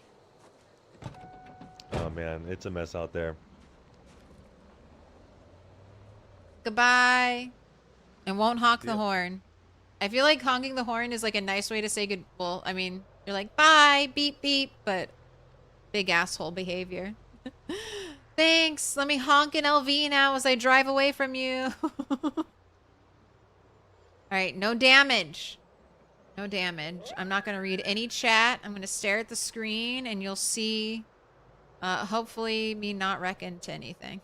Oh man, it's a mess out there. Goodbye. And won't honk the Yeah. horn. I feel like honking the horn is, like, a nice way to say good... Well, I mean, you're like, bye, beep, beep, but big asshole behavior. Thanks. Let me honk in LV now as I drive away from you. All right, no damage. No damage. I'm not going to read any chat. I'm going to stare at the screen and you'll see, hopefully, me not wreck into anything.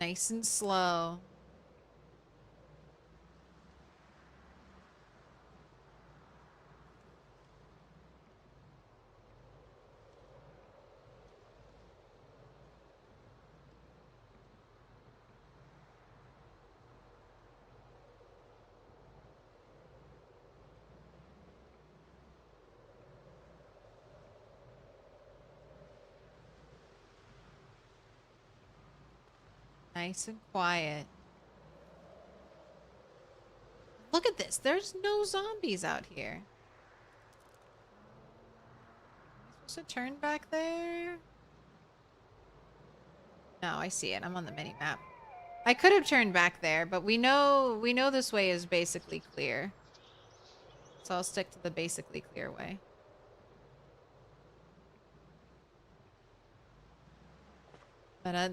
Nice and slow. Nice and quiet. Look at this. There's no zombies out here. Am I supposed to turn back there? No, I see it. I'm on the mini map. I could have turned back there, but we know this way is basically clear. So I'll stick to the basically clear way. But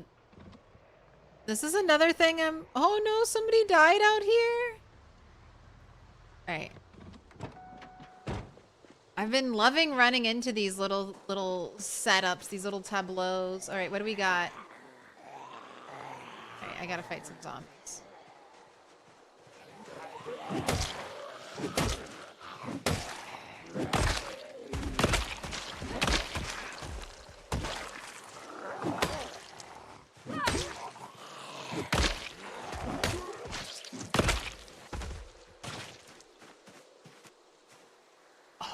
this is another thing oh no, somebody died out here. Alright. I've been loving running into these little setups, these little tableaus. Alright, what do we got? Alright, I gotta fight some zombies.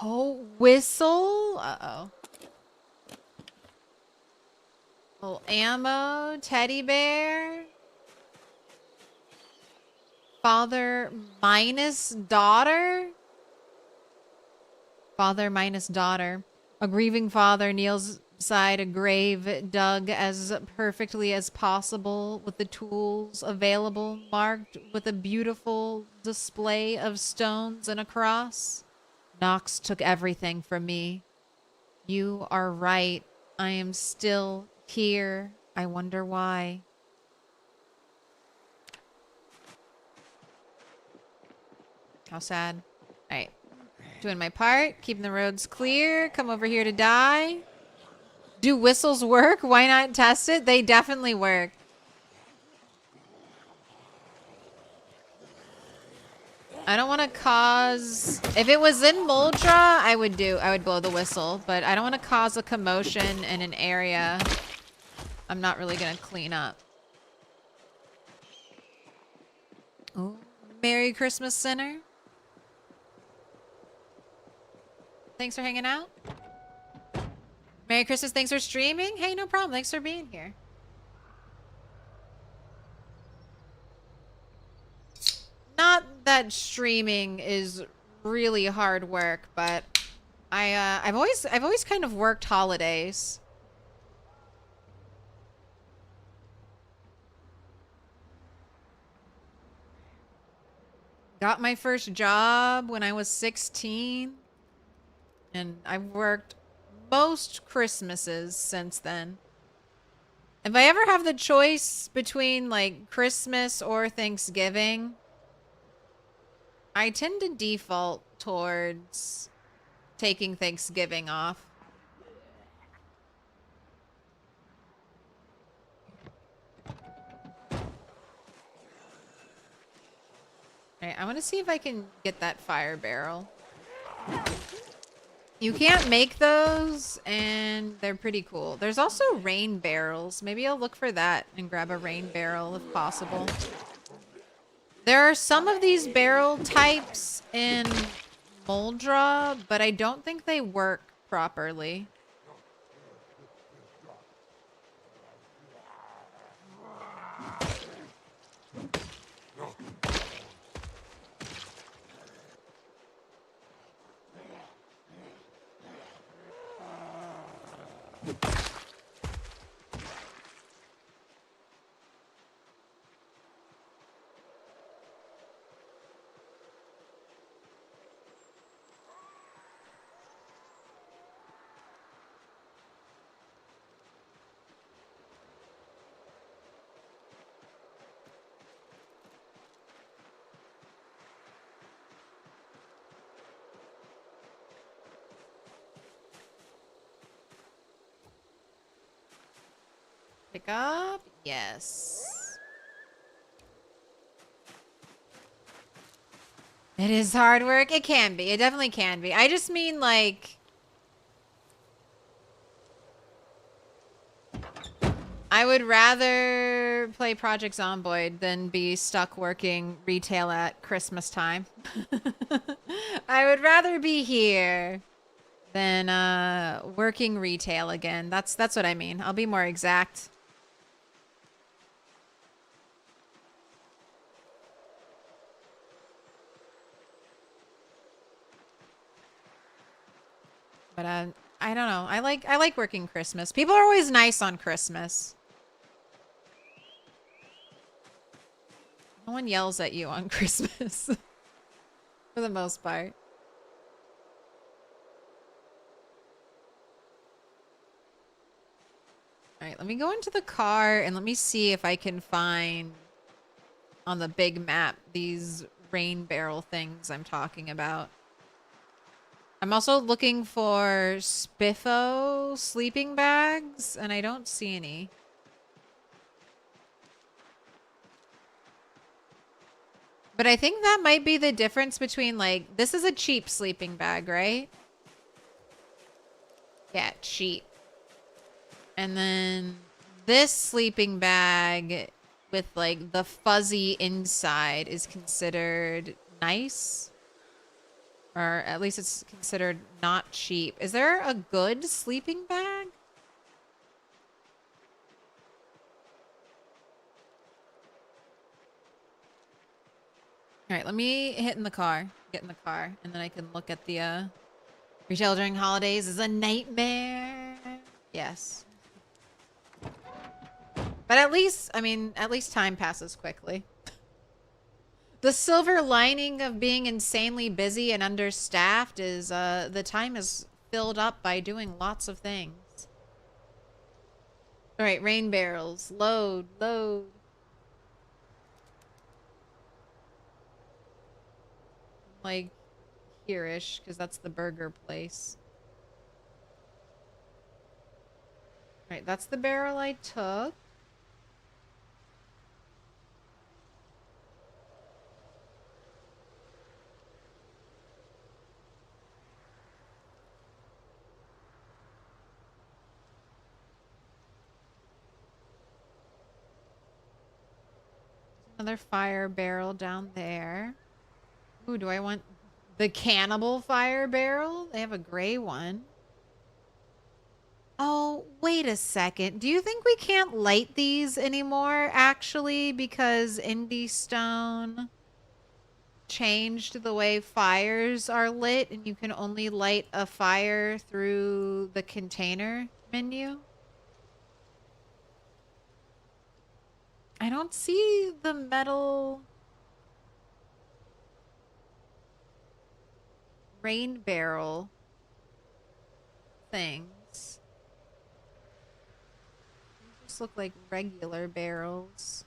Oh, whistle? Uh-oh. Little ammo, teddy bear. Father minus daughter? Father minus daughter. A grieving father kneels beside a grave dug as perfectly as possible with the tools available, marked with a beautiful display of stones and a cross. Nox took everything from me. You are right. I am still here. I wonder why. How sad. Alright. Doing my part. Keeping the roads clear. Come over here to die. Do whistles work? Why not test it? They definitely work. I don't want to cause... If it was in Moldra, I would blow the whistle. But I don't want to cause a commotion in an area I'm not really going to clean up. Oh, Merry Christmas, Sinner. Thanks for hanging out. Merry Christmas, thanks for streaming. Hey, no problem. Thanks for being here. Not that streaming is really hard work, but I've always kind of worked holidays. got my first job when I was 16. And I've worked most Christmases since then. If I ever have the choice between like Christmas or Thanksgiving, I tend to default towards taking Thanksgiving off. Alright, I want to see if I can get that fire barrel. You can't make those, and they're pretty cool. There's also rain barrels. Maybe I'll look for that and grab a rain barrel if possible. There are some of these barrel types in Moldra, but I don't think they work properly. Pick up? Yes. It is hard work. It can be. It definitely can be. I just mean like... I would rather play Project Zomboid than be stuck working retail at Christmas time. I would rather be here than working retail again. That's what I mean. I'll be more exact. But I don't know. I like working Christmas. People are always nice on Christmas. No one yells at you on Christmas. For the most part. Alright, let me go into the car and let me see if I can find on the big map these rain barrel things I'm talking about. I'm also looking for Spiffo sleeping bags, and I don't see any. But I think that might be the difference between, like, this is a cheap sleeping bag, right? Yeah, cheap. And then this sleeping bag with, like, the fuzzy inside is considered nice. Or at least it's considered not cheap. Is there a good sleeping bag? Alright, let me get in the car, and then I can look at the, retail during holidays is a nightmare. Yes. But at least, I mean, at least time passes quickly. The silver lining of being insanely busy and understaffed is the time is filled up by doing lots of things. Alright, rain barrels. Load, load. Like, here-ish, because that's the burger place. Alright, that's the barrel I took. Another fire barrel down there. Ooh, do I want the cannibal fire barrel? They have a gray one. Oh, wait a second. Do you think we can't light these anymore, actually? Because Indie Stone changed the way fires are lit, and you can only light a fire through the container menu? I don't see the metal rain barrel things. They just look like regular barrels.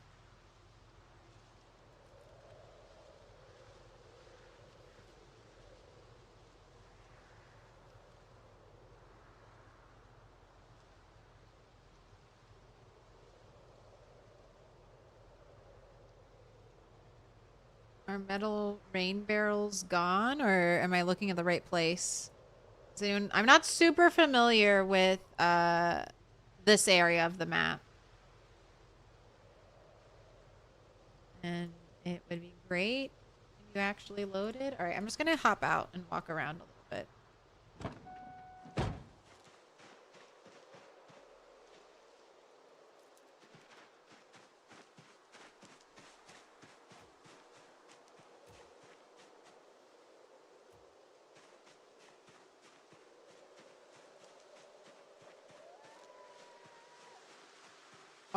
Are metal rain barrels gone, or am I looking at the right place? I'm not super familiar with this area of the map. And it would be great if you actually loaded. All right, I'm just going to hop out and walk around a little bit.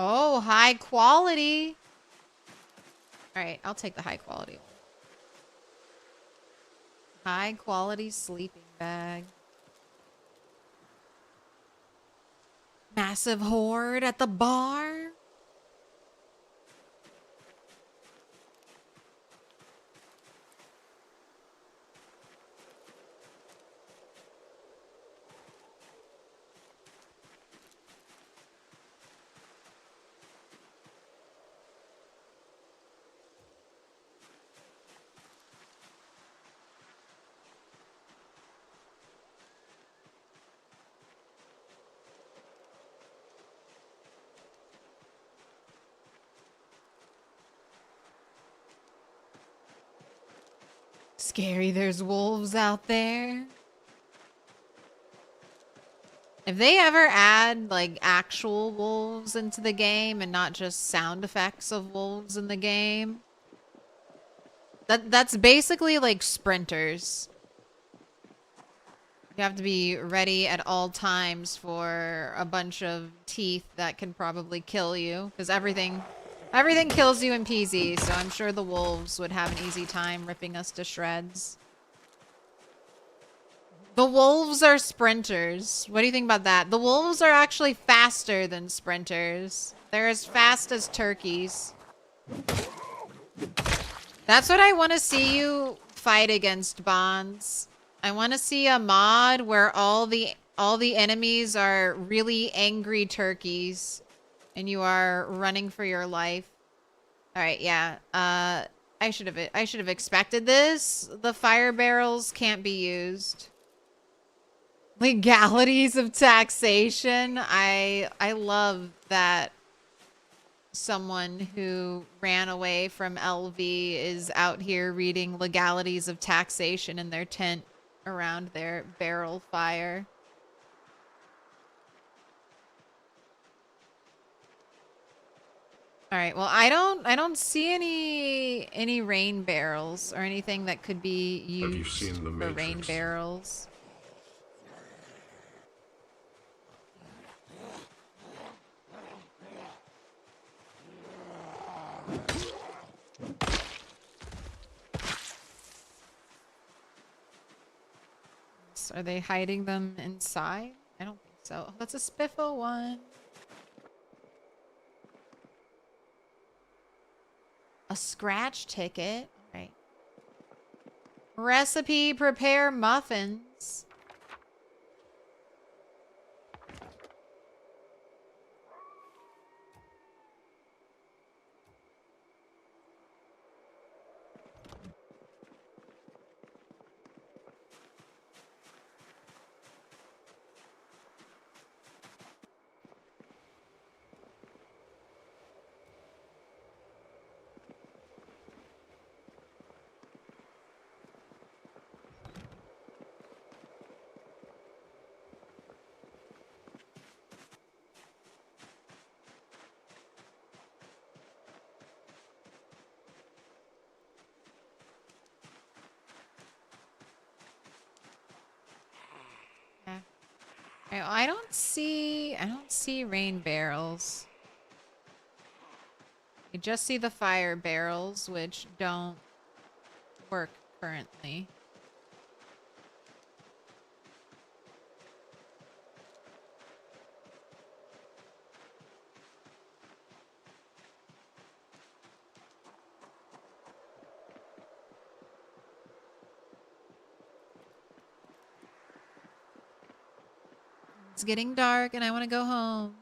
Oh, high quality. All right, I'll take the high quality one. High quality sleeping bag. Massive horde at the bar. Scary, there's wolves out there. If they ever add like actual wolves into the game and not just sound effects of wolves in the game, that's basically like sprinters. You have to be ready at all times for a bunch of teeth that can probably kill you, because everything kills you in PZ, so I'm sure the wolves would have an easy time ripping us to shreds. The wolves are sprinters. What do you think about that? The wolves are actually faster than sprinters. They're as fast as turkeys. That's what I want to see you fight against, Bonds. I want to see a mod where all the enemies are really angry turkeys and you are running for your life. All right, yeah. I should have expected this. The fire barrels can't be used. Legalities of taxation. I love that someone who ran away from LV is out here reading legalities of taxation in their tent around their barrel fire. All right. Well, I don't see any rain barrels or anything that could be used Have you seen the for rain Matrix? barrels. Are they hiding them inside? I don't think so. Oh, that's a spiffo one. A scratch ticket. All right. Recipe, prepare muffins. I don't see rain barrels. You just see the fire barrels, which don't work currently. It's getting dark and I want to go home.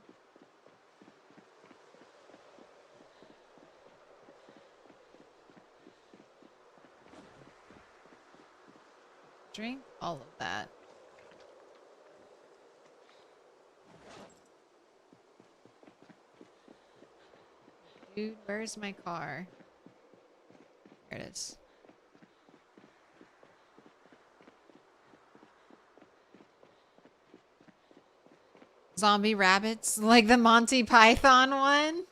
Drink all of that. Dude, where's my car? There it is. Zombie rabbits, like the Monty Python one.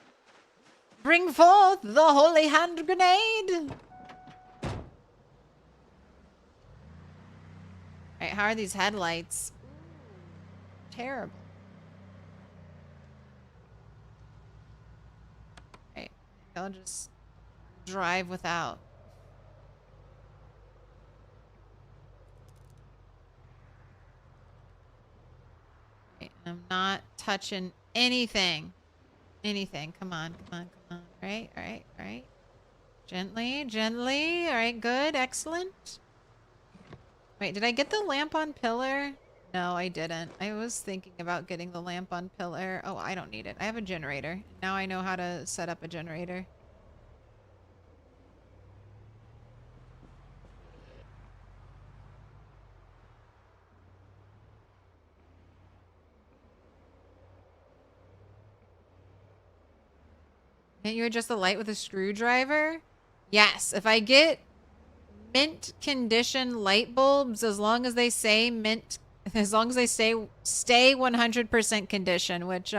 Bring forth the holy hand grenade. Alright, how are these headlights? Terrible. Alright, I'll just drive without. Okay, I'm not touching anything. Anything. Come on, come on, come on. Alright, alright, alright. Gently, gently. Alright, good, excellent. Wait, did I get the lamp on pillar? No, I didn't. I was thinking about getting the lamp on pillar. Oh, I don't need it. I have a generator. Now I know how to set up a generator. Can't you adjust the light with a screwdriver? Yes, if I get mint condition light bulbs, as long as they say mint, as long as they stay 100% condition, which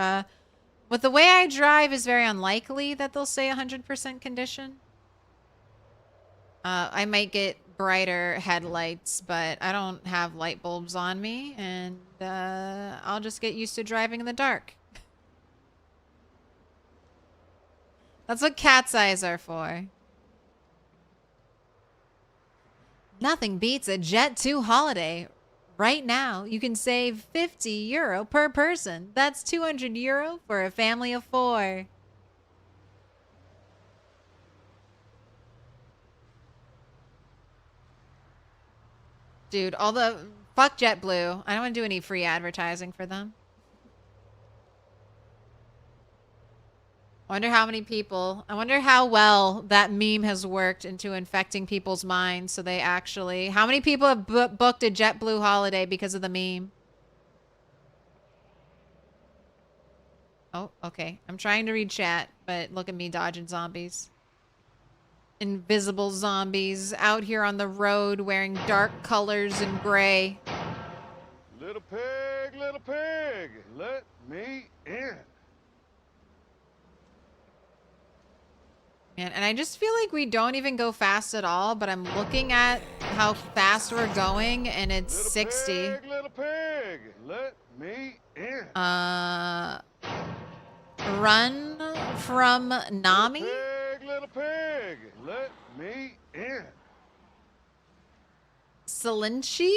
with the way I drive is very unlikely that they'll say 100% condition. I might get brighter headlights, but I don't have light bulbs on me, and I'll just get used to driving in the dark. That's what cat's eyes are for. Nothing beats a Jet 2 holiday. Right now, you can save €50 per person. That's €200 for a family of 4. Dude, all the... Fuck JetBlue. I don't want to do any free advertising for them. I wonder how many people... I wonder how well that meme has worked into infecting people's minds so they actually... How many people have booked a JetBlue holiday because of the meme? Oh, okay. I'm trying to read chat, but look at me dodging zombies. Invisible zombies out here on the road wearing dark colors and gray. Little pig, let me in. Man, and I just feel like we don't even go fast at all, but I'm looking at how fast we're going, and it's 60. Little pig, let me in. Run from Nami? Little pig, let me in. Salinchi?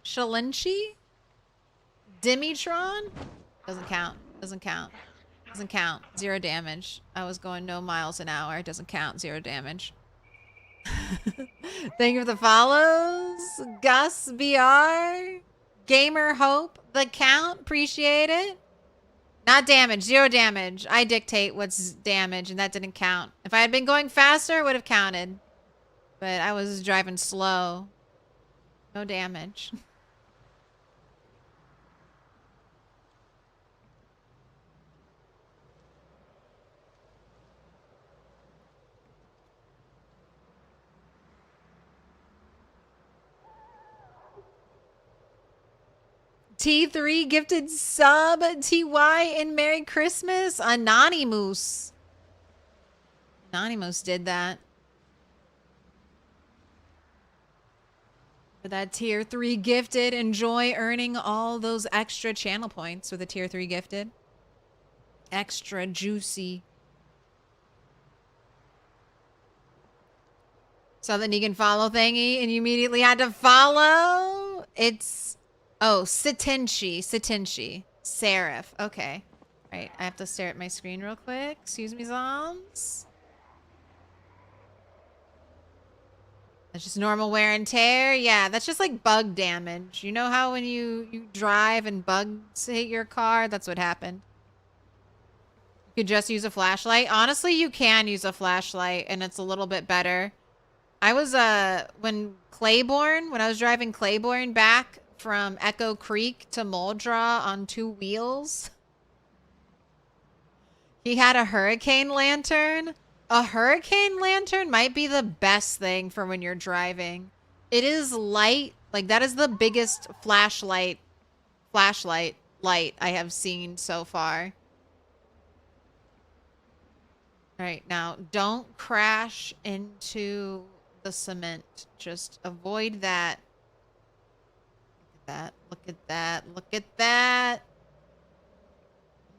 Shalinchi? Dimitron? Doesn't count. Doesn't count. Doesn't count. 0 damage. I was going no miles an hour. Doesn't count. 0 damage. Thank you for the follows. Gus BR. Gamer Hope. The count. Appreciate it. Not damage. 0 damage. I dictate what's damage, and that didn't count. If I had been going faster, it would have counted. But I was driving slow. No damage. T3 gifted sub. TY and Merry Christmas. Anonymous. Anonymous did that. For that tier 3 gifted. Enjoy earning all those extra channel points with a tier 3 gifted. Extra juicy. Saw the Negan follow thingy and you immediately had to follow. It's... Oh, Satinchi. Seraph. Okay. All right, I have to stare at my screen real quick. Excuse me, zoms. That's just normal wear and tear. Yeah, that's just like bug damage. You know how when you drive and bugs hit your car? That's what happened. You could just use a flashlight. Honestly, you can use a flashlight and it's a little bit better. I was when I was driving Claiborne back from Echo Creek to Muldra on 2 wheels. He had a hurricane lantern. A hurricane lantern might be the best thing for when you're driving. It is light. Like, that is the biggest flashlight light I have seen so far. All right, now don't crash into the cement. Just avoid that. Look at that. Look at that.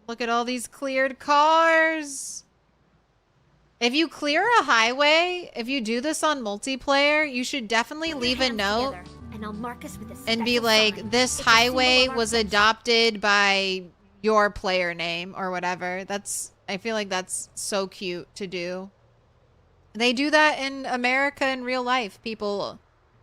Look at all these cleared cars. If you clear a highway, if you do this on multiplayer, you should definitely leave a note and I'll mark us with a and be special like, sign. this It's a symbol highway of our was friendship. adopted by your player name or whatever. I feel like that's so cute to do. They do that in America in real life.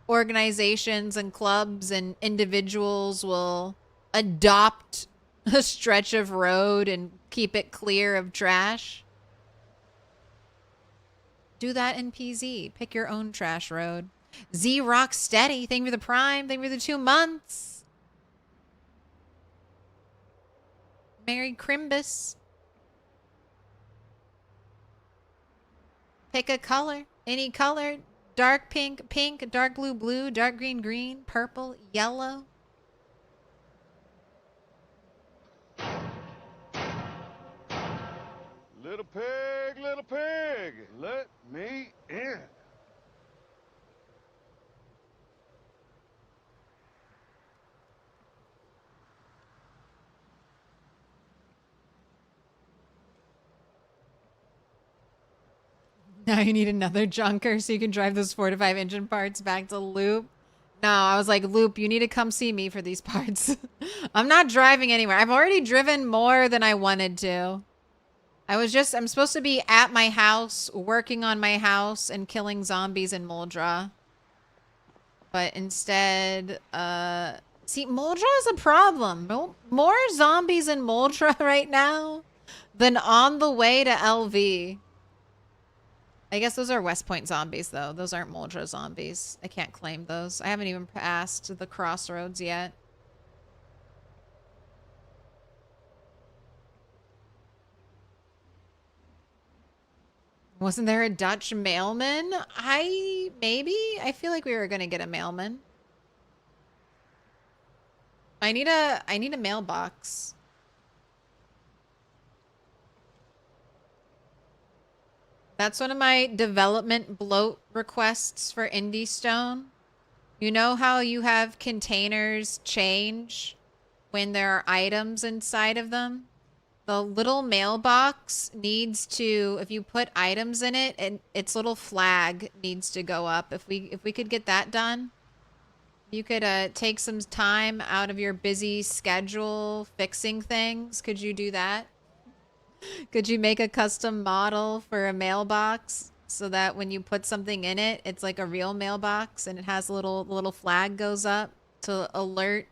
Organizations and clubs and individuals will adopt a stretch of road and keep it clear of trash. Do that in PZ. Pick your own trash road. Z Rocksteady, thank you for the prime. Thank you for the 2 months. Merry Crimbus. Pick a color. Any color. Dark pink, pink, dark blue, blue, dark green, green, purple, yellow. Little pig, let me in. Now you need another junker so you can drive those 4 to 5 engine parts back to Loop. No, I was like, Loop, you need to come see me for these parts. I'm not driving anywhere. I've already driven more than I wanted to. I'm supposed to be at my house, working on my house, and killing zombies in Muldra. But instead, see, Muldra is a problem. More zombies in Muldra right now than on the way to LV. I guess those are West Point zombies, though. Those aren't Muldra zombies. I can't claim those. I haven't even passed the crossroads yet. Wasn't there a Dutch mailman? Maybe? I feel like we were gonna get a mailman. I need a mailbox. That's one of my development bloat requests for Indie Stone. You know how you have containers change when there are items inside of them? The little mailbox needs to, if you put items in it, and its little flag needs to go up. If we could get that done, you could take some time out of your busy schedule fixing things. Could you do that? Could you make a custom model for a mailbox so that when you put something in it, it's like a real mailbox and it has a little flag goes up to alert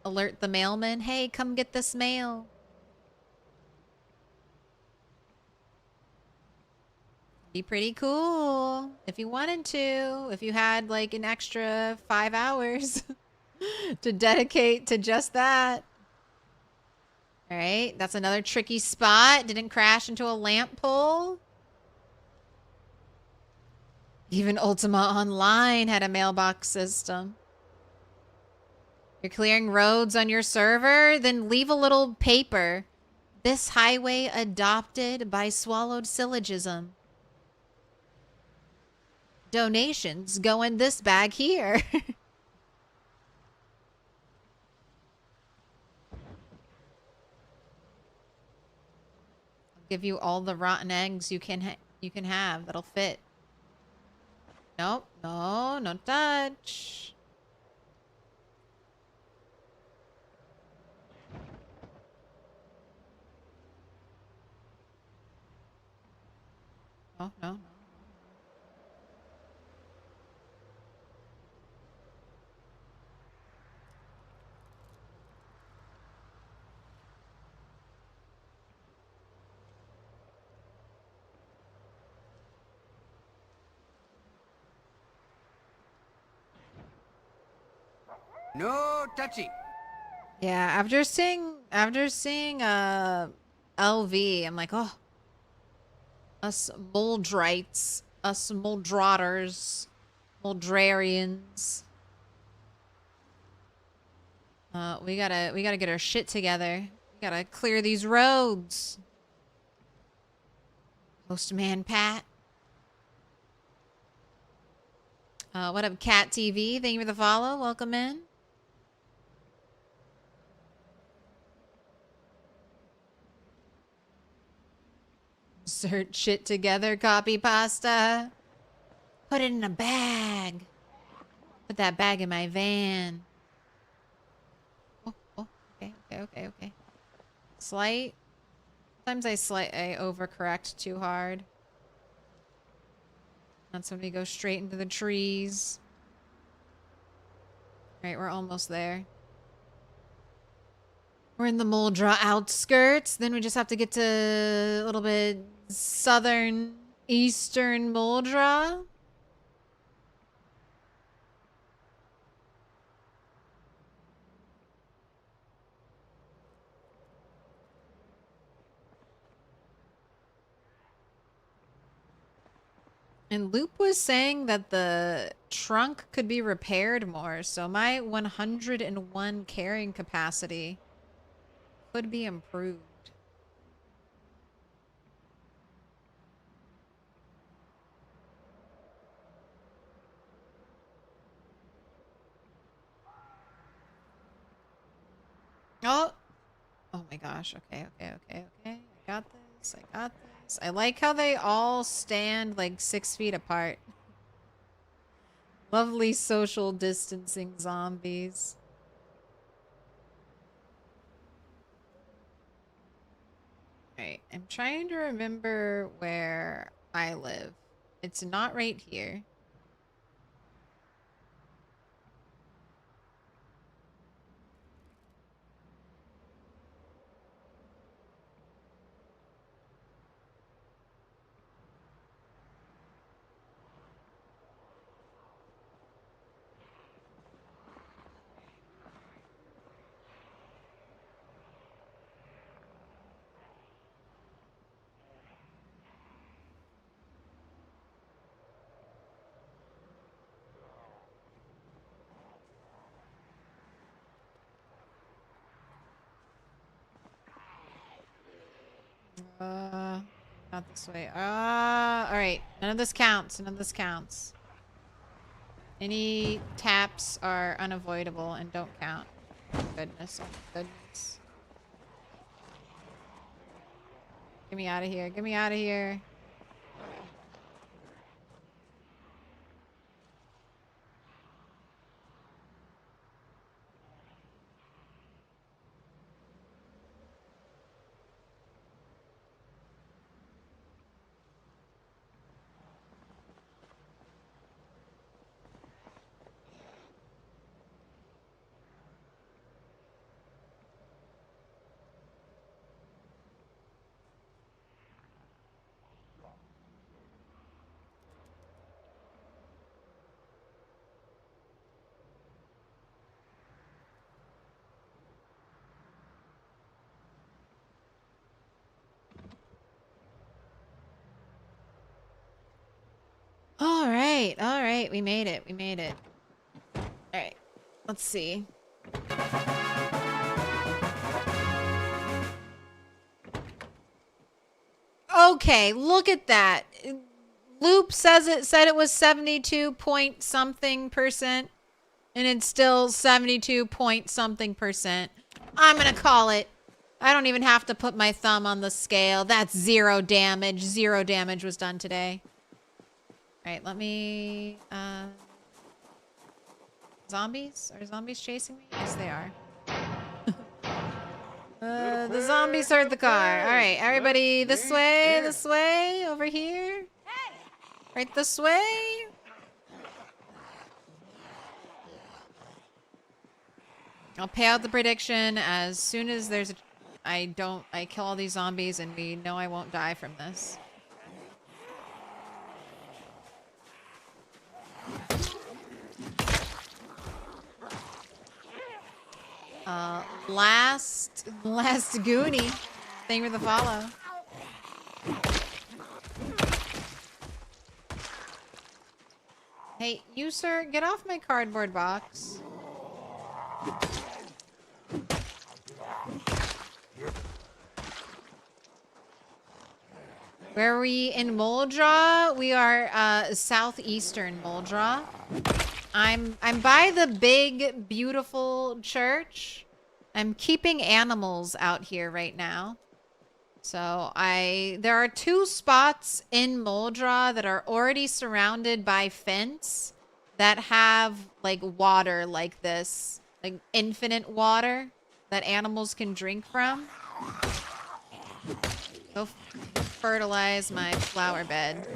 the mailman, hey, come get this mail. Be pretty cool if you wanted to, if you had like an extra 5 hours to dedicate to just that. All right, that's another tricky spot. Didn't crash into a lamp pole. Even Ultima Online had a mailbox system. You're clearing roads on your server? Then leave a little paper. This highway adopted by swallowed syllogism. Donations go in this bag here. I'll give you all the rotten eggs you can have that'll fit. Nope, no touch. Oh, no. No touchy. Yeah, after seeing LV, I'm like, oh, us Moldrites, us Moldrauters, Moldrarians. We gotta get our shit together. We gotta clear these roads. Postman Pat. What up, Cat TV? Thank you for the follow. Welcome in. Insert shit together, copy pasta. Put it in a bag. Put that bag in my van. Oh, okay. Slight. Sometimes I overcorrect too hard. That's when we go straight into the trees. Alright, we're almost there. We're in the Moldra outskirts. Then we just have to get to a little bit southern, eastern Moldra. And Loop was saying that the trunk could be repaired more, so my 101 carrying capacity could be improved. Oh! Oh my gosh, okay. I got this. I like how they all stand like 6 feet apart. Lovely social distancing zombies. Alright, I'm trying to remember where I live. It's not right here. Not this way. Alright. None of this counts. Any taps are unavoidable and don't count. Goodness. Get me out of here. Alright. We made it. Alright. Let's see. Okay, look at that. Loop said it was 72 point something percent, and it's still 72 point something percent. I'm gonna call it. I don't even have to put my thumb on the scale. That's 0 damage. 0 damage was done today. Alright, let me... Zombies? Are zombies chasing me? Yes, they are. The zombies heard the car. Alright, everybody this way, over here. Right this way. I'll pay out the prediction as soon as there's a... I kill all these zombies and we know I won't die from this. Last Goonie. Thank you for the follow. Hey, you sir, get off my cardboard box. Where are we in Moldra? We are southeastern Moldra. I'm by the big, beautiful church. I'm keeping animals out here right now. So there are 2 spots in Moldra that are already surrounded by fence that have like water like this, like infinite water that animals can drink from. Go fertilize my flower bed.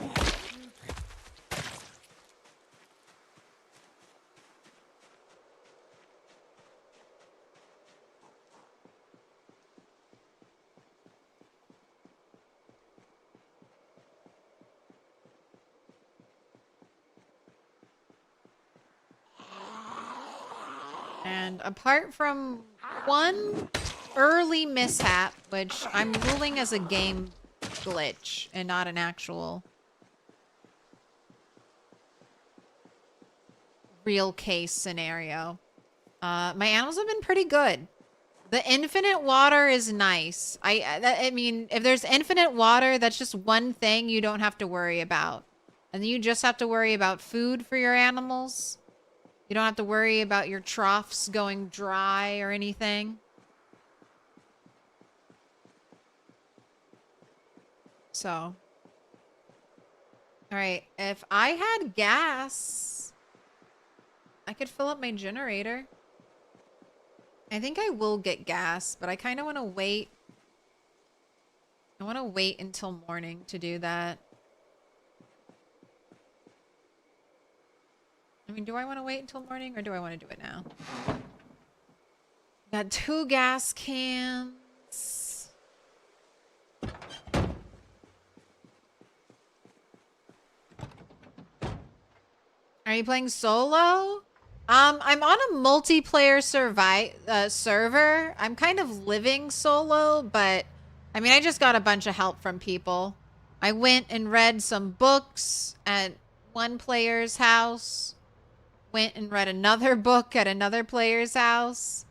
And apart from one early mishap, which I'm ruling as a game glitch and not an actual real case scenario, my animals have been pretty good. The infinite water is nice. I mean, if there's infinite water, that's just one thing you don't have to worry about. And then you just have to worry about food for your animals. You don't have to worry about your troughs going dry or anything. So. All right. If I had gas, I could fill up my generator. I think I will get gas, but I kind of want to wait. I want to wait until morning to do that. I mean, do I want to wait until morning or do I want to do it now? Got 2 gas cans. Are you playing solo? I'm on a multiplayer server. I'm kind of living solo, but I mean, I just got a bunch of help from people. I went and read some books at one player's house. Went and read another book at another player's house.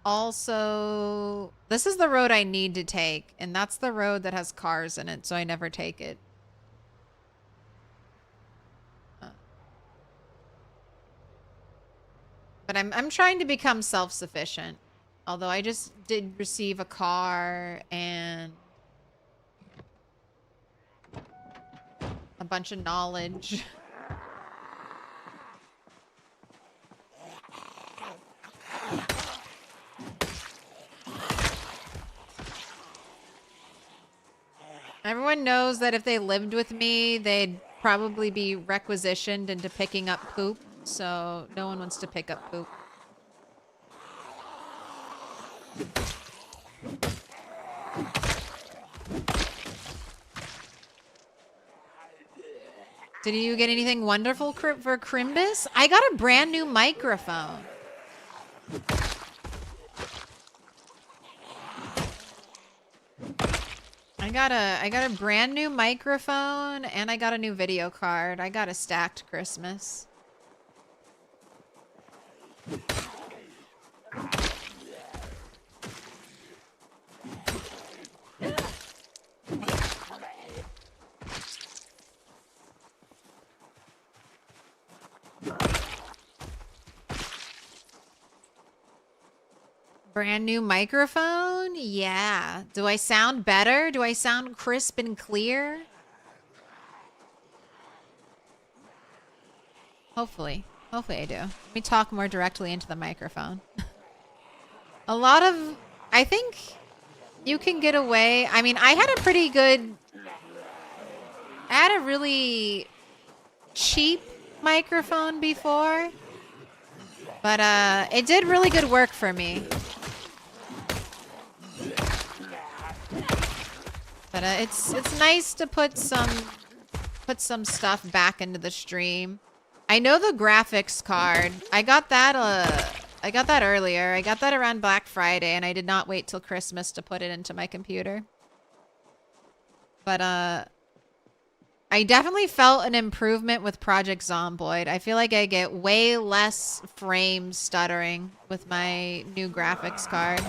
Also, this is the road I need to take, and that's the road that has cars in it, so I never take it. But I'm trying to become self-sufficient. Although I just did receive a car and a bunch of knowledge. Everyone knows that if they lived with me, they'd probably be requisitioned into picking up poop. So no one wants to pick up poop. Did you get anything wonderful for Crimbus? I got a brand new microphone. I got a brand new microphone and I got a new video card. I got a stacked Christmas. Brand new microphone? Yeah. Do I sound better? Do I sound crisp and clear? Hopefully. Hopefully I do. Let me talk more directly into the microphone. I think you can get away. I mean, I had a really cheap microphone before, but it did really good work for me. But it's nice to put some stuff back into the stream. I know the graphics card. I got that earlier. I got that around Black Friday, and I did not wait till Christmas to put it into my computer. But I definitely felt an improvement with Project Zomboid. I feel like I get way less frame stuttering with my new graphics card.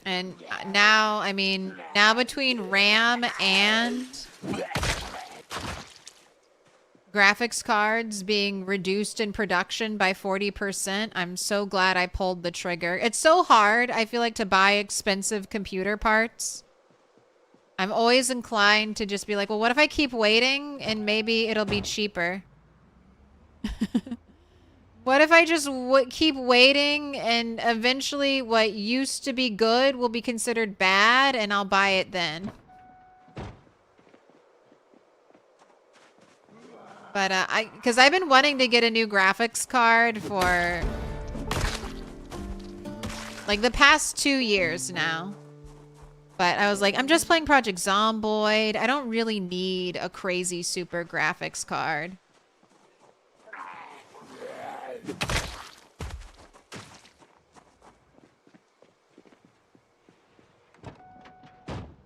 And now, I mean, now between RAM and graphics cards being reduced in production by 40%, I'm so glad I pulled the trigger. It's so hard, I feel like, to buy expensive computer parts. I'm always inclined to just be like, well, what if I keep waiting and maybe it'll be cheaper? What if I just keep waiting and eventually what used to be good will be considered bad and I'll buy it then? But because I've been wanting to get a new graphics card for like the past 2 years now. But I was like, I'm just playing Project Zomboid. I don't really need a crazy super graphics card.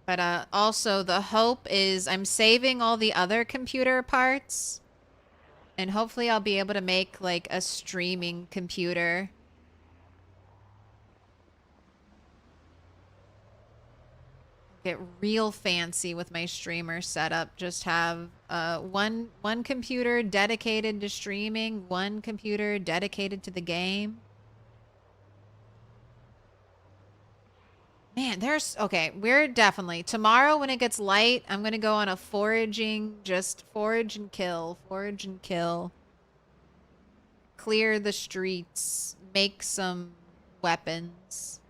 But also the hope is I'm saving all the other computer parts. And hopefully I'll be able to make like a streaming computer. Get real fancy with my streamer setup. Just have one computer dedicated to streaming, one computer dedicated to the game. Man, okay, we're definitely, tomorrow when it gets light, I'm going to go on a foraging, just forage and kill, clear the streets, make some weapons.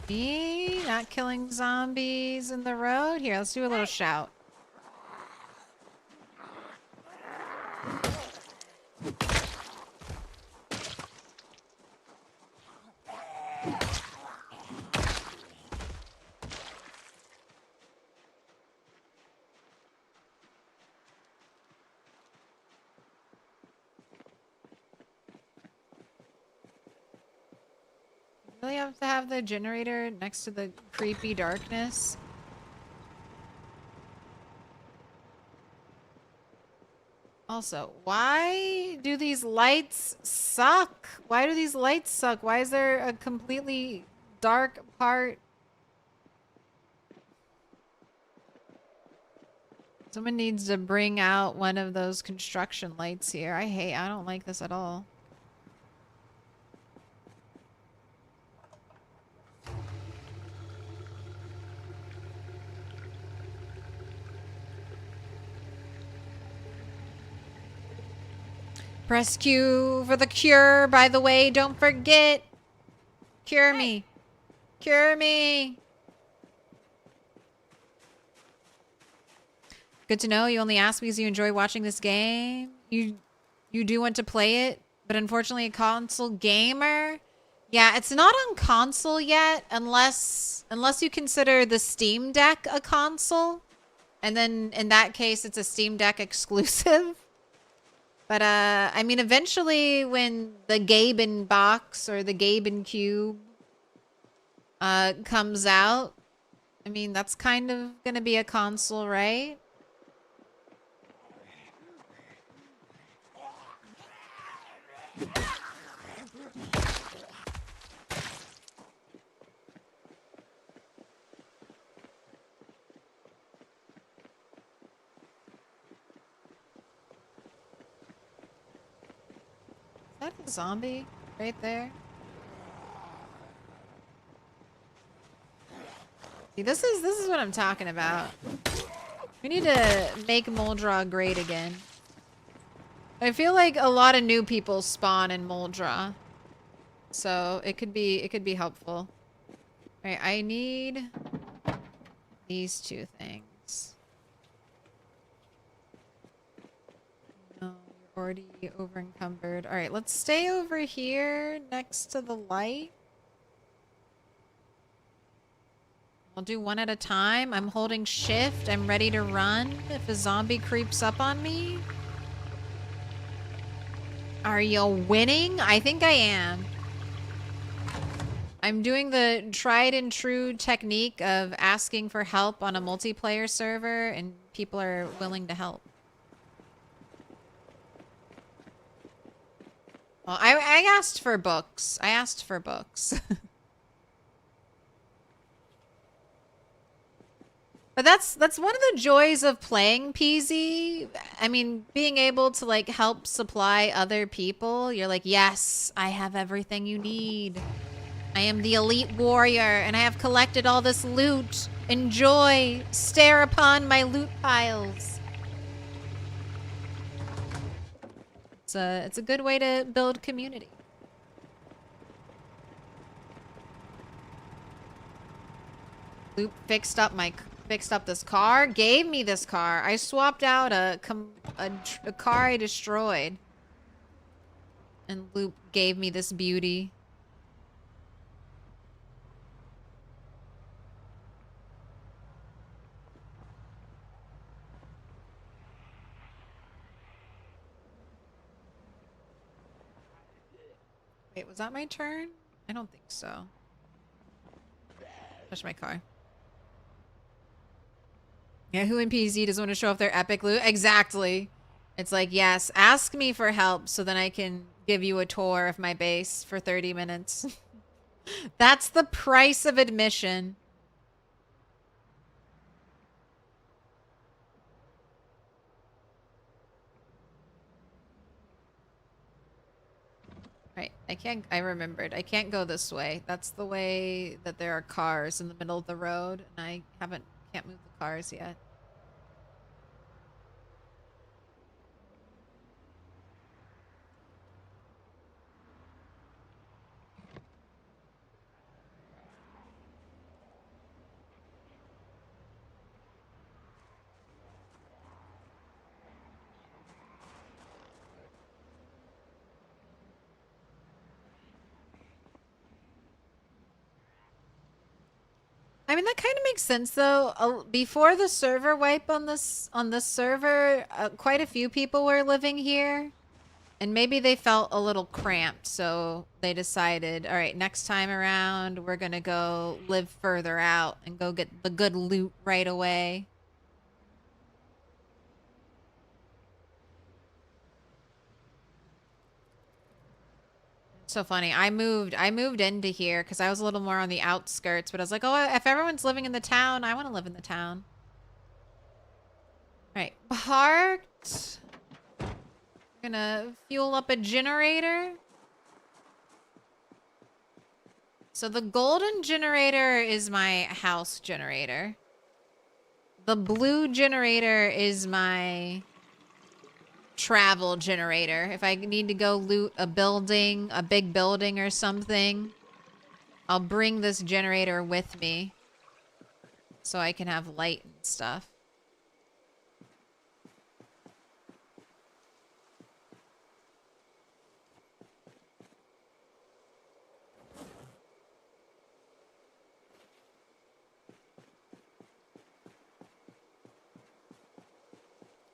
Me not killing zombies in the road. Here, let's do a little shout. Really have to have the generator next to the creepy darkness. Also, why do these lights suck? Why do these lights suck? Why is there a completely dark part? Someone needs to bring out one of those construction lights here. I don't like this at all. Press Q for the cure, by the way. Don't forget. Cure me. Cure me. Good to know. You only ask because you enjoy watching this game. You do want to play it, but unfortunately a console gamer. Yeah, it's not on console yet unless you consider the Steam Deck a console. And then in that case it's a Steam Deck exclusive. But, I mean, eventually when the Gaben box or the Gaben cube comes out, I mean, that's kind of gonna be a console, right? that a zombie right there? See, this is what I'm talking about. We need to make Moldra great again. I feel like a lot of new people spawn in Moldra, so it could be helpful. All right, I need these two things. No, you're already over encumbered. All right, let's stay over here next to the light. I'll do one at a time. I'm holding shift. I'm ready to run if a zombie creeps up on me. Are you winning? I think I am. I'm doing the tried and true technique of asking for help on a multiplayer server, and people are willing to help. Well, I asked for books. I asked for books. But that's one of the joys of playing PZ. I mean, being able to like help supply other people. You're like, yes, I have everything you need. I am the elite warrior and I have collected all this loot. Enjoy. Stare upon my loot piles. It's a good way to build community. Loop fixed up this car, gave me this car. I swapped out a car I destroyed. And Loop gave me this beauty. Wait, was that my turn? I don't think so. Touch my car. Yeah, who in PZ doesn't want to show off their epic loot? Exactly. It's like, yes, ask me for help so then I can give you a tour of my base for 30 minutes. That's the price of admission. Right, I remembered. I can't go this way. That's the way that there are cars in the middle of the road, and I can't move the cars yet. I mean, that kind of makes sense, though. Before the server wipe on this server, quite a few people were living here, and maybe they felt a little cramped, so they decided, all right, next time around, we're gonna go live further out and go get the good loot right away. So funny. I moved into here because I was a little more on the outskirts, but I was like, oh, if everyone's living in the town, I want to live in the town. All right, parked. Gonna fuel up a generator. So the golden generator is my house generator. The blue generator is my travel generator. If I need to go loot a building, a big building or something, I'll bring this generator with me so I can have light and stuff.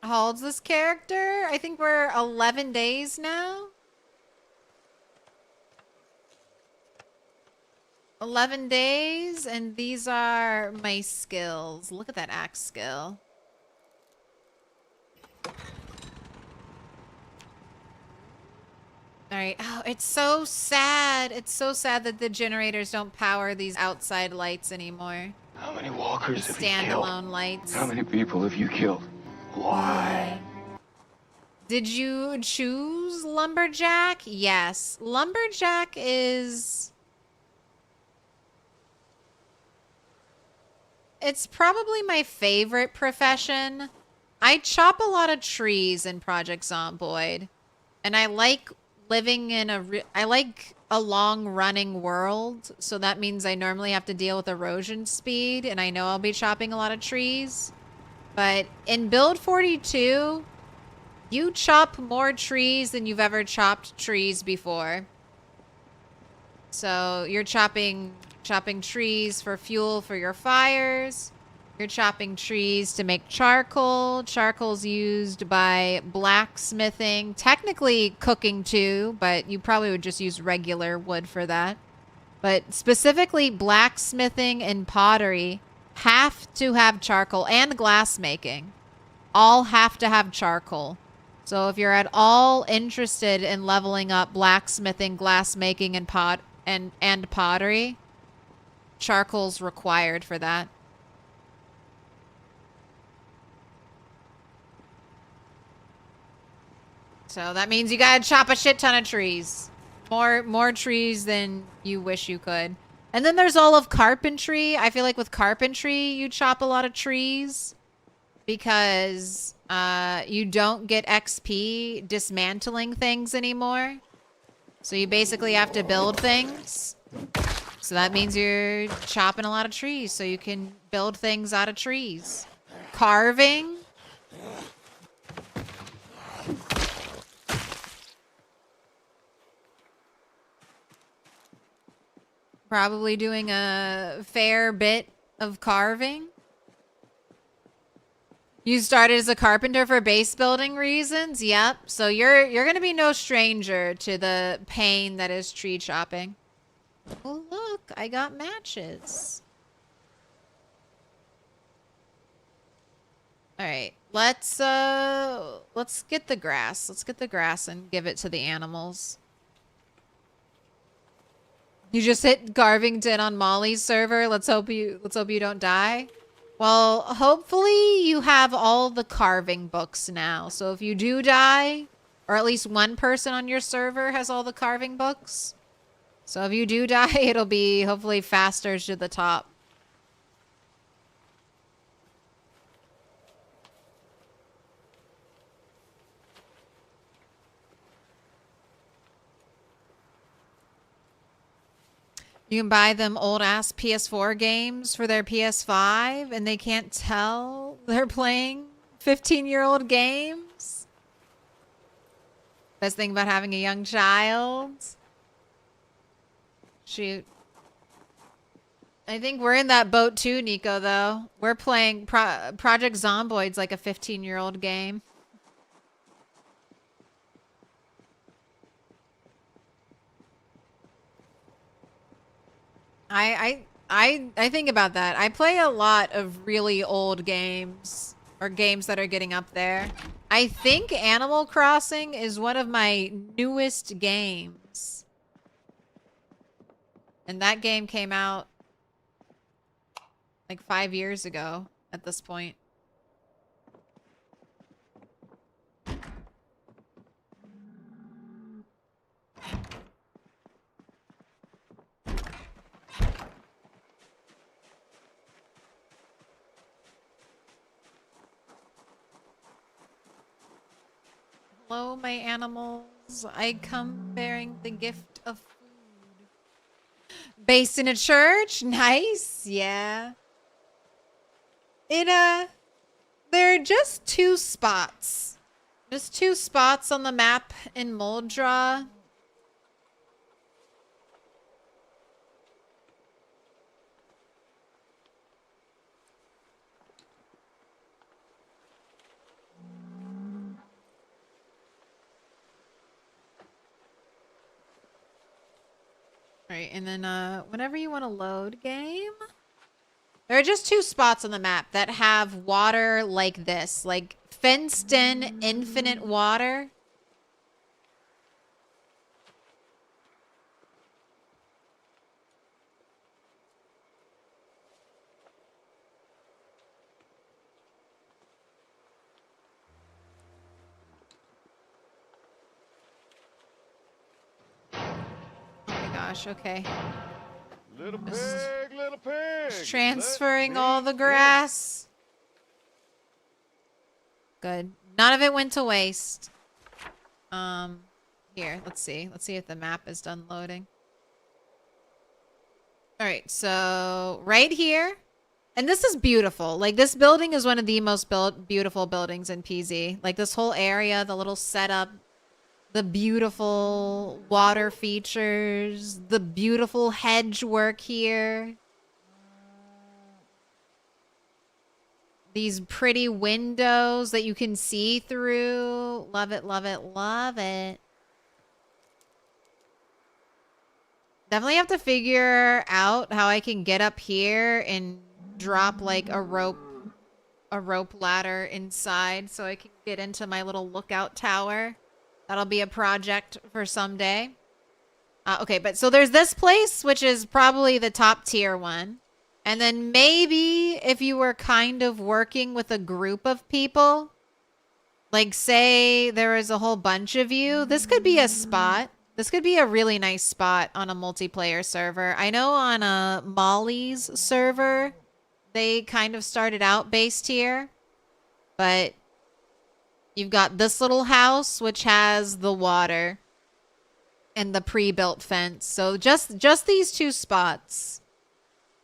How old's this character? I think we're 11 days now. 11 days, and these are my skills. Look at that axe skill. Alright. Oh, it's so sad. It's so sad that the generators don't power these outside lights anymore. How many walkers have you killed? Standalone lights. How many people have you killed? Why? Did you choose lumberjack? Yes. Lumberjack is... It's probably my favorite profession. I chop a lot of trees in Project Zomboid. And I like living in I like a long-running world. So that means I normally have to deal with erosion speed. And I know I'll be chopping a lot of trees. But in Build 42... You chop more trees than you've ever chopped trees before. So you're chopping trees for fuel for your fires. You're chopping trees to make charcoal. Charcoal's used by blacksmithing, technically cooking too, but you probably would just use regular wood for that. But specifically blacksmithing and pottery have to have charcoal, and glass making. All have to have charcoal. So if you're at all interested in leveling up blacksmithing, glass making, and pottery, charcoal's required for that. So that means you gotta chop a shit ton of trees. More trees than you wish you could. And then there's all of carpentry. I feel like with carpentry, you chop a lot of trees because you don't get XP dismantling things anymore. So you basically have to build things. So that means you're chopping a lot of trees so you can build things out of trees. Carving. Probably doing a fair bit of carving. You started as a carpenter for base building reasons? Yep. So you're going to be no stranger to the pain that is tree chopping. Oh, look, I got matches. All right, let's get the grass. Let's get the grass and give it to the animals. You just hit Garvington on Molly's server. Let's hope you don't die. Well, hopefully you have all the carving books now. So if you do die, or at least one person on your server has all the carving books. So if you do die, it'll be hopefully faster to the top. You can buy them old-ass PS4 games for their PS5, and they can't tell they're playing 15-year-old games. Best thing about having a young child. Shoot. I think we're in that boat too, Nico, though. We're playing Project Zomboid's like a 15-year-old game. I think about that. I play a lot of really old games, or games that are getting up there. I think Animal Crossing is one of my newest games. And that game came out like 5 years ago at this point. Hello, my animals. I come bearing the gift of food. Based in a church? Nice. Yeah. There are just two spots. Just two spots on the map in Moldra. Right, and then whenever you want to load game, there are just two spots on the map that have water like this, like fenced in infinite water. gosh. Okay. Little This is- pig, little pig. Just transferring let all me the in. grass. Good. None of it went to waste. Here, let's see. Let's see if the map is done loading. All right, so right here. And this is beautiful. Like, this building is one of the most beautiful buildings in PZ. Like, this whole area, the little setup, the beautiful water features, the beautiful hedge work here. These pretty windows that you can see through. Love it, love it, love it. Definitely have to figure out how I can get up here and drop like a rope ladder inside so I can get into my little lookout tower. That'll be a project for someday. Okay, but so there's this place, which is probably the top tier one. And then maybe if you were kind of working with a group of people, like say there was a whole bunch of you, this could be a spot. This could be a really nice spot on a multiplayer server. I know on Molly's server, they kind of started out based here. But you've got this little house, which has the water and the pre-built fence. So just these two spots.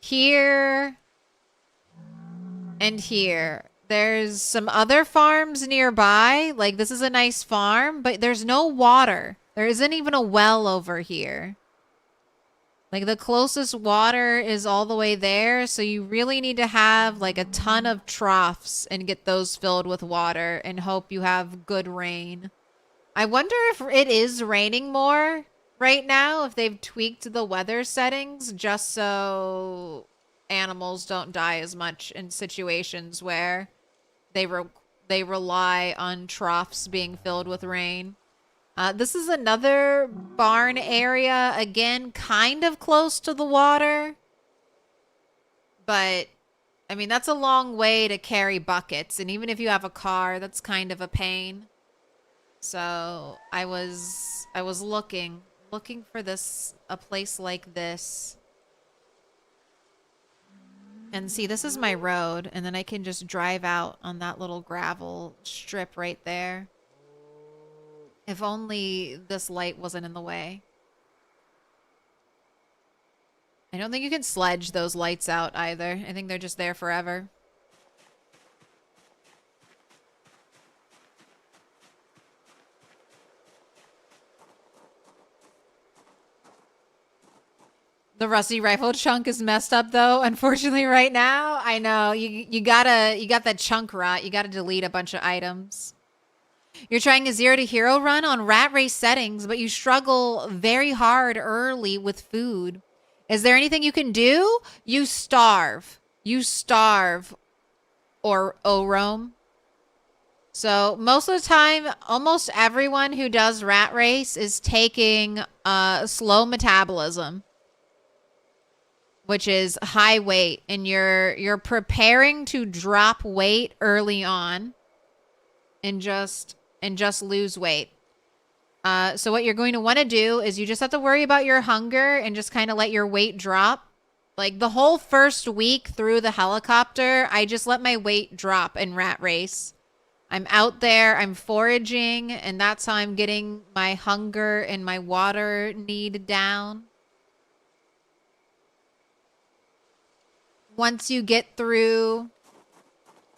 Here and here. There's some other farms nearby. Like, this is a nice farm, but there's no water. There isn't even a well over here. Like, the closest water is all the way there, so you really need to have, like, a ton of troughs and get those filled with water and hope you have good rain. I wonder if it is raining more right now, if they've tweaked the weather settings just so animals don't die as much in situations where they rely on troughs being filled with rain. This is another barn area, again, kind of close to the water. But, I mean, that's a long way to carry buckets. And even if you have a car, that's kind of a pain. So, I was looking for a place like this. And see, this is my road. And then I can just drive out on that little gravel strip right there. If only this light wasn't in the way. I don't think you can sledge those lights out either. I think they're just there forever. The rusty rifle chunk is messed up though, unfortunately right now. I know. You got that chunk rot. You gotta delete a bunch of items. You're trying a 0 to hero run on rat race settings, but you struggle very hard early with food. Is there anything you can do? You starve. You starve or roam. So most of the time, almost everyone who does rat race is taking slow metabolism, which is high weight, and you're preparing to drop weight early on and just lose weight. So what you're going to want to do is you just have to worry about your hunger and just kind of let your weight drop. Like the whole first week through the helicopter, I just let my weight drop in rat race. I'm out there, I'm foraging, and that's how I'm getting my hunger and my water need down. Once you get through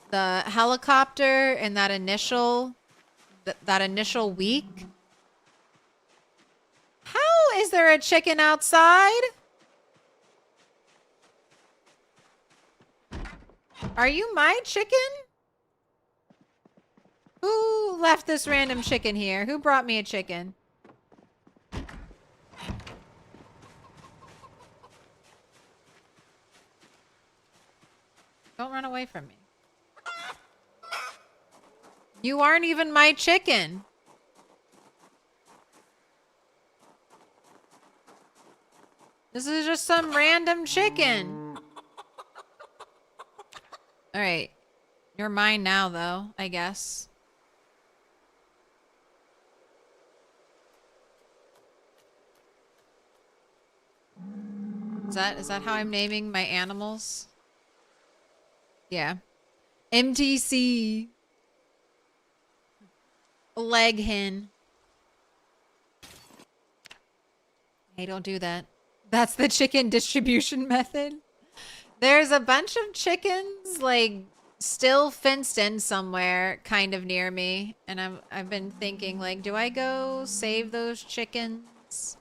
the helicopter and that initial week. How is there a chicken outside? Are you my chicken? Who left this random chicken here? Who brought me a chicken? Don't run away from me. You aren't even my chicken. This is just some random chicken. All right. You're mine now, though, I guess. Is that how I'm naming my animals? Yeah. MTC. Leg hen. Hey, don't do that. That's the chicken distribution method. There's a bunch of chickens, like, still fenced in somewhere kind of near me. And I've been thinking, like, do I go save those chickens?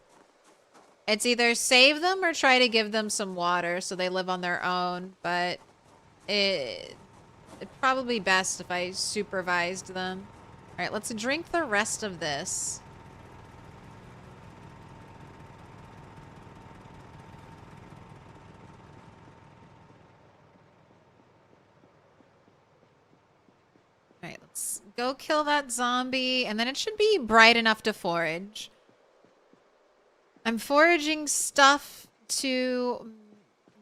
It's either save them or try to give them some water so they live on their own. But it's probably best if I supervised them. All right, let's drink the rest of this. All right, let's go kill that zombie, and then it should be bright enough to forage. I'm foraging stuff to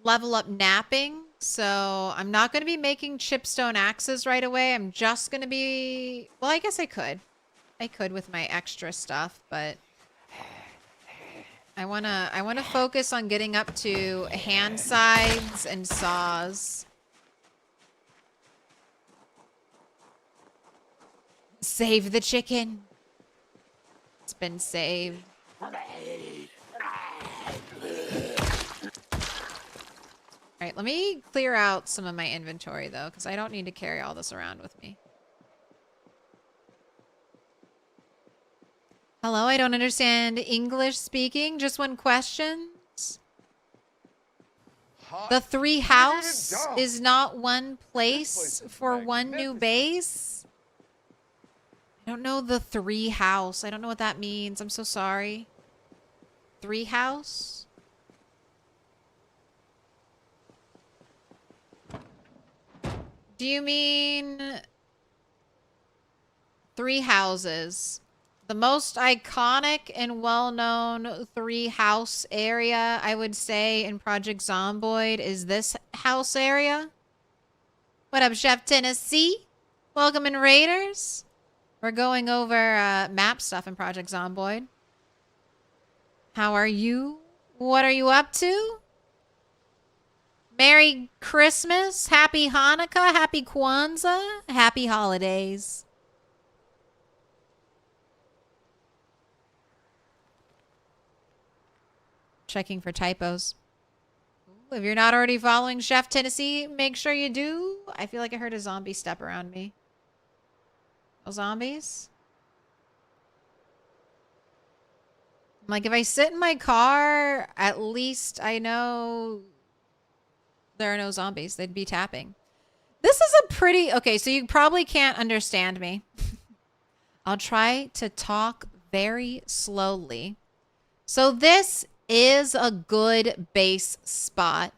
level up napping, so I'm not going to be making chipstone axes right away. I'm just going to be... Well, I guess I could. I could with my extra stuff, but... I wanna focus on getting up to hand sides and saws. Save the chicken. It's been saved. Alright, let me clear out some of my inventory, though, because I don't need to carry all this around with me. Hello, I don't understand English speaking. Just one question. The 3 house is not one place for one new base? I don't know the 3 house. I don't know what that means. I'm so sorry. 3 house? Do you mean 3 houses? The most iconic and well-known 3 house area, I would say, in Project Zomboid is this house area. What up, Chef Tennessee? Welcome in, Raiders. We're going over map stuff in Project Zomboid. How are you? What are you up to? Merry Christmas, Happy Hanukkah, Happy Kwanzaa, Happy Holidays. Checking for typos. Ooh, if you're not already following Chef Tennessee, make sure you do. I feel like I heard a zombie step around me. Oh, zombies? Like, if I sit in my car, at least I know there are no zombies. They'd be tapping. This is a pretty... Okay, so you probably can't understand me. I'll try to talk very slowly. So this is a good base spot.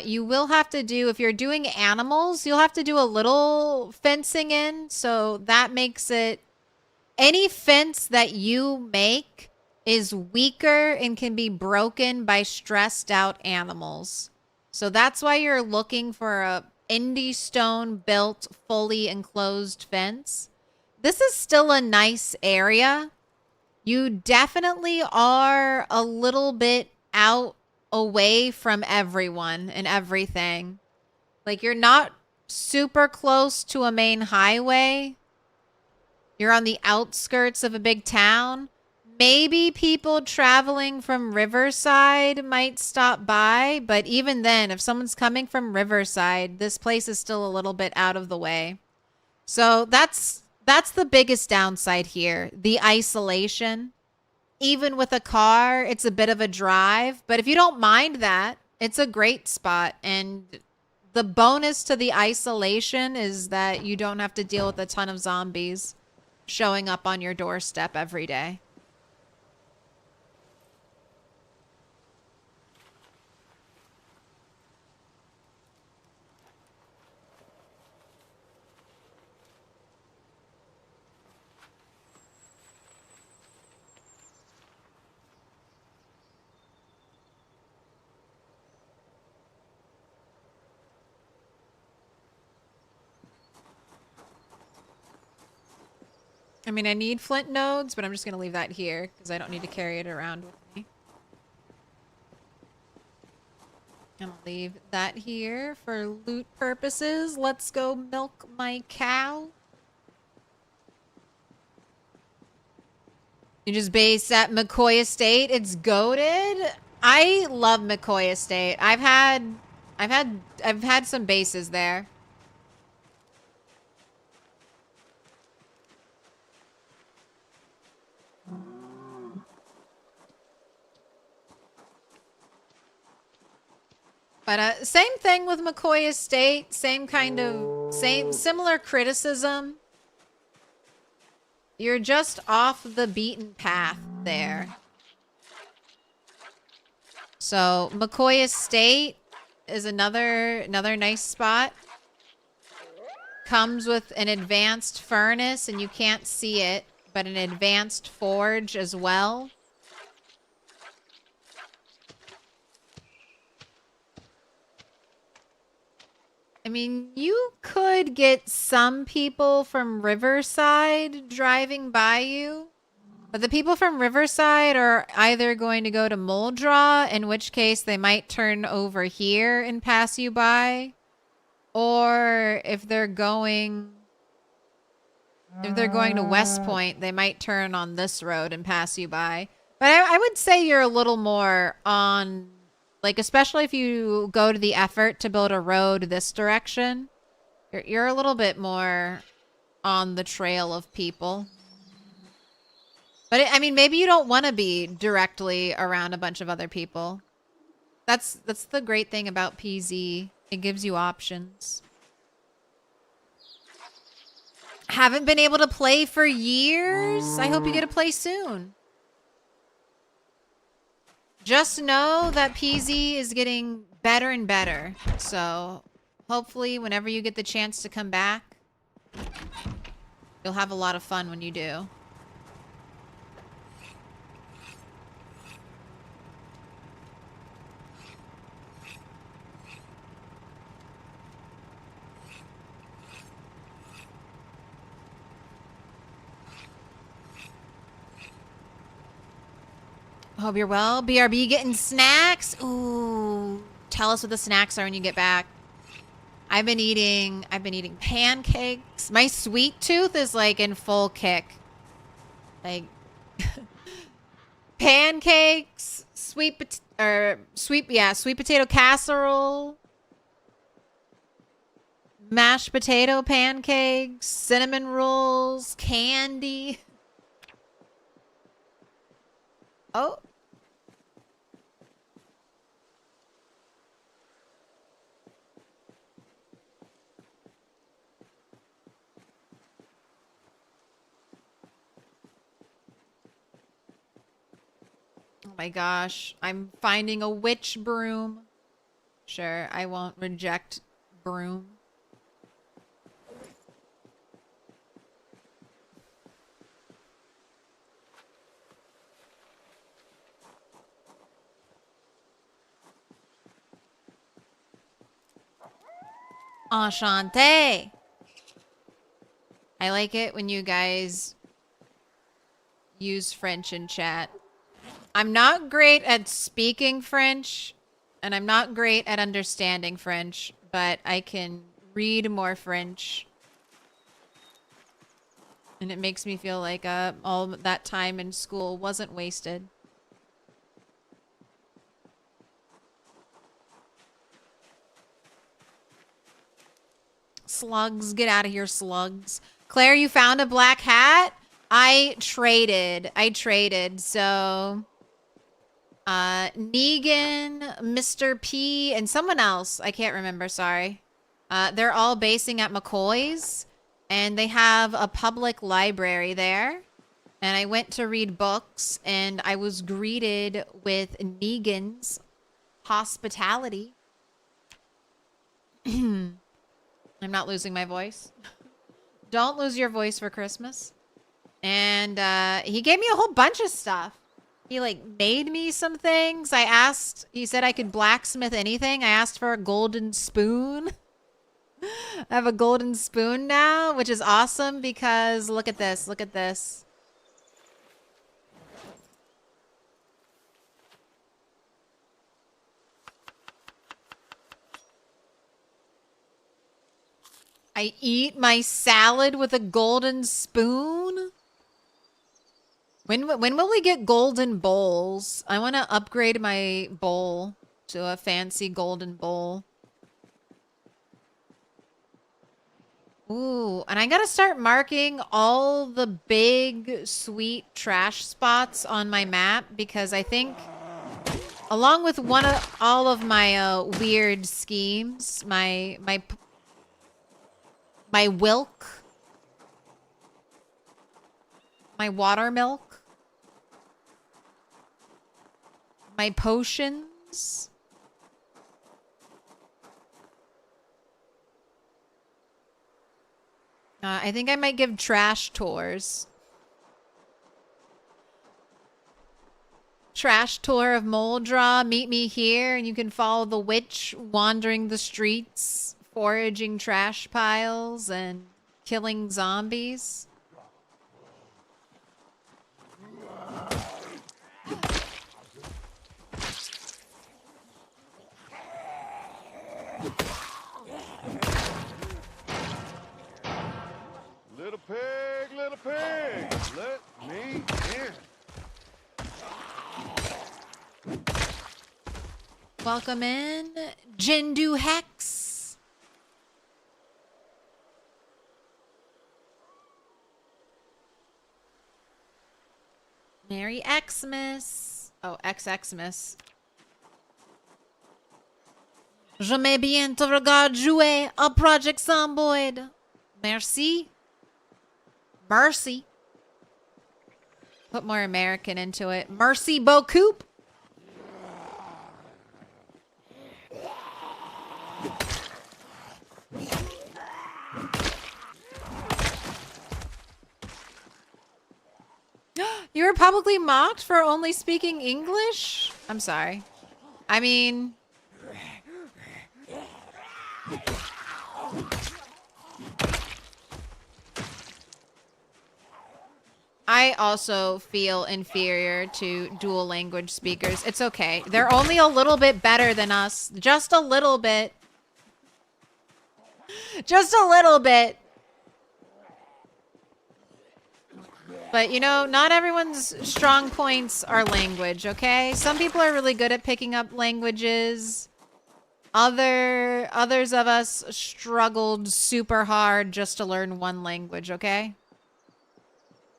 You will have to do, if you're doing animals, you'll have to do a little fencing in. So that makes it, any fence that you make is weaker and can be broken by stressed out animals. So that's why you're looking for a indie stone built fully enclosed fence. This is still a nice area. You definitely are a little bit out away from everyone and everything. Like, you're not super close to a main highway. You're on the outskirts of a big town. Maybe people traveling from Riverside might stop by, but even then, if someone's coming from Riverside, this place is still a little bit out of the way. So that's the biggest downside here, the isolation. Even with a car, it's a bit of a drive. But if you don't mind that, it's a great spot. And the bonus to the isolation is that you don't have to deal with a ton of zombies showing up on your doorstep every day. I mean, I need flint nodes, but I'm just going to leave that here because I don't need to carry it around with me. I'm gonna leave that here for loot purposes. Let's go milk my cow. You just base at McCoy Estate. It's goated. I love McCoy Estate. I've had some bases there. But same thing with McCoy Estate. Similar criticism. You're just off the beaten path there. So McCoy Estate is another nice spot. Comes with an advanced furnace, and you can't see it, but an advanced forge as well. I mean, you could get some people from Riverside driving by you, but the people from Riverside are either going to go to Muldraw, in which case they might turn over here and pass you by, or if they're going to West Point, they might turn on this road and pass you by. But I would say you're a little more on, like, especially if you go to the effort to build a road this direction, you're a little bit more on the trail of people. But I mean, maybe you don't want to be directly around a bunch of other people. That's the great thing about PZ. It gives you options. Haven't been able to play for years. I hope you get to play soon. Just know that PZ is getting better and better. So hopefully whenever you get the chance to come back, you'll have a lot of fun when you do. Hope you're well. BRB getting snacks. Ooh, tell us what the snacks are when you get back. I've been eating pancakes. My sweet tooth is like in full kick. Like pancakes, sweet potato casserole, mashed potato pancakes, cinnamon rolls, candy. Oh. Oh my gosh, I'm finding a witch broom. Sure, I won't reject broom. Enchanté. I like it when you guys use French in chat. I'm not great at speaking French, and I'm not great at understanding French, but I can read more French. And it makes me feel like all that time in school wasn't wasted. Slugs, get out of here, slugs. Claire, you found a black hat? I traded. So, Negan, Mr. P, and someone else. I can't remember, sorry. They're all basing at McCoy's, and they have a public library there. And I went to read books, and I was greeted with Negan's hospitality. I'm not losing my voice. Don't lose your voice for Christmas. And he gave me a whole bunch of stuff. He like made me some things. He said I could blacksmith anything. I asked for a golden spoon. I have a golden spoon now, which is awesome because look at this. Look at this. I eat my salad with a golden spoon? When will we get golden bowls? I want to upgrade my bowl to a fancy golden bowl. Ooh, and I gotta start marking all the big, sweet trash spots on my map because I think, along with all of my weird schemes, my wilk, my water milk, my potions. I think I might give trash tours. Trash tour of Moldraw. Meet me here and you can follow the witch wandering the streets, foraging trash piles and killing zombies. Little pig, let me in. Welcome in, Jindu Hex. Merry Xmas. Oh, Xmas. J'aimais bien te regarder jouer à Project Zomboid. Merci. Mercy. Put more American into it. Mercy beaucoup. You were publicly mocked for only speaking English? I'm sorry. I mean... I also feel inferior to dual language speakers. It's okay. They're only a little bit better than us. Just a little bit. Just a little bit. But, you know, not everyone's strong points are language, okay? Some people are really good at picking up languages. Others of us struggled super hard just to learn one language, okay?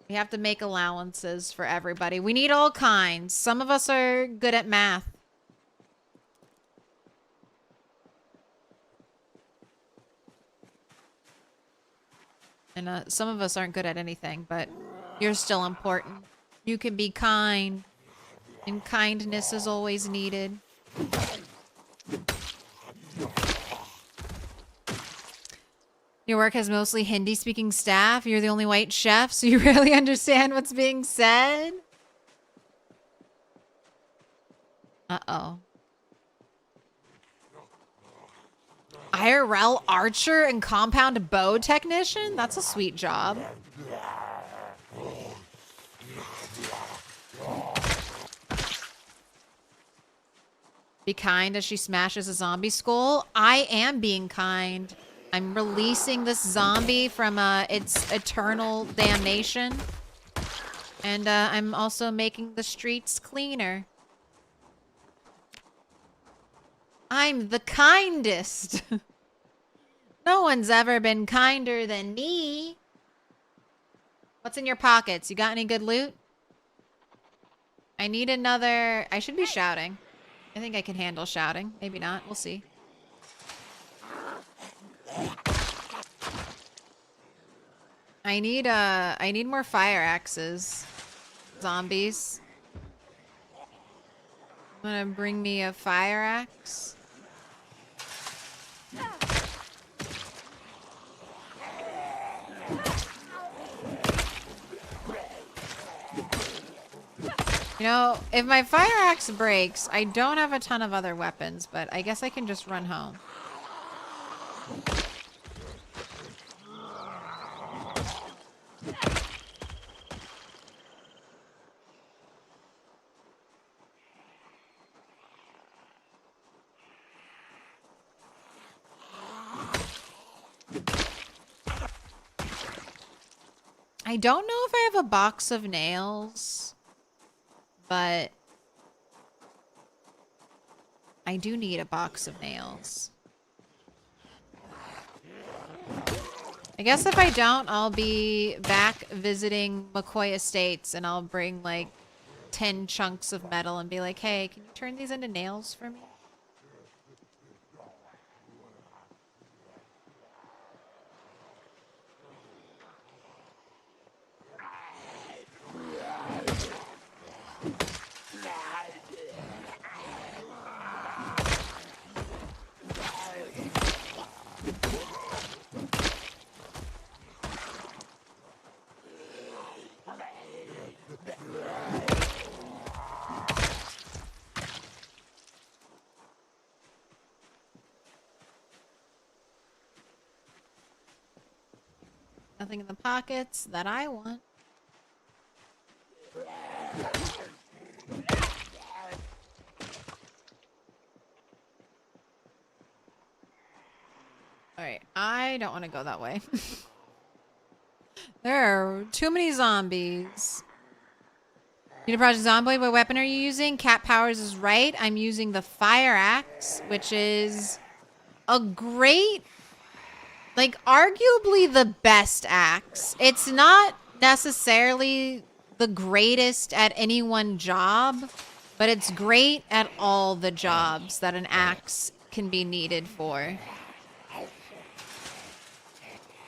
We have to make allowances for everybody. We need all kinds. Some of us are good at math. And some of us aren't good at anything, but you're still important. You can be kind, and kindness is always needed. Your work has mostly Hindi-speaking staff. You're the only white chef, so you rarely understand what's being said. Uh-oh. IRL archer and compound bow technician? That's a sweet job. Be kind as she smashes a zombie skull. I am being kind. I'm releasing this zombie from its eternal damnation. And I'm also making the streets cleaner. I'm the kindest. No one's ever been kinder than me. What's in your pockets? You got any good loot? I need another... I should be shouting. I think I can handle shouting. Maybe not. We'll see. I need more fire axes. Zombies. I'm gonna bring me a fire axe. You know, if my fire axe breaks, I don't have a ton of other weapons, but I guess I can just run home. I don't know if I have a box of nails, but I do need a box of nails. I guess if I don't, I'll be back visiting McCoy Estates and I'll bring like 10 chunks of metal and be like, hey, can you turn these into nails for me? Nothing in the pockets that I want. Alright, I don't want to go that way. There are too many zombies. Need a project zombie, what weapon are you using? Cat Powers is right. I'm using the fire axe, which is a great, like, arguably the best axe. It's not necessarily the greatest at any one job, but it's great at all the jobs that an axe can be needed for.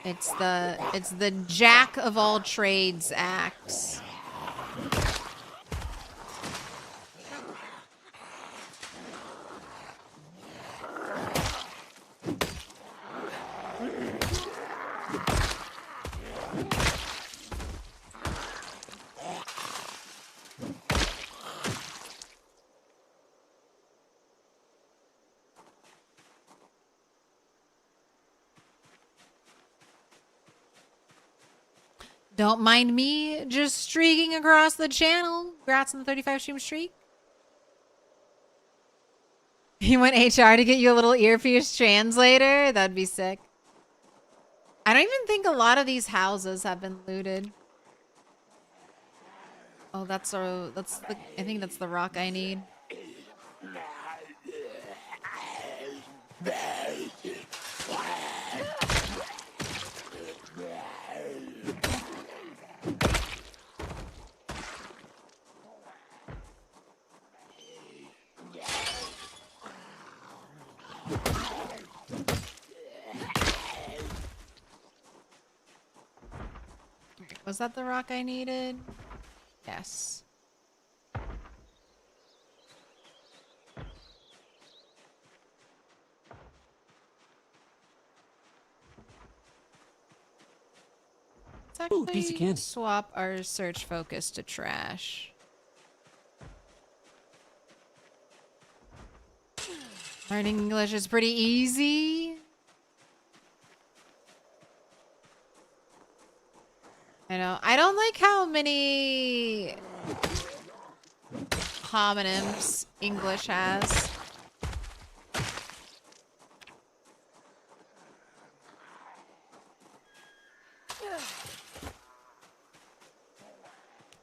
It's the jack of all trades axe. Don't mind me just streaking across the channel. Congrats on the 35 stream streak. You want HR to get you a little earpiece translator? That'd be sick. I don't even think a lot of these houses have been looted. Oh, I think that's the rock I need. Was that the rock I needed? Yes. Let's actually piece of candy. swap our search focus to trash. Learning English is pretty easy. I know. I don't like how many homonyms English has.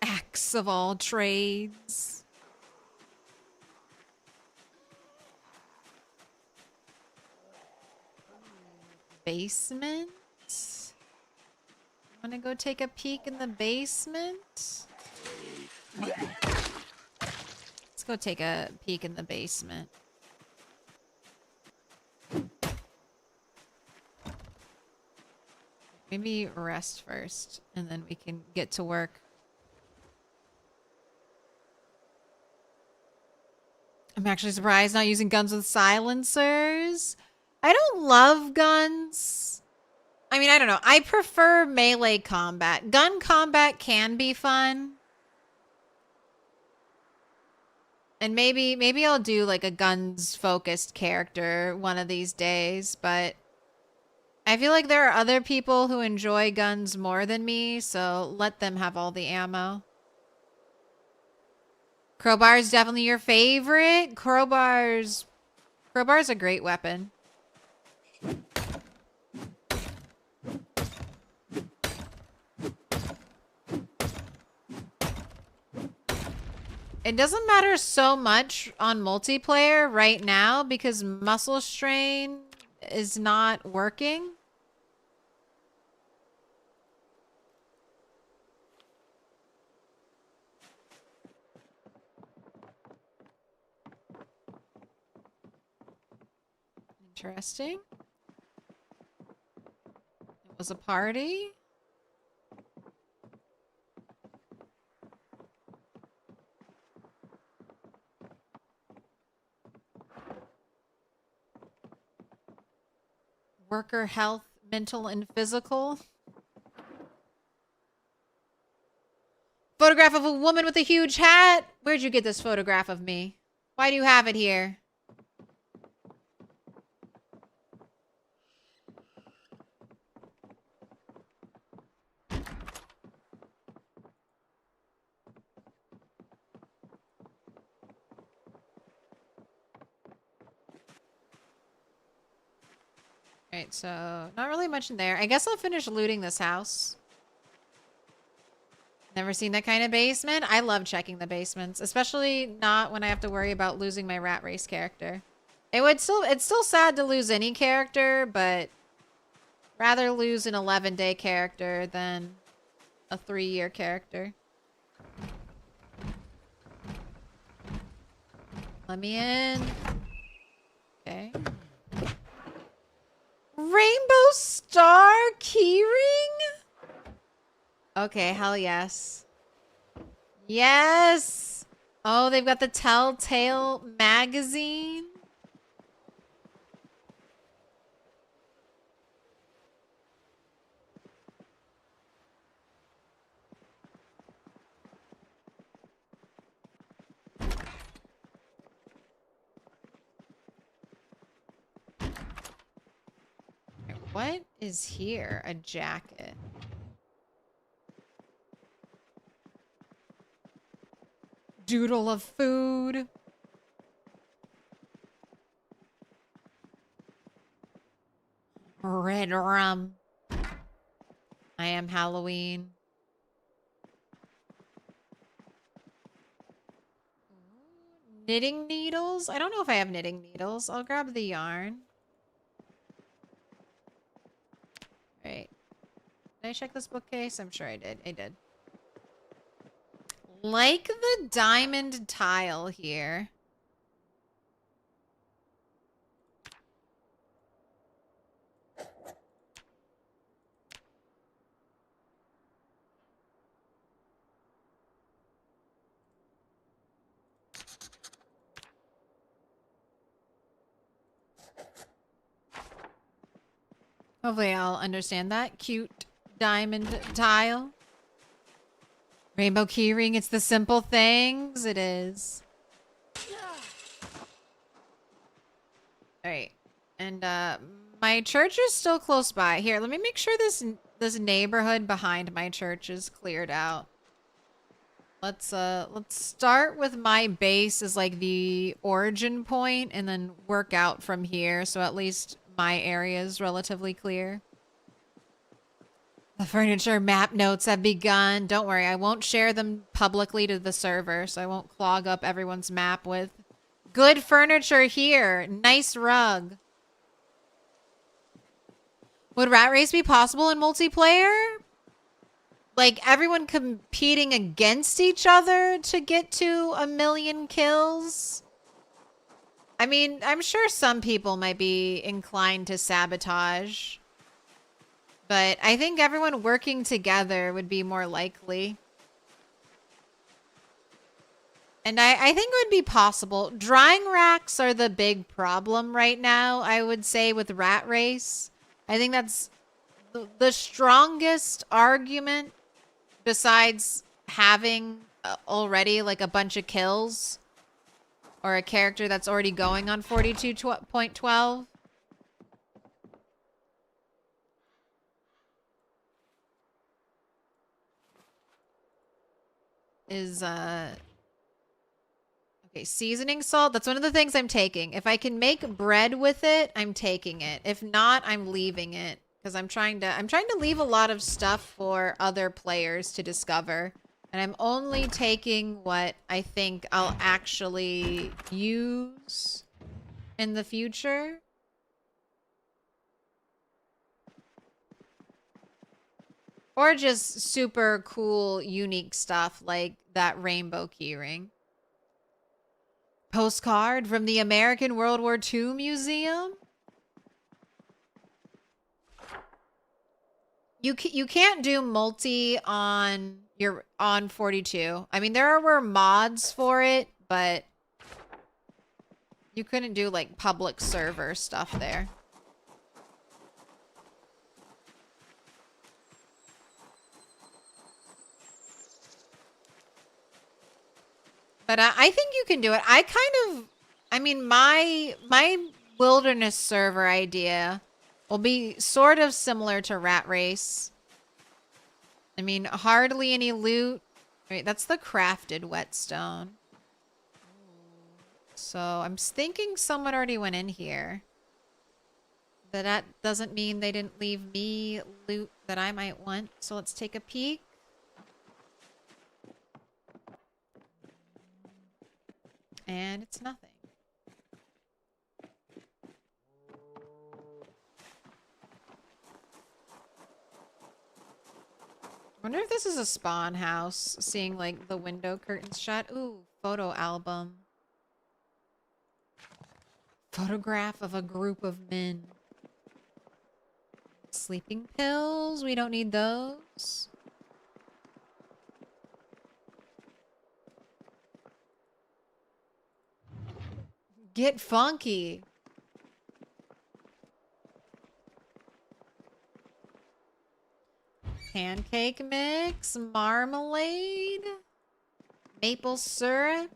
Axe of all trades. Basement? Want to go take a peek in the basement? Let's go take a peek in the basement. Maybe rest first, and then we can get to work. I'm actually surprised not using guns with silencers. I don't love guns. I mean, I don't know. I prefer melee combat. Gun combat can be fun. And maybe I'll do like a guns focused character one of these days, but I feel like there are other people who enjoy guns more than me, so let them have all the ammo. Crowbar is definitely your favorite. Crowbar's a great weapon. It doesn't matter so much on multiplayer right now because muscle strain is not working. Interesting. It was a party. Worker health, mental and physical. Photograph of a woman with a huge hat. Where'd you get this photograph of me? Why do you have it here? Alright, so not really much in there. I guess I'll finish looting this house. Never seen that kind of basement. I love checking the basements, especially not when I have to worry about losing my rat race character. It's still sad to lose any character, but rather lose an 11-day character than a 3-year character. Let me in. Okay. Rainbow Star keyring? Okay, hell yes. Yes! Oh, they've got the Telltale magazine. What is here? A jacket. Doodle of food. Red rum. I am Halloween. Knitting needles? I don't know if I have knitting needles. I'll grab the yarn. Right. Did I check this bookcase? I'm sure I did. I did. Like the diamond tile here. Hopefully I'll understand that. Cute diamond tile. Rainbow keyring, it's the simple things. It is. Alright. And my church is still close by. Here, let me make sure this neighborhood behind my church is cleared out. Let's start with my base as like the origin point and then work out from here, so at least my area is relatively clear. The furniture map notes have begun. Don't worry, I won't share them publicly to the server, so I won't clog up everyone's map with good furniture here. Nice rug. Would rat race be possible in multiplayer? Like everyone competing against each other to get to 1,000,000 kills? I mean, I'm sure some people might be inclined to sabotage. But I think everyone working together would be more likely. And I think it would be possible. Drying racks are the big problem right now, I would say, with rat race. I think that's the strongest argument besides having already like a bunch of kills. Or a character that's already going on 42.12. Is, okay, seasoning salt. That's one of the things I'm taking. If I can make bread with it, I'm taking it. If not, I'm leaving it. Because I'm trying to leave a lot of stuff for other players to discover. And I'm only taking what I think I'll actually use in the future. Or just super cool, unique stuff like that rainbow keyring. Postcard from the American World War II Museum. You can't do multi on your on 42. I mean, there were mods for it, but you couldn't do like public server stuff there. But I think you can do it. I mean, my wilderness server idea will be sort of similar to Rat Race. I mean, hardly any loot. Wait, that's the crafted whetstone. So I'm thinking someone already went in here. But that doesn't mean they didn't leave me loot that I might want. So let's take a peek. And it's nothing. I wonder if this is a spawn house, seeing like the window curtains shut. Ooh, photo album. Photograph of a group of men. Sleeping pills, we don't need those. Get funky. Pancake mix, marmalade, maple syrup.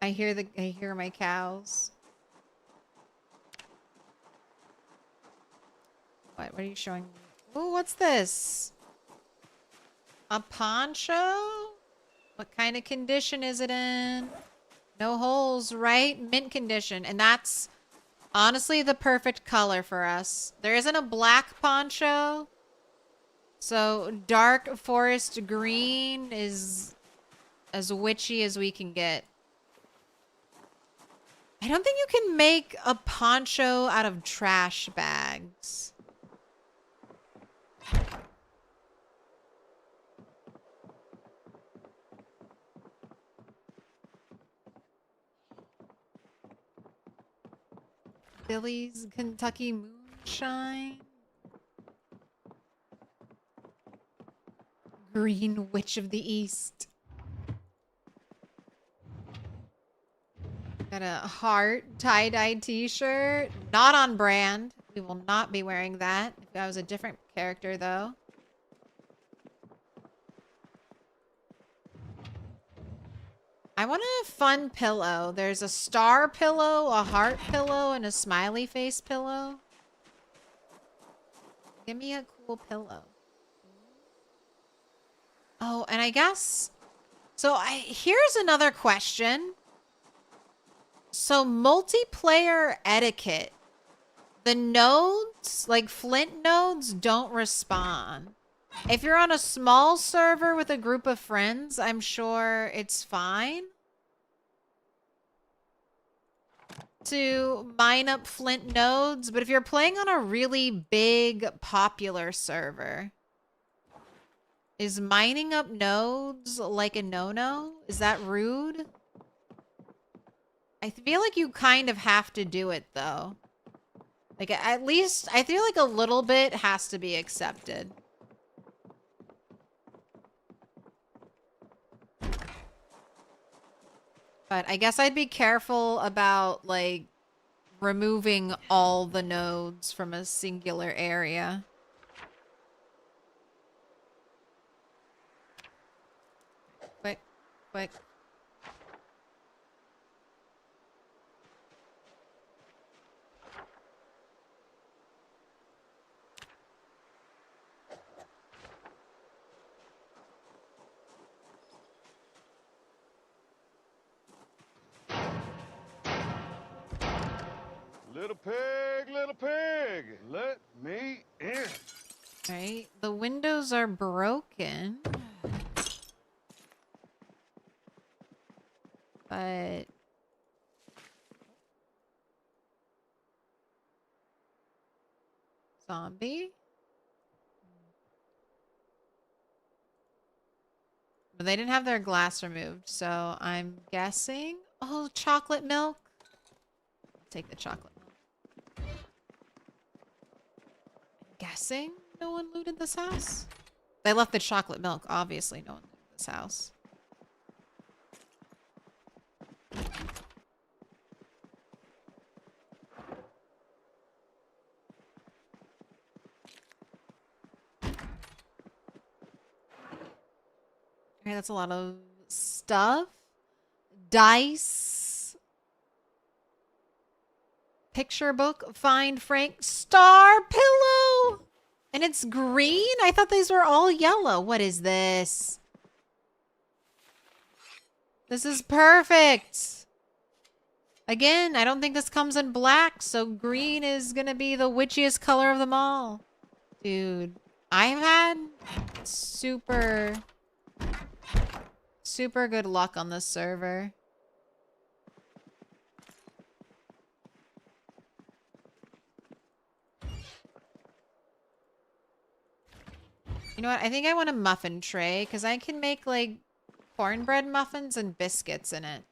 I hear my cows. What are you showing me? Ooh, what's this? A poncho? What kind of condition is it in? No holes, right? Mint condition. And that's honestly the perfect color for us. There isn't a black poncho. So dark forest green is as witchy as we can get. I don't think you can make a poncho out of trash bags. Billy's Kentucky Moonshine. Green Witch of the East. Got a heart tie-dye t-shirt. Not on brand. We will not be wearing that. If that was a different character, though. I want a fun pillow. There's a star pillow, a heart pillow, and a smiley face pillow. Give me a cool pillow. Oh, and I guess... So here's another question. So multiplayer etiquette. The nodes, like flint nodes, don't respawn. If you're on a small server with a group of friends, I'm sure it's fine to mine up flint nodes. But if you're playing on a really big, popular server, is mining up nodes like a no-no? Is that rude? I feel like you kind of have to do it, though. Like, at least, I feel like a little bit has to be accepted. But I guess I'd be careful about, like, removing all the nodes from a singular area. Quick, quick. Little pig, let me in. Right? The windows are broken. But... Zombie? But they didn't have their glass removed, so I'm guessing... Oh, chocolate milk? I'll take the chocolate milk. I'm guessing no one looted this house? They left the chocolate milk. Obviously no one looted this house. Okay, that's a lot of stuff. Dice. Picture book. Find Frank. Star pillow. And it's green? I thought these were all yellow. What is this? This is perfect. Again, I don't think this comes in black, so green is gonna be the witchiest color of them all. Dude, I've had super good luck on this server. You know what? I think I want a muffin tray because I can make like cornbread muffins and biscuits in it.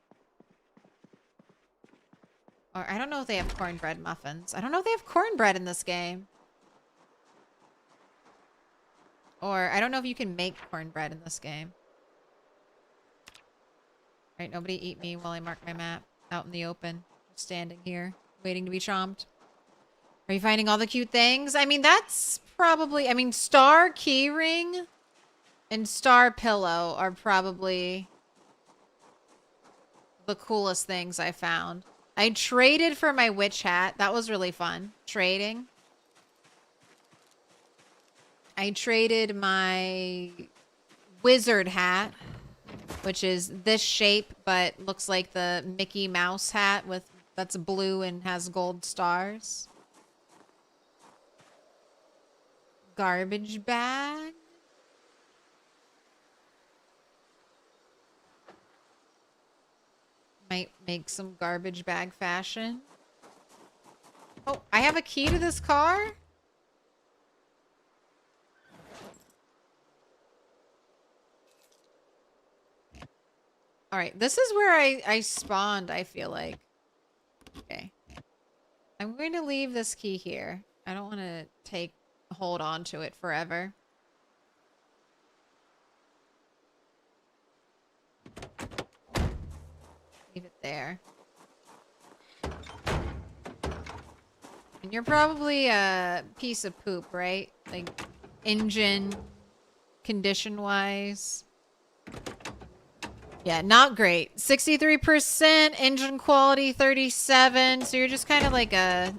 Or I don't know if they have cornbread muffins. I don't know if they have cornbread in this game. Or I don't know if you can make cornbread in this game. Alright, nobody eat me while I mark my map out in the open. I'm standing here, waiting to be chomped. Are you finding all the cute things? I mean, that's probably... I mean, star keyring and star pillow are probably the coolest things I found. I traded for my witch hat. That was really fun. Trading. I traded my wizard hat, which is this shape, but looks like the Mickey Mouse hat with that's blue and has gold stars. Garbage bag. Might make some garbage bag fashion. Oh, I have a key to this car? Alright, this is where I spawned, I feel like. Okay. I'm going to leave this key here. I don't want to hold on to it forever. Leave it there. And you're probably a piece of poop, right? Like, engine condition-wise. Yeah, not great. 63%, engine quality 37. So you're just kind of like a...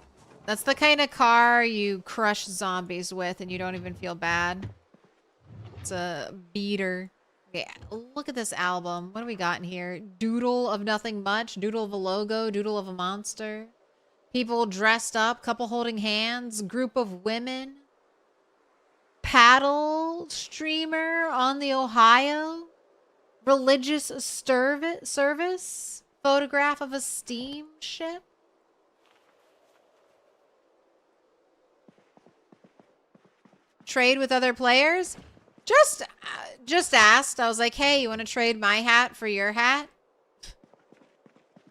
That's the kind of car you crush zombies with and you don't even feel bad. It's a beater. Okay, look at this album. What do we got in here? Doodle of nothing much. Doodle of a logo. Doodle of a monster. People dressed up. Couple holding hands. Group of women. Paddle streamer on the Ohio. Religious service. Photograph of a steamship. Trade with other players. Just asked. I was like, hey, you want to trade my hat for your hat?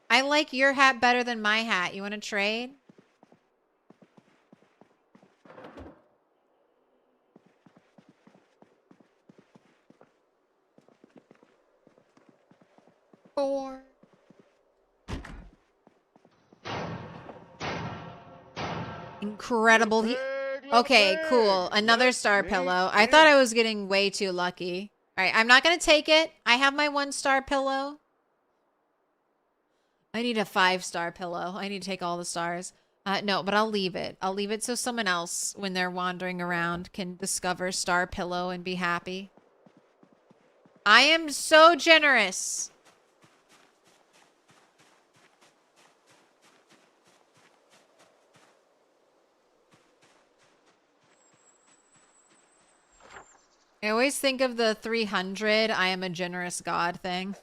I like your hat better than my hat. You want to trade? Four. Incredible. Okay, cool. Another star pillow. I thought I was getting way too lucky. All right, I'm not going to take it. I have my 1-star pillow. I need a 5-star pillow. I need to take all the stars. No, but I'll leave it. I'll leave it so someone else, when they're wandering around, can discover star pillow and be happy. I am so generous. I always think of the 300, I am a generous god thing.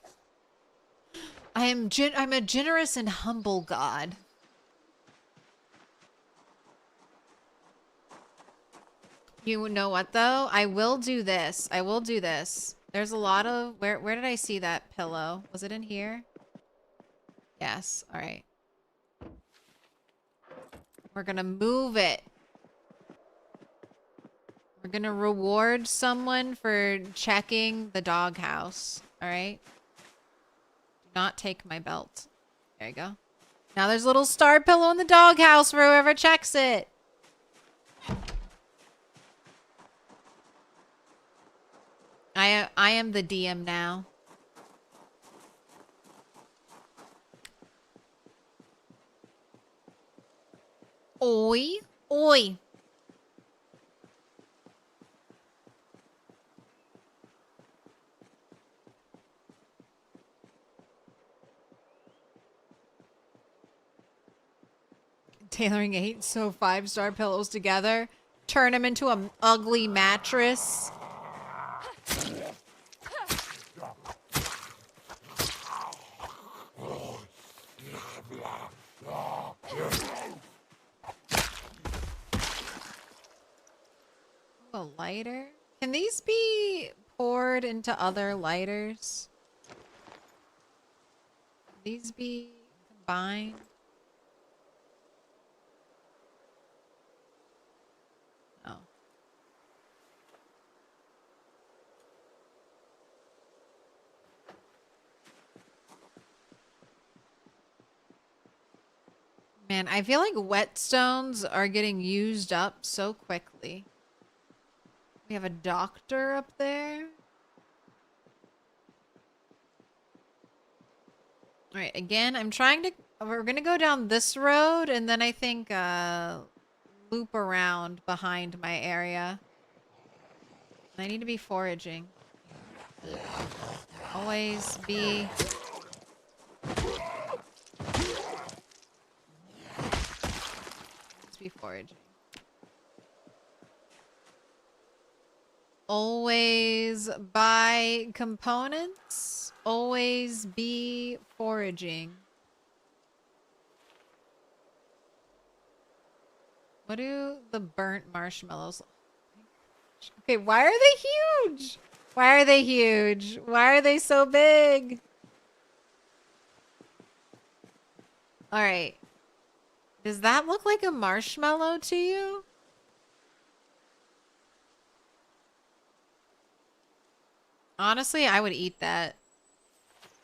I'm a generous and humble god. You know what though? I will do this. I will do this. There's a lot of where did I see that pillow? Was it in here? Yes. All right. We're gonna move it. We're gonna reward someone for checking the doghouse. All right. Do not take my belt. There you go. Now there's a little star pillow in the doghouse for whoever checks it. I am the DM now. Oi. Oi. Tailoring 8 so 5-star pillows together. Turn them into an ugly mattress. A lighter? Can these be poured into other lighters? Can these be combined? Oh. Man, I feel like whetstones are getting used up so quickly. We have a doctor up there. All right, again, we're gonna go down this road and then I think loop around behind my area. I need to be foraging. Always be... Let's be foraging. Always buy components. Always be foraging. What do the burnt marshmallows... Okay, why are they huge? Why are they huge? Why are they so big? All right. Does that look like a marshmallow to you? Honestly, I would eat that.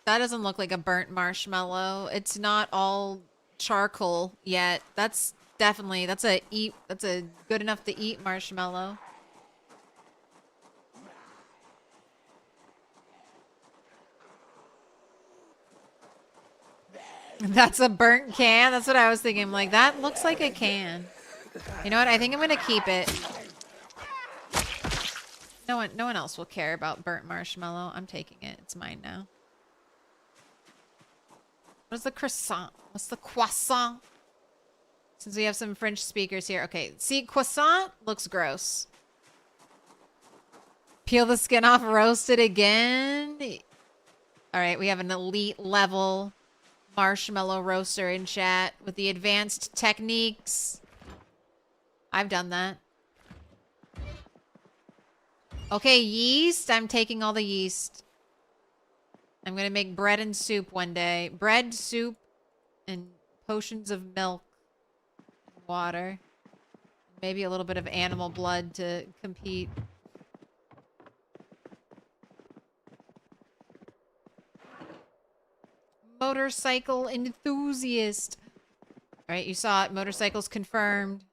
That doesn't look like a burnt marshmallow. It's not all charcoal yet. That's a good enough to eat marshmallow. That's a burnt can? That's what I was thinking. I'm like, that looks like a can. You know what? I think I'm gonna keep it. No one else will care about burnt marshmallow. I'm taking it. It's mine now. What's the croissant? What's the croissant? Since we have some French speakers here. Okay, see, croissant looks gross. Peel the skin off, roast it again. All right, we have an elite level marshmallow roaster in chat with the advanced techniques. I've done that. Okay, yeast. I'm taking all the yeast. I'm going to make bread and soup one day. Bread, soup, and potions of milk. Water. Maybe a little bit of animal blood to compete. Motorcycle enthusiast. All right, you saw it. Motorcycles confirmed.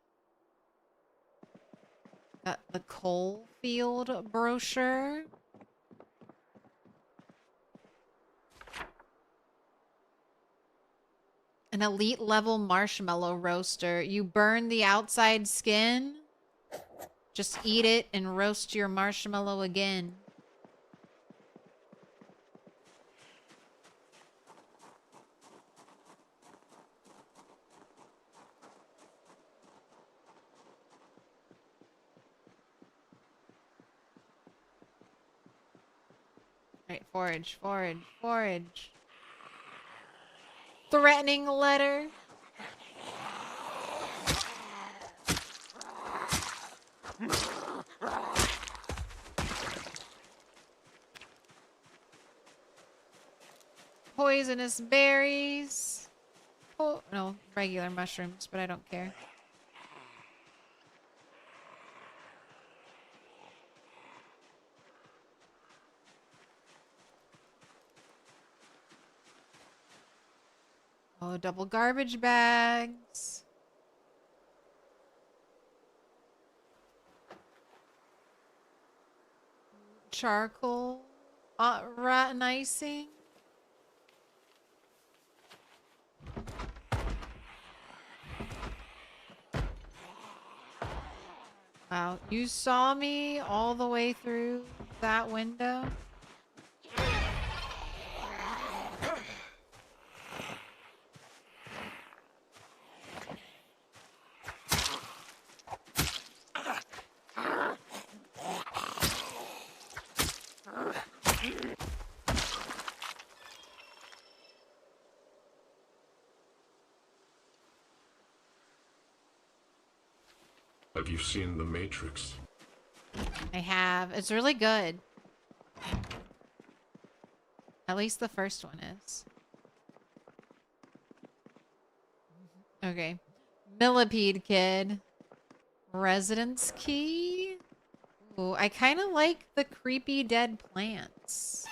Got the coal field brochure. An elite level marshmallow roaster. You burn the outside skin. Just eat it and roast your marshmallow again. Alright, forage, forage, forage. Threatening letter. Poisonous berries. Oh, no, regular mushrooms, but I don't care. Oh, double garbage bags. Charcoal. Rotten icing. Wow, you saw me all the way through that window? Have you seen The Matrix? I have. It's really good. At least the first one is. Okay. Millipede kid. Residence key. Ooh, I kind of like the creepy dead plants.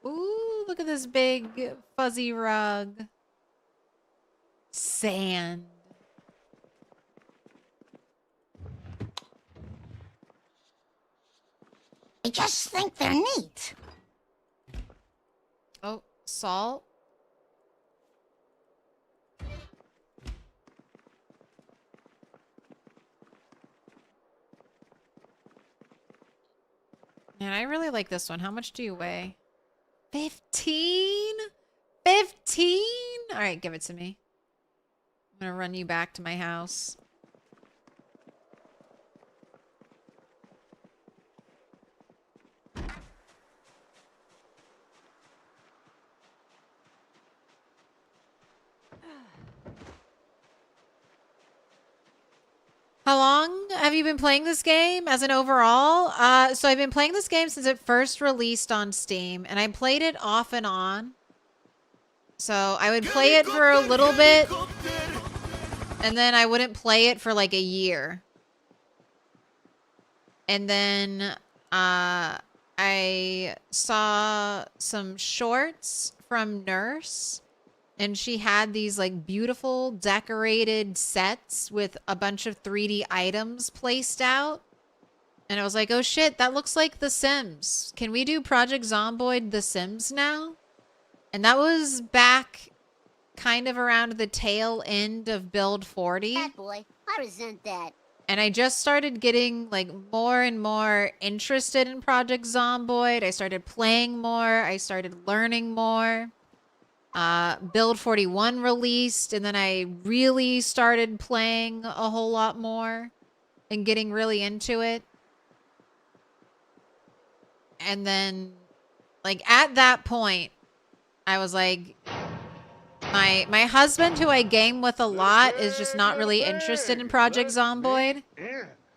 Ooh, look at this big fuzzy rug. Sand. I just think they're neat. Oh, salt. Man, I really like this one. How much do you weigh? 15? 15? All right, give it to me. I'm gonna run you back to my house. How long have you been playing this game as an overall? So I've been playing this game since it first released on Steam, and I played it off and on. So I would play it for a little bit, and then I wouldn't play it for like a year. And then I saw some shorts from Nurse, and she had these like beautiful decorated sets with a bunch of 3D items placed out. And I was like, oh shit, that looks like The Sims. Can we do Project Zomboid The Sims now? And that was back kind of around the tail end of Build 40. Bad boy, I resent that. And I just started getting like more and more interested in Project Zomboid. I started playing more. I started learning more. Build 41 released, and then I really started playing a whole lot more and getting really into it. And then, like, at that point, I was like, my husband, who I game with a lot, is just not really interested in Project Zomboid.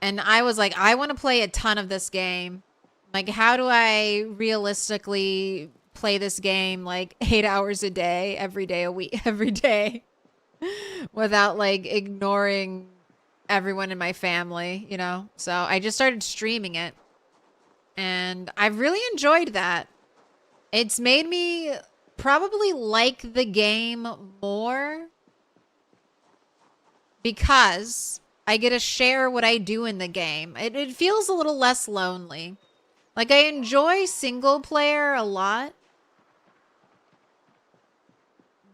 And I was like, I want to play a ton of this game. Like, how do I realistically play this game like 8 hours a day, every day a week, every day, without like ignoring everyone in my family, you know? So I just started streaming it, and I've really enjoyed that. It's made me probably like the game more because I get to share what I do in the game. It feels a little less lonely. Like, I enjoy single player a lot,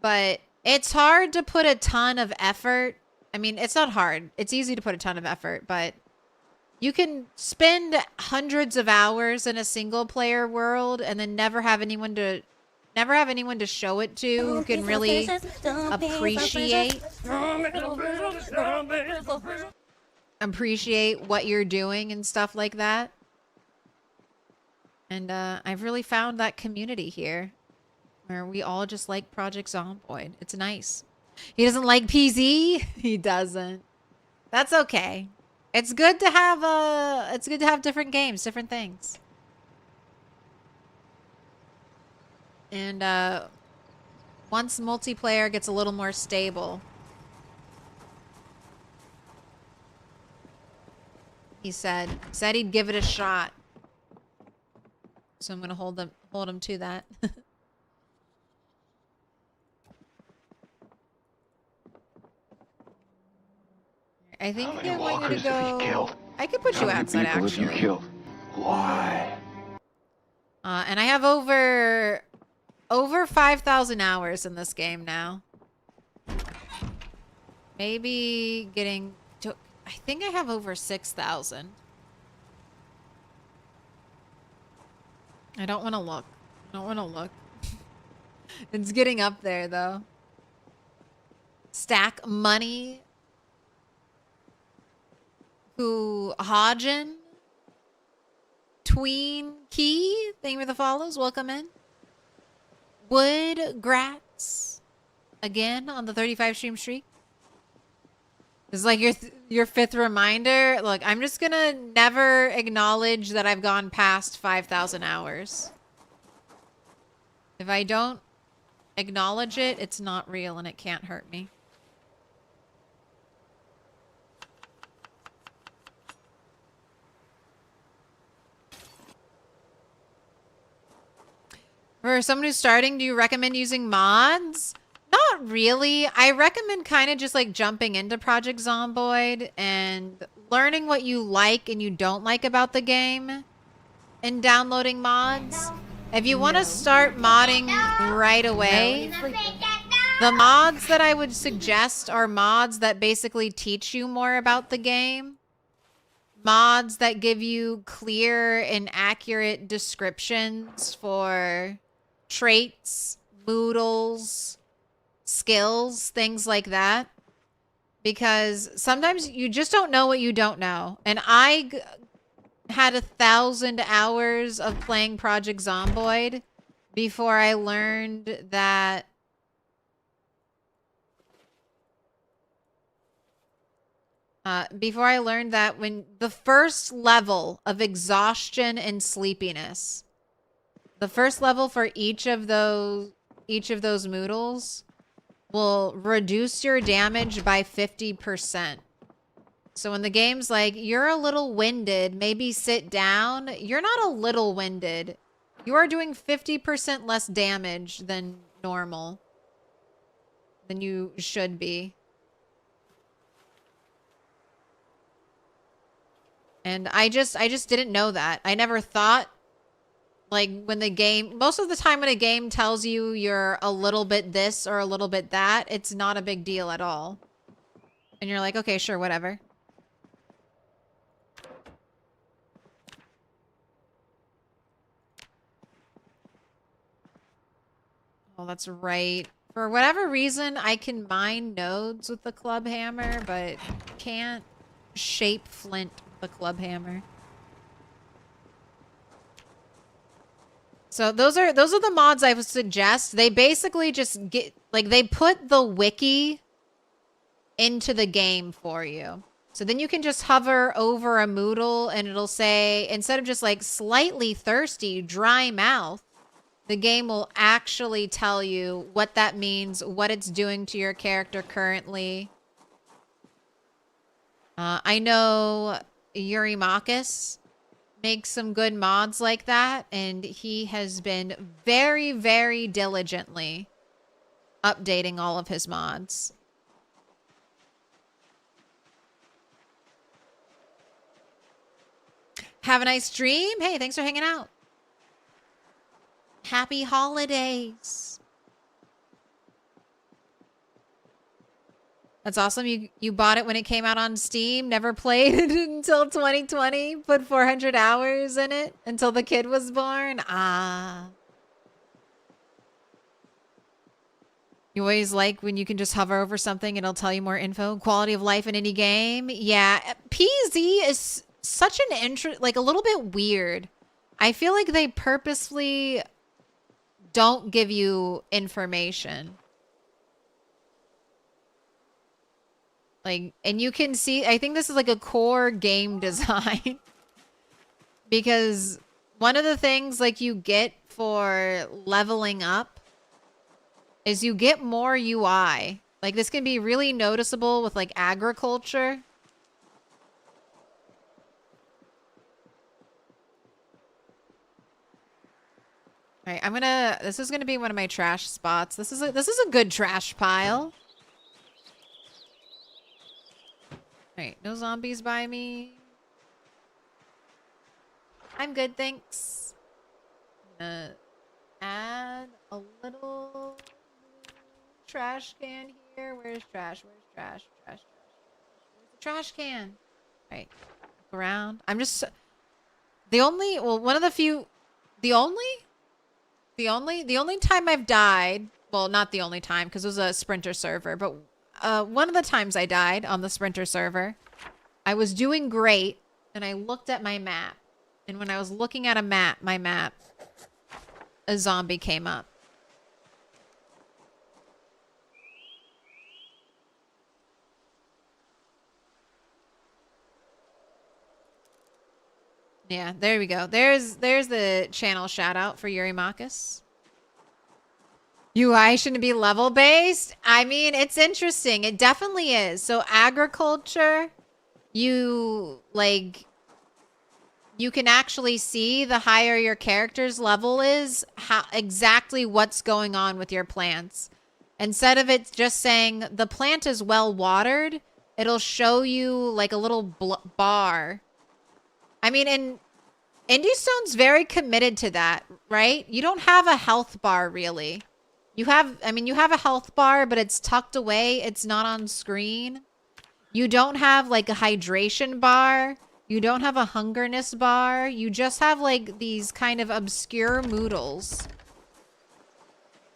but it's hard to put a ton of effort. I mean, it's not hard. It's easy to put a ton of effort, but you can spend hundreds of hours in a single player world and then never have anyone to show it to who can really appreciate what you're doing and stuff like that. And I've really found that community here where we all just like Project Zomboid. It's nice. He doesn't like PZ? He doesn't. That's okay. It's good to have different games, different things. And once multiplayer gets a little more stable, he said he'd give it a shot. So I'm gonna hold him to that. I think I want you to go. I could put you outside actually. Why? And I have over 5,000 hours in this game now. Maybe getting to. I think I have over 6,000. I don't want to look. I don't want to look. It's getting up there, though. Stack money. Who Hodgen? Tween Key? Thank you for the follows. Welcome in. Wood Gratz. Again on the 35 stream streak. This is like your fifth reminder. Look, I'm just gonna never acknowledge that I've gone past 5,000 hours. If I don't acknowledge it, it's not real and it can't hurt me. For someone who's starting, do you recommend using mods? Not really. I recommend kind of just like jumping into Project Zomboid and learning what you like and you don't like about the game and downloading mods. If you want to start modding right away, the mods that I would suggest are mods that basically teach you more about the game. Mods that give you clear and accurate descriptions for traits, moodles, skills, things like that. Because sometimes you just don't know what you don't know. And I had 1,000 hours of playing Project Zomboid before I learned that when the first level of exhaustion and sleepiness, the first level for each of those moodles will reduce your damage by 50%. So when the game's like, you're a little winded, maybe sit down, you're not a little winded. You are doing 50% less damage than normal. Than you should be. And I just didn't know that. I never thought, like, when the game, most of the time when a game tells you you're a little bit this or a little bit that, it's not a big deal at all. And you're like, okay, sure, whatever. Oh, that's right. For whatever reason, I can mine nodes with the club hammer, but can't shape flint with the club hammer. So those are the mods I would suggest. They basically just get, like, they put the wiki into the game for you. So then you can just hover over a Moodle and it'll say, instead of just like slightly thirsty, dry mouth, the game will actually tell you what that means, what it's doing to your character currently. I know Yurimakis makes some good mods like that, and he has been very, very diligently updating all of his mods. Have a nice stream. Hey, thanks for hanging out. Happy holidays. That's awesome. You bought it when it came out on Steam, never played it until 2020, put 400 hours in it until the kid was born. Ah. You always like when you can just hover over something and it'll tell you more info. Quality of life in any game. Yeah. PZ is such an like a little bit weird I feel like they purposefully don't give you information. Like, and you can see, I think this is like a core game design. Because one of the things like you get for leveling up is you get more UI. Like this can be really noticeable with like agriculture. All right, this is gonna be one of my trash spots. This is a good trash pile. All right, no zombies by me. I'm good, thanks. I'm gonna add a little trash can here. Where's trash? Where's trash? Trash, trash, trash. Where's the trash can? All right, look around. I'm just one of the few, the only time I've died, well, not the only time because it was a sprinter server, but one of the times I died on the sprinter server, I was doing great and I looked at my map. And when I was looking at my map, a zombie came up. Yeah, there we go. There's the channel shout out for Yuri Marcus. UI shouldn't be level based. I mean, it's interesting. It definitely is. So agriculture, you can actually see the higher your character's level is, how exactly what's going on with your plants. Instead of it just saying the plant is well watered, it'll show you like a little bar. I mean, and Indiestone's very committed to that, right? You don't have a health bar really. You have a health bar, but it's tucked away. It's not on screen. You don't have like a hydration bar. You don't have a hungerness bar. You just have like these kind of obscure moodles.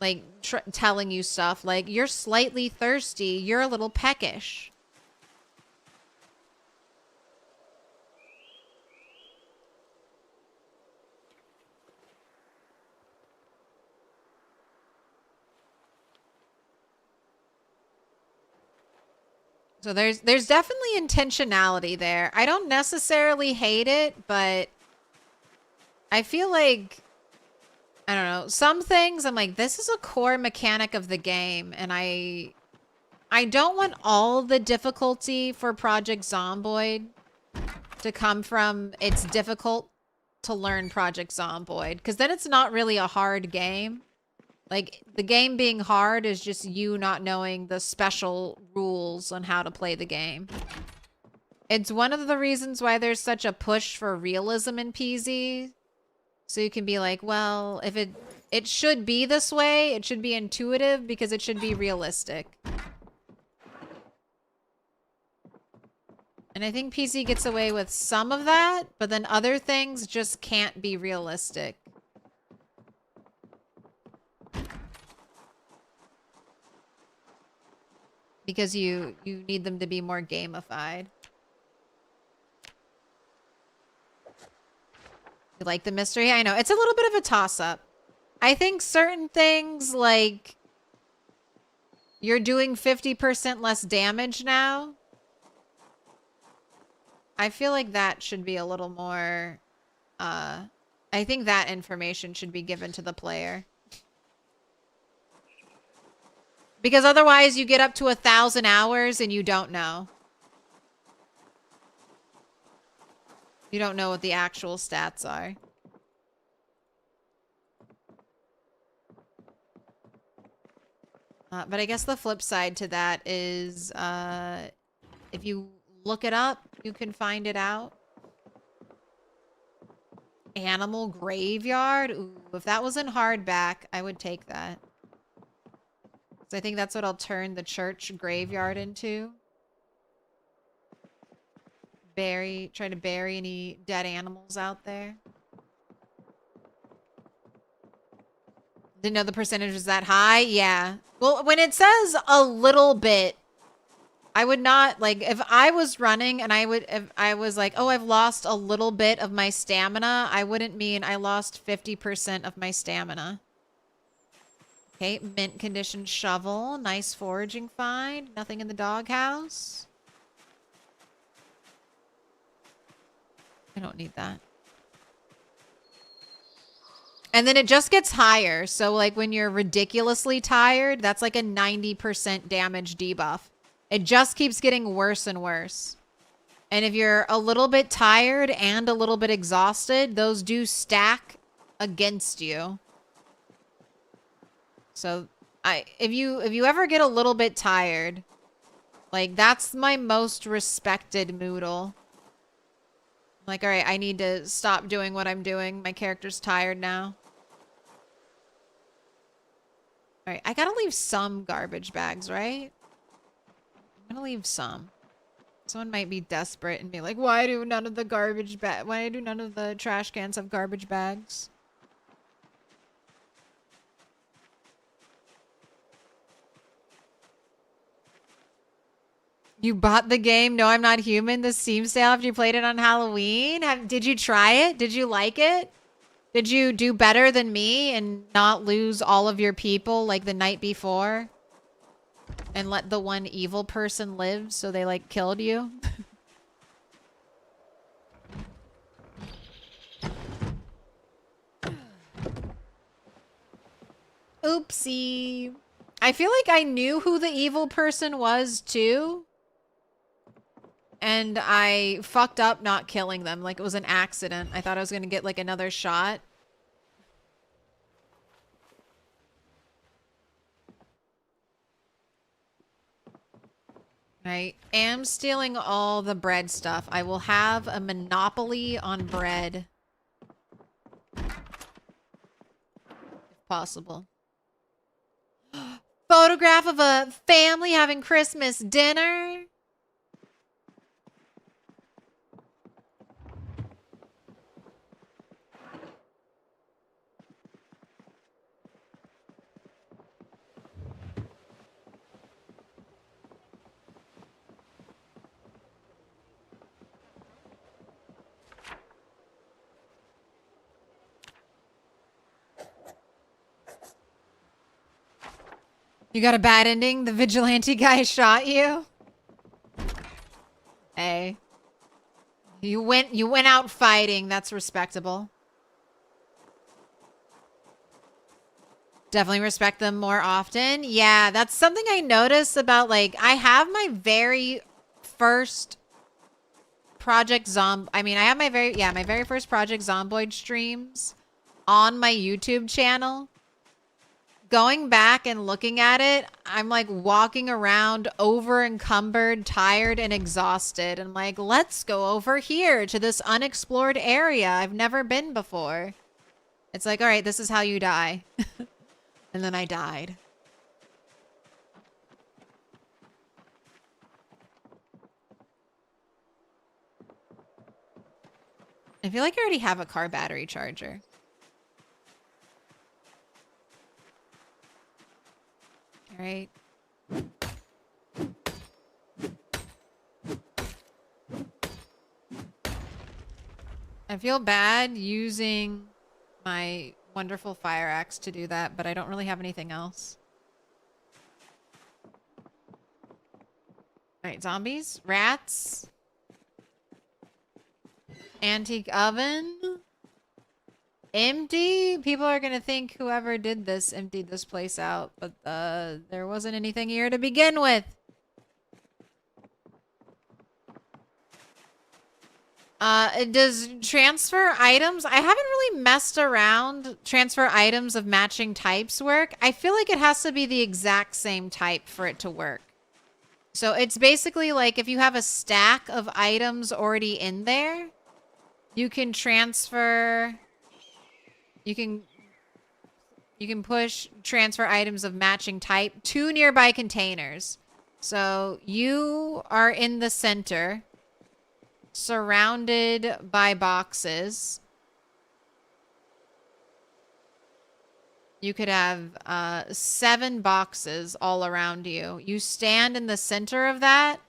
Like telling you stuff like you're slightly thirsty. You're a little peckish. So there's definitely intentionality there. I don't necessarily hate it, but I feel like, I don't know, some things I'm like, this is a core mechanic of the game, and I don't want all the difficulty for Project Zomboid to come from it's difficult to learn Project Zomboid, because then it's not really a hard game. Like, the game being hard is just you not knowing the special rules on how to play the game. It's one of the reasons why there's such a push for realism in PZ. So you can be like, well, if it should be this way, it should be intuitive because it should be realistic. And I think PZ gets away with some of that, but then other things just can't be realistic. Because you need them to be more gamified. You like the mystery? I know. It's a little bit of a toss-up. I think certain things like you're doing 50% less damage now. I feel like that should be a little more... I think that information should be given to the player. Because otherwise you get up to 1,000 hours and you don't know. You don't know what the actual stats are. But I guess the flip side to that is if you look it up, you can find it out. Animal graveyard? Ooh, if that was in hardback, I would take that. So I think that's what I'll turn the church graveyard into. Try to bury any dead animals out there. Didn't know the percentage was that high? Yeah. Well, when it says a little bit, I would not, like, if I was running and if I was like, oh, I've lost a little bit of my stamina, I wouldn't mean I lost 50% of my stamina. Okay, mint condition shovel. Nice foraging find. Nothing in the doghouse. I don't need that. And then it just gets higher. So, like, when you're ridiculously tired, that's like a 90% damage debuff. It just keeps getting worse and worse. And if you're a little bit tired and a little bit exhausted, those do stack against you. So if you ever get a little bit tired, like, that's my most respected Moodle. Like, all right, I need to stop doing what I'm doing. My character's tired now. All right, I gotta leave some garbage bags, right? I'm gonna leave some. Someone might be desperate and be like, why do none of the why do none of the trash cans have garbage bags? You bought the game? No, I'm Not Human, the Steam sale after you played it on Halloween? Did you try it? Did you like it? Did you do better than me and not lose all of your people like the night before? And let the one evil person live so they, like, killed you? Oopsie. I feel like I knew who the evil person was, too. And I fucked up not killing them. Like, it was an accident. I thought I was going to get, like, another shot. I am stealing all the bread stuff. I will have a monopoly on bread. If possible. Photograph of a family having Christmas dinner. You got a bad ending? The vigilante guy shot you? Hey. You went out fighting. That's respectable. Definitely respect them more often. Yeah, that's something I noticed about, like, I have my very first Project I have my very first Project Zomboid streams on my YouTube channel. Going back and looking at it, I'm like walking around over encumbered, tired, and exhausted. And I'm like, let's go over here to this unexplored area I've never been before. It's like, all right, this is how you die. And then I died. I feel like I already have a car battery charger. All right. I feel bad using my wonderful fire axe to do that, but I don't really have anything else. All right, zombies, rats, antique oven. Empty? People are gonna think whoever did this emptied this place out, but there wasn't anything here to begin with. Does transfer items? I haven't really messed around. Transfer items of matching types work. I feel like it has to be the exact same type for it to work. So it's basically like if you have a stack of items already in there, you can transfer... You can push transfer items of matching type to nearby containers. So you are in the center, surrounded by boxes. You could have 7 boxes all around you. You stand in the center of that,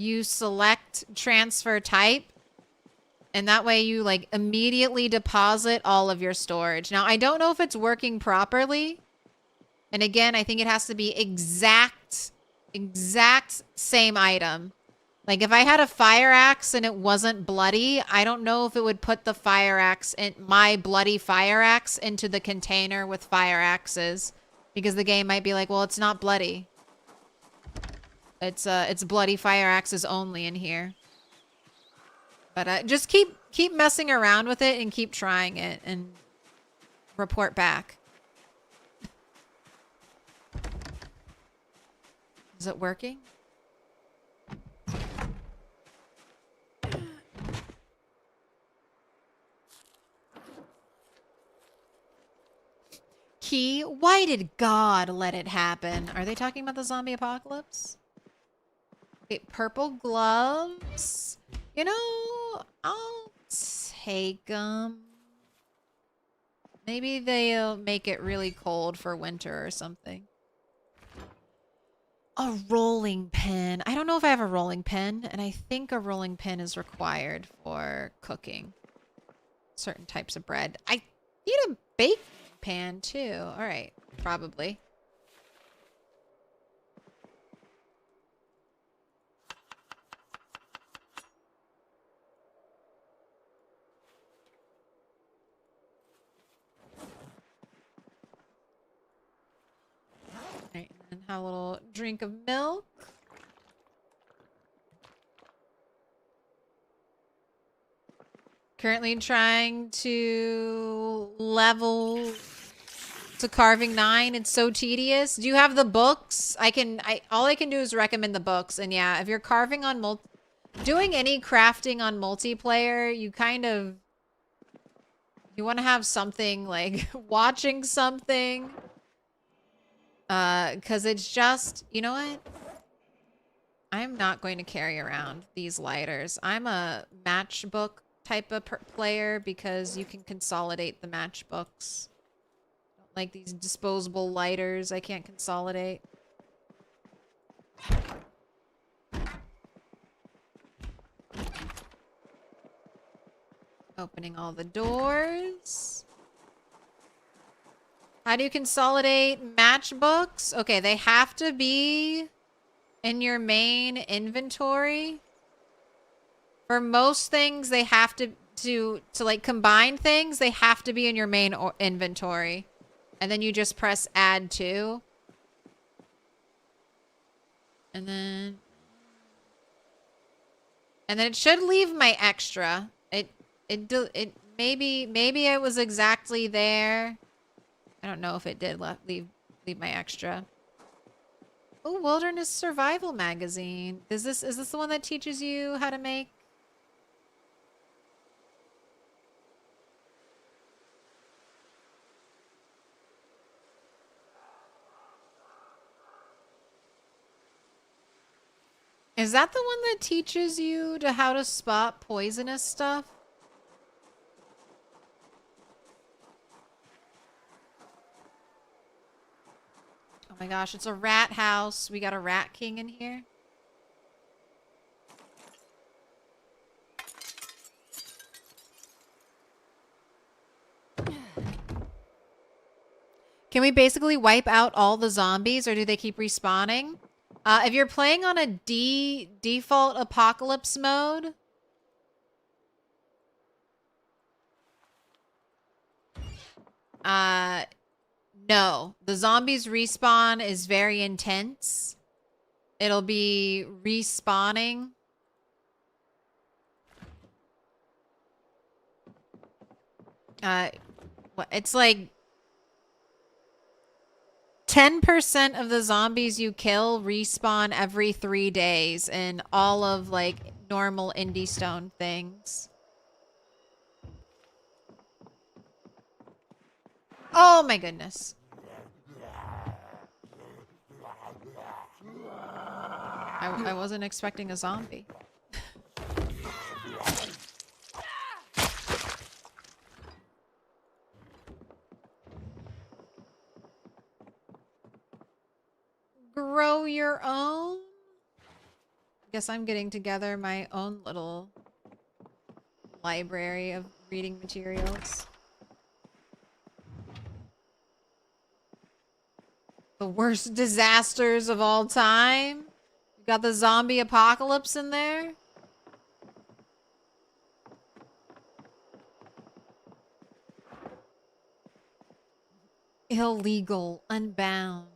you select transfer type, and that way you like immediately deposit all of your storage. Now, I don't know if it's working properly. And again, I think it has to be exact same item. Like if I had a fire axe and it wasn't bloody, I don't know if it would put the fire axe in my bloody fire axe into the container with fire axes, because the game might be like, well, it's not bloody. It's bloody fire axes only in here. But just keep messing around with it and keep trying it and report back. Is it working? Key, why did God let it happen? Are they talking about the zombie apocalypse? Okay, purple gloves. You know, I'll take them. Maybe they'll make it really cold for winter or something. A rolling pin. I don't know if I have a rolling pin, and I think a rolling pin is required for cooking certain types of bread. I need a baking pan too. All right, probably. Right, and then have a little drink of milk. Currently trying to level to carving 9. It's so tedious. Do you have the books? All I can do is recommend the books. And yeah, if you're carving on doing any crafting on multiplayer, you want to have something like watching something. Cause it's just, you know what? I'm not going to carry around these lighters. I'm a matchbook type of player because you can consolidate the matchbooks. Don't like these disposable lighters I can't consolidate. Opening all the doors. How do you consolidate matchbooks? Okay, they have to be in your main inventory. For most things, they have to like combine things, they have to be in your main inventory. And then you just press add to. And then it should leave my extra. Maybe it was exactly there. I don't know if it did leave my extra. Oh, Wilderness Survival Magazine. Is this the one that teaches you how to make? Is that the one that teaches you how to spot poisonous stuff? Oh my gosh, it's a rat house. We got a rat king in here. Can we basically wipe out all the zombies, or do they keep respawning? If you're playing on a default apocalypse mode, no. The zombies respawn is very intense. It'll be respawning. It's like 10% of the zombies you kill respawn every 3 days in all of like normal indie stone things. Oh my goodness. I wasn't expecting a zombie. Grow your own? Guess I'm getting together my own little library of reading materials. The worst disasters of all time. You got the zombie apocalypse in there. Illegal, unbound.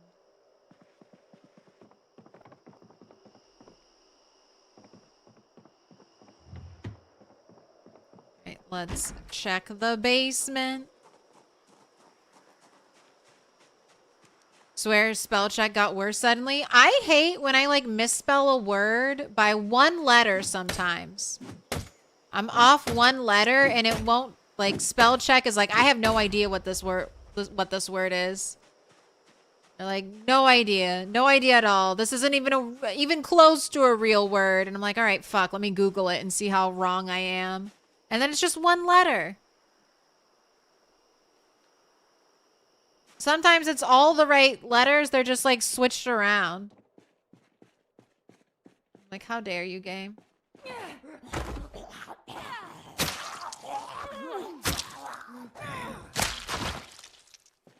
Right, let's check the basement. Swear spell check got worse suddenly. I hate when I like misspell a word by one letter sometimes. I'm off one letter and it won't like spell check is like I have no idea what this word is. They're like no idea at all. This isn't even close to a real word and I'm like, all right, fuck, let me Google it and see how wrong I am. And then it's just one letter. Sometimes it's all the right letters. They're just like switched around. Like, how dare you, game?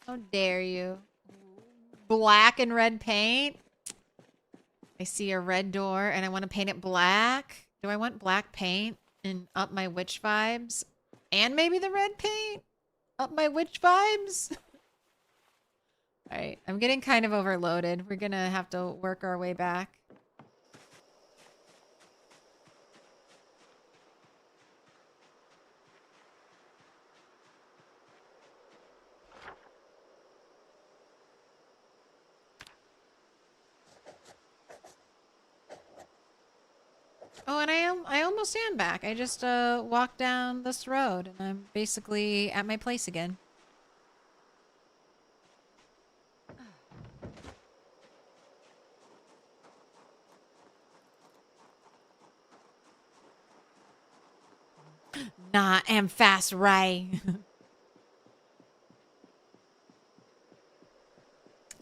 How dare you? Black and red paint. I see a red door and I want to paint it black. Do I want black paint and up my witch vibes? And maybe the red paint? Up my witch vibes? Alright, I'm getting kind of overloaded. We're gonna have to work our way back. Oh, and I almost am back. I just walked down this road and I'm basically at my place again. Nah, I'm fast, right?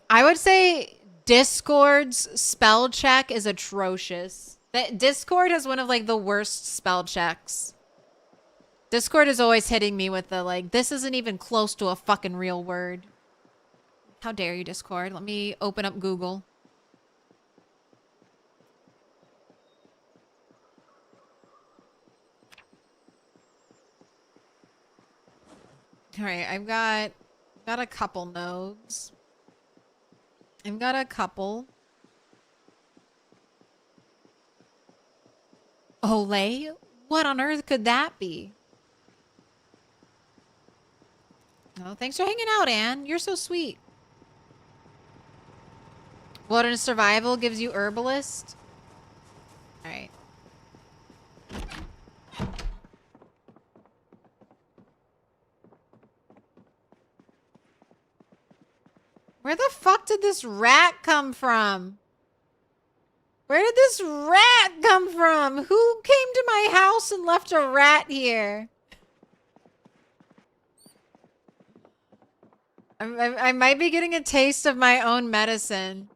I would say Discord's spell check is atrocious. That Discord has one of like the worst spell checks. Discord is always hitting me with the like, this isn't even close to a fucking real word. How dare you, Discord? Let me open up Google. All right, I've got a couple nodes. I've got a couple. Olay? What on earth could that be? Oh, thanks for hanging out, Anne. You're so sweet. Wilderness Survival gives you Herbalist. All right. Where the fuck did this rat come from? Where did this rat come from? Who came to my house and left a rat here? I might be getting a taste of my own medicine.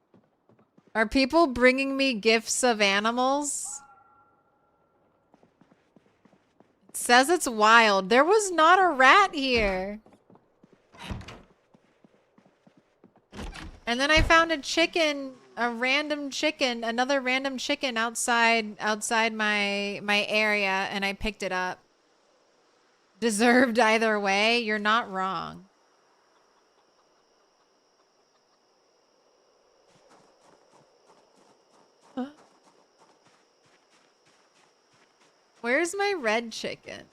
Are people bringing me gifts of animals? It says it's wild. There was not a rat here. And then I found a chicken, another random chicken outside my area, and I picked it up. Deserved either way. You're not wrong. Where's my red chicken?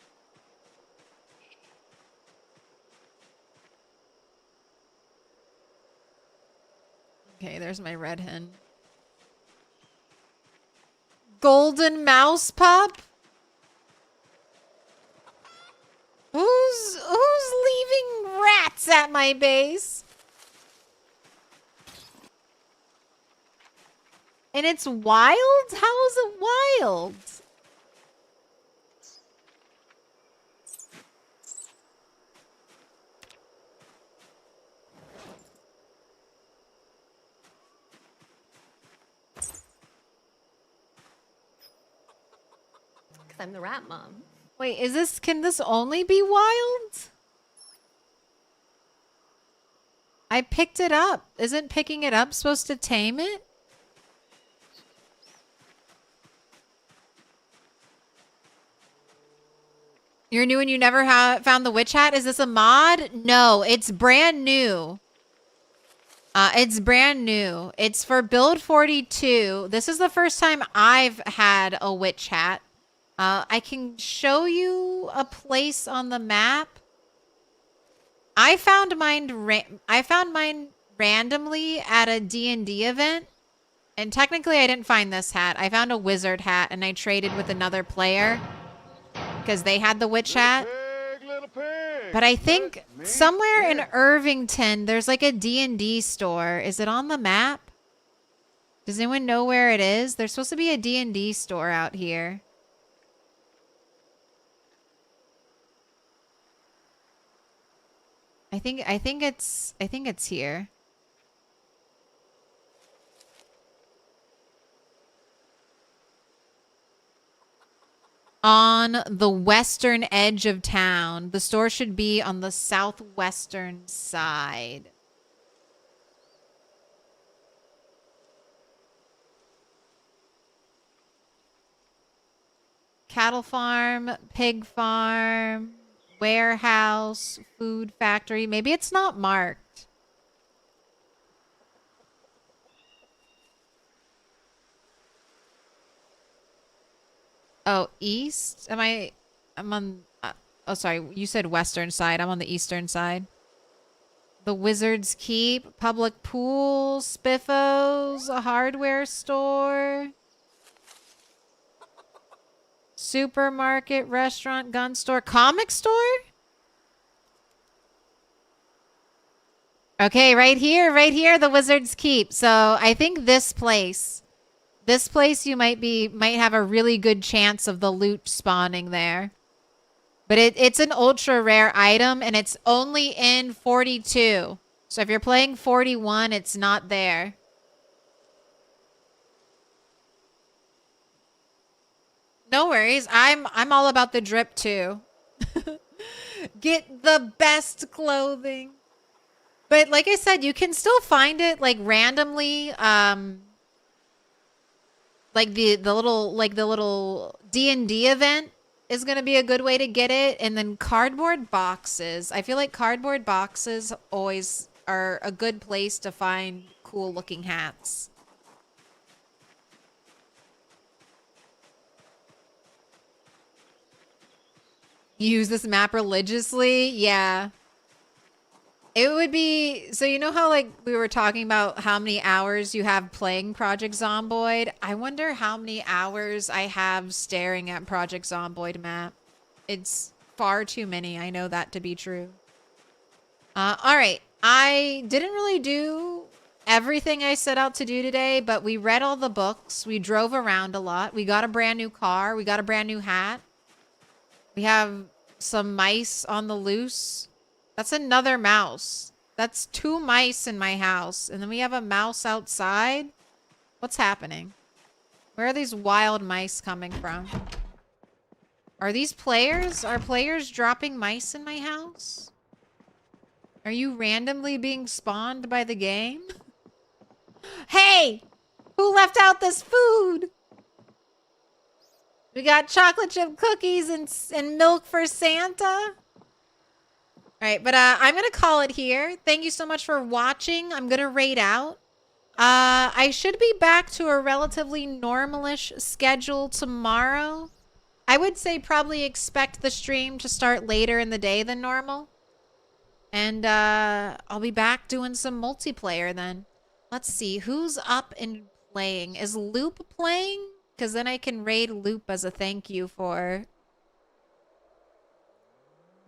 Okay, there's my red hen. Golden mouse pup? Who's leaving rats at my base? And it's wild? How is it wild? I'm the rat mom. Wait, can this only be wild? I picked it up. Isn't picking it up supposed to tame it? You're new and you never found the witch hat? Is this a mod? No, it's brand new. It's brand new. It's for build 42. This is the first time I've had a witch hat. I can show you a place on the map. I found mine randomly at a D&D event. And technically I didn't find this hat. I found a wizard hat and I traded with another player because they had the witch hat. Little pig. But I think somewhere in Irvington there's like a D&D store. Is it on the map? Does anyone know where it is? There's supposed to be a D&D store out here. I think it's here. On the western edge of town. The store should be on the southwestern side. Cattle farm, pig farm, warehouse, food factory. Maybe it's not marked. Oh, east? I'm on, oh, sorry. You said western side. I'm on the eastern side. The Wizard's Keep, public pool, Spiffos, a hardware store, supermarket, restaurant, gun store, comic store? Okay, right here, the Wizard's Keep. So I think this place you might have a really good chance of the loot spawning there. But it's an ultra rare item and it's only in 42. So if you're playing 41, it's not there. No worries. I'm all about the drip too. Get the best clothing. But like I said, you can still find it like randomly. Like the little D&D event is going to be a good way to get it. And then cardboard boxes. I feel like cardboard boxes always are a good place to find cool looking hats. Use this map religiously? Yeah. It would be, so you know how like we were talking about how many hours you have playing Project Zomboid? I wonder how many hours I have staring at Project Zomboid map. It's far too many. I know that to be true. All right. I didn't really do everything I set out to do today, but we read all the books. We drove around a lot. We got a brand new car. We got a brand new hat. We have some mice on the loose. That's another mouse. That's 2 mice in my house. And then we have a mouse outside. What's happening? Where are these wild mice coming from? Are these players? Are players dropping mice in my house? Are you randomly being spawned by the game? Hey! Who left out this food? We got chocolate chip cookies and milk for Santa. All right, but I'm going to call it here. Thank you so much for watching. I'm going to raid out. I should be back to a relatively normalish schedule tomorrow. I would say probably expect the stream to start later in the day than normal. And I'll be back doing some multiplayer then. Let's see. Who's up and playing? Is Loop playing? Because then I can raid Loop as a thank you for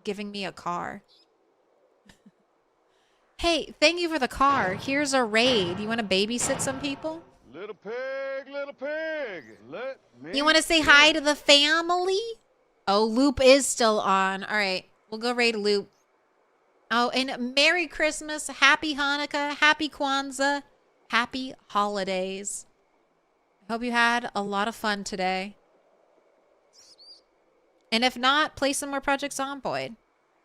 giving me a car. Hey, thank you for the car. Here's a raid. You want to babysit some people? Little pig, let me. You want to say hi to the family? Oh, Loop is still on. All right, we'll go raid Loop. Oh, and Merry Christmas, Happy Hanukkah, Happy Kwanzaa, Happy Holidays. Hope you had a lot of fun today. And if not, play some more Project Zomboid.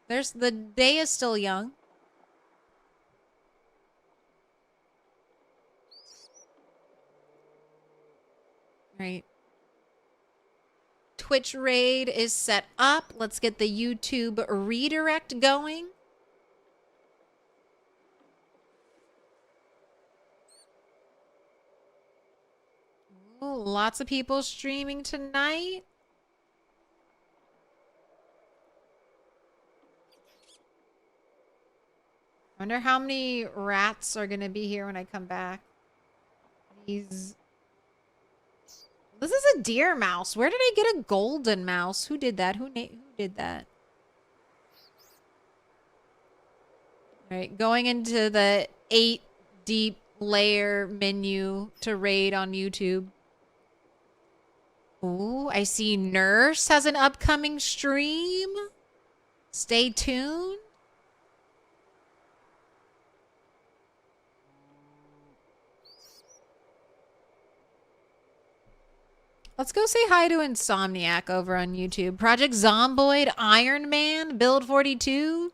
The day is still young. Right. Twitch raid is set up. Let's get the YouTube redirect going. Ooh, lots of people streaming tonight. Wonder how many rats are gonna be here when I come back. These. This is a deer mouse. Where did I get a golden mouse? Who did that? Who did that? All right, going into the 8 deep layer menu to raid on YouTube. Ooh, I see Nurse has an upcoming stream. Stay tuned. Let's go say hi to Insomniac over on YouTube. Project Zomboid, Iron Man, Build 42.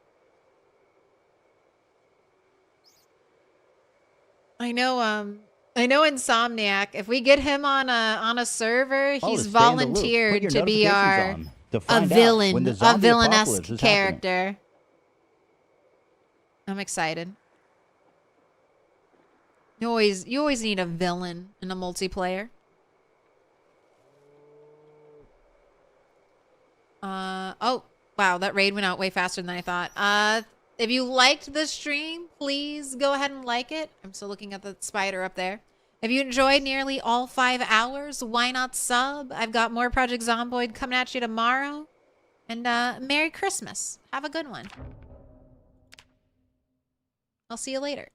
I know Insomniac. If we get him on a server, he's volunteered to be a villainous character. I'm excited. You always need a villain in a multiplayer. Oh, wow, that raid went out way faster than I thought. If you liked the stream, please go ahead and like it. I'm still looking at the spider up there. If you enjoyed nearly all 5 hours, why not sub? I've got more Project Zomboid coming at you tomorrow. And Merry Christmas. Have a good one. I'll see you later.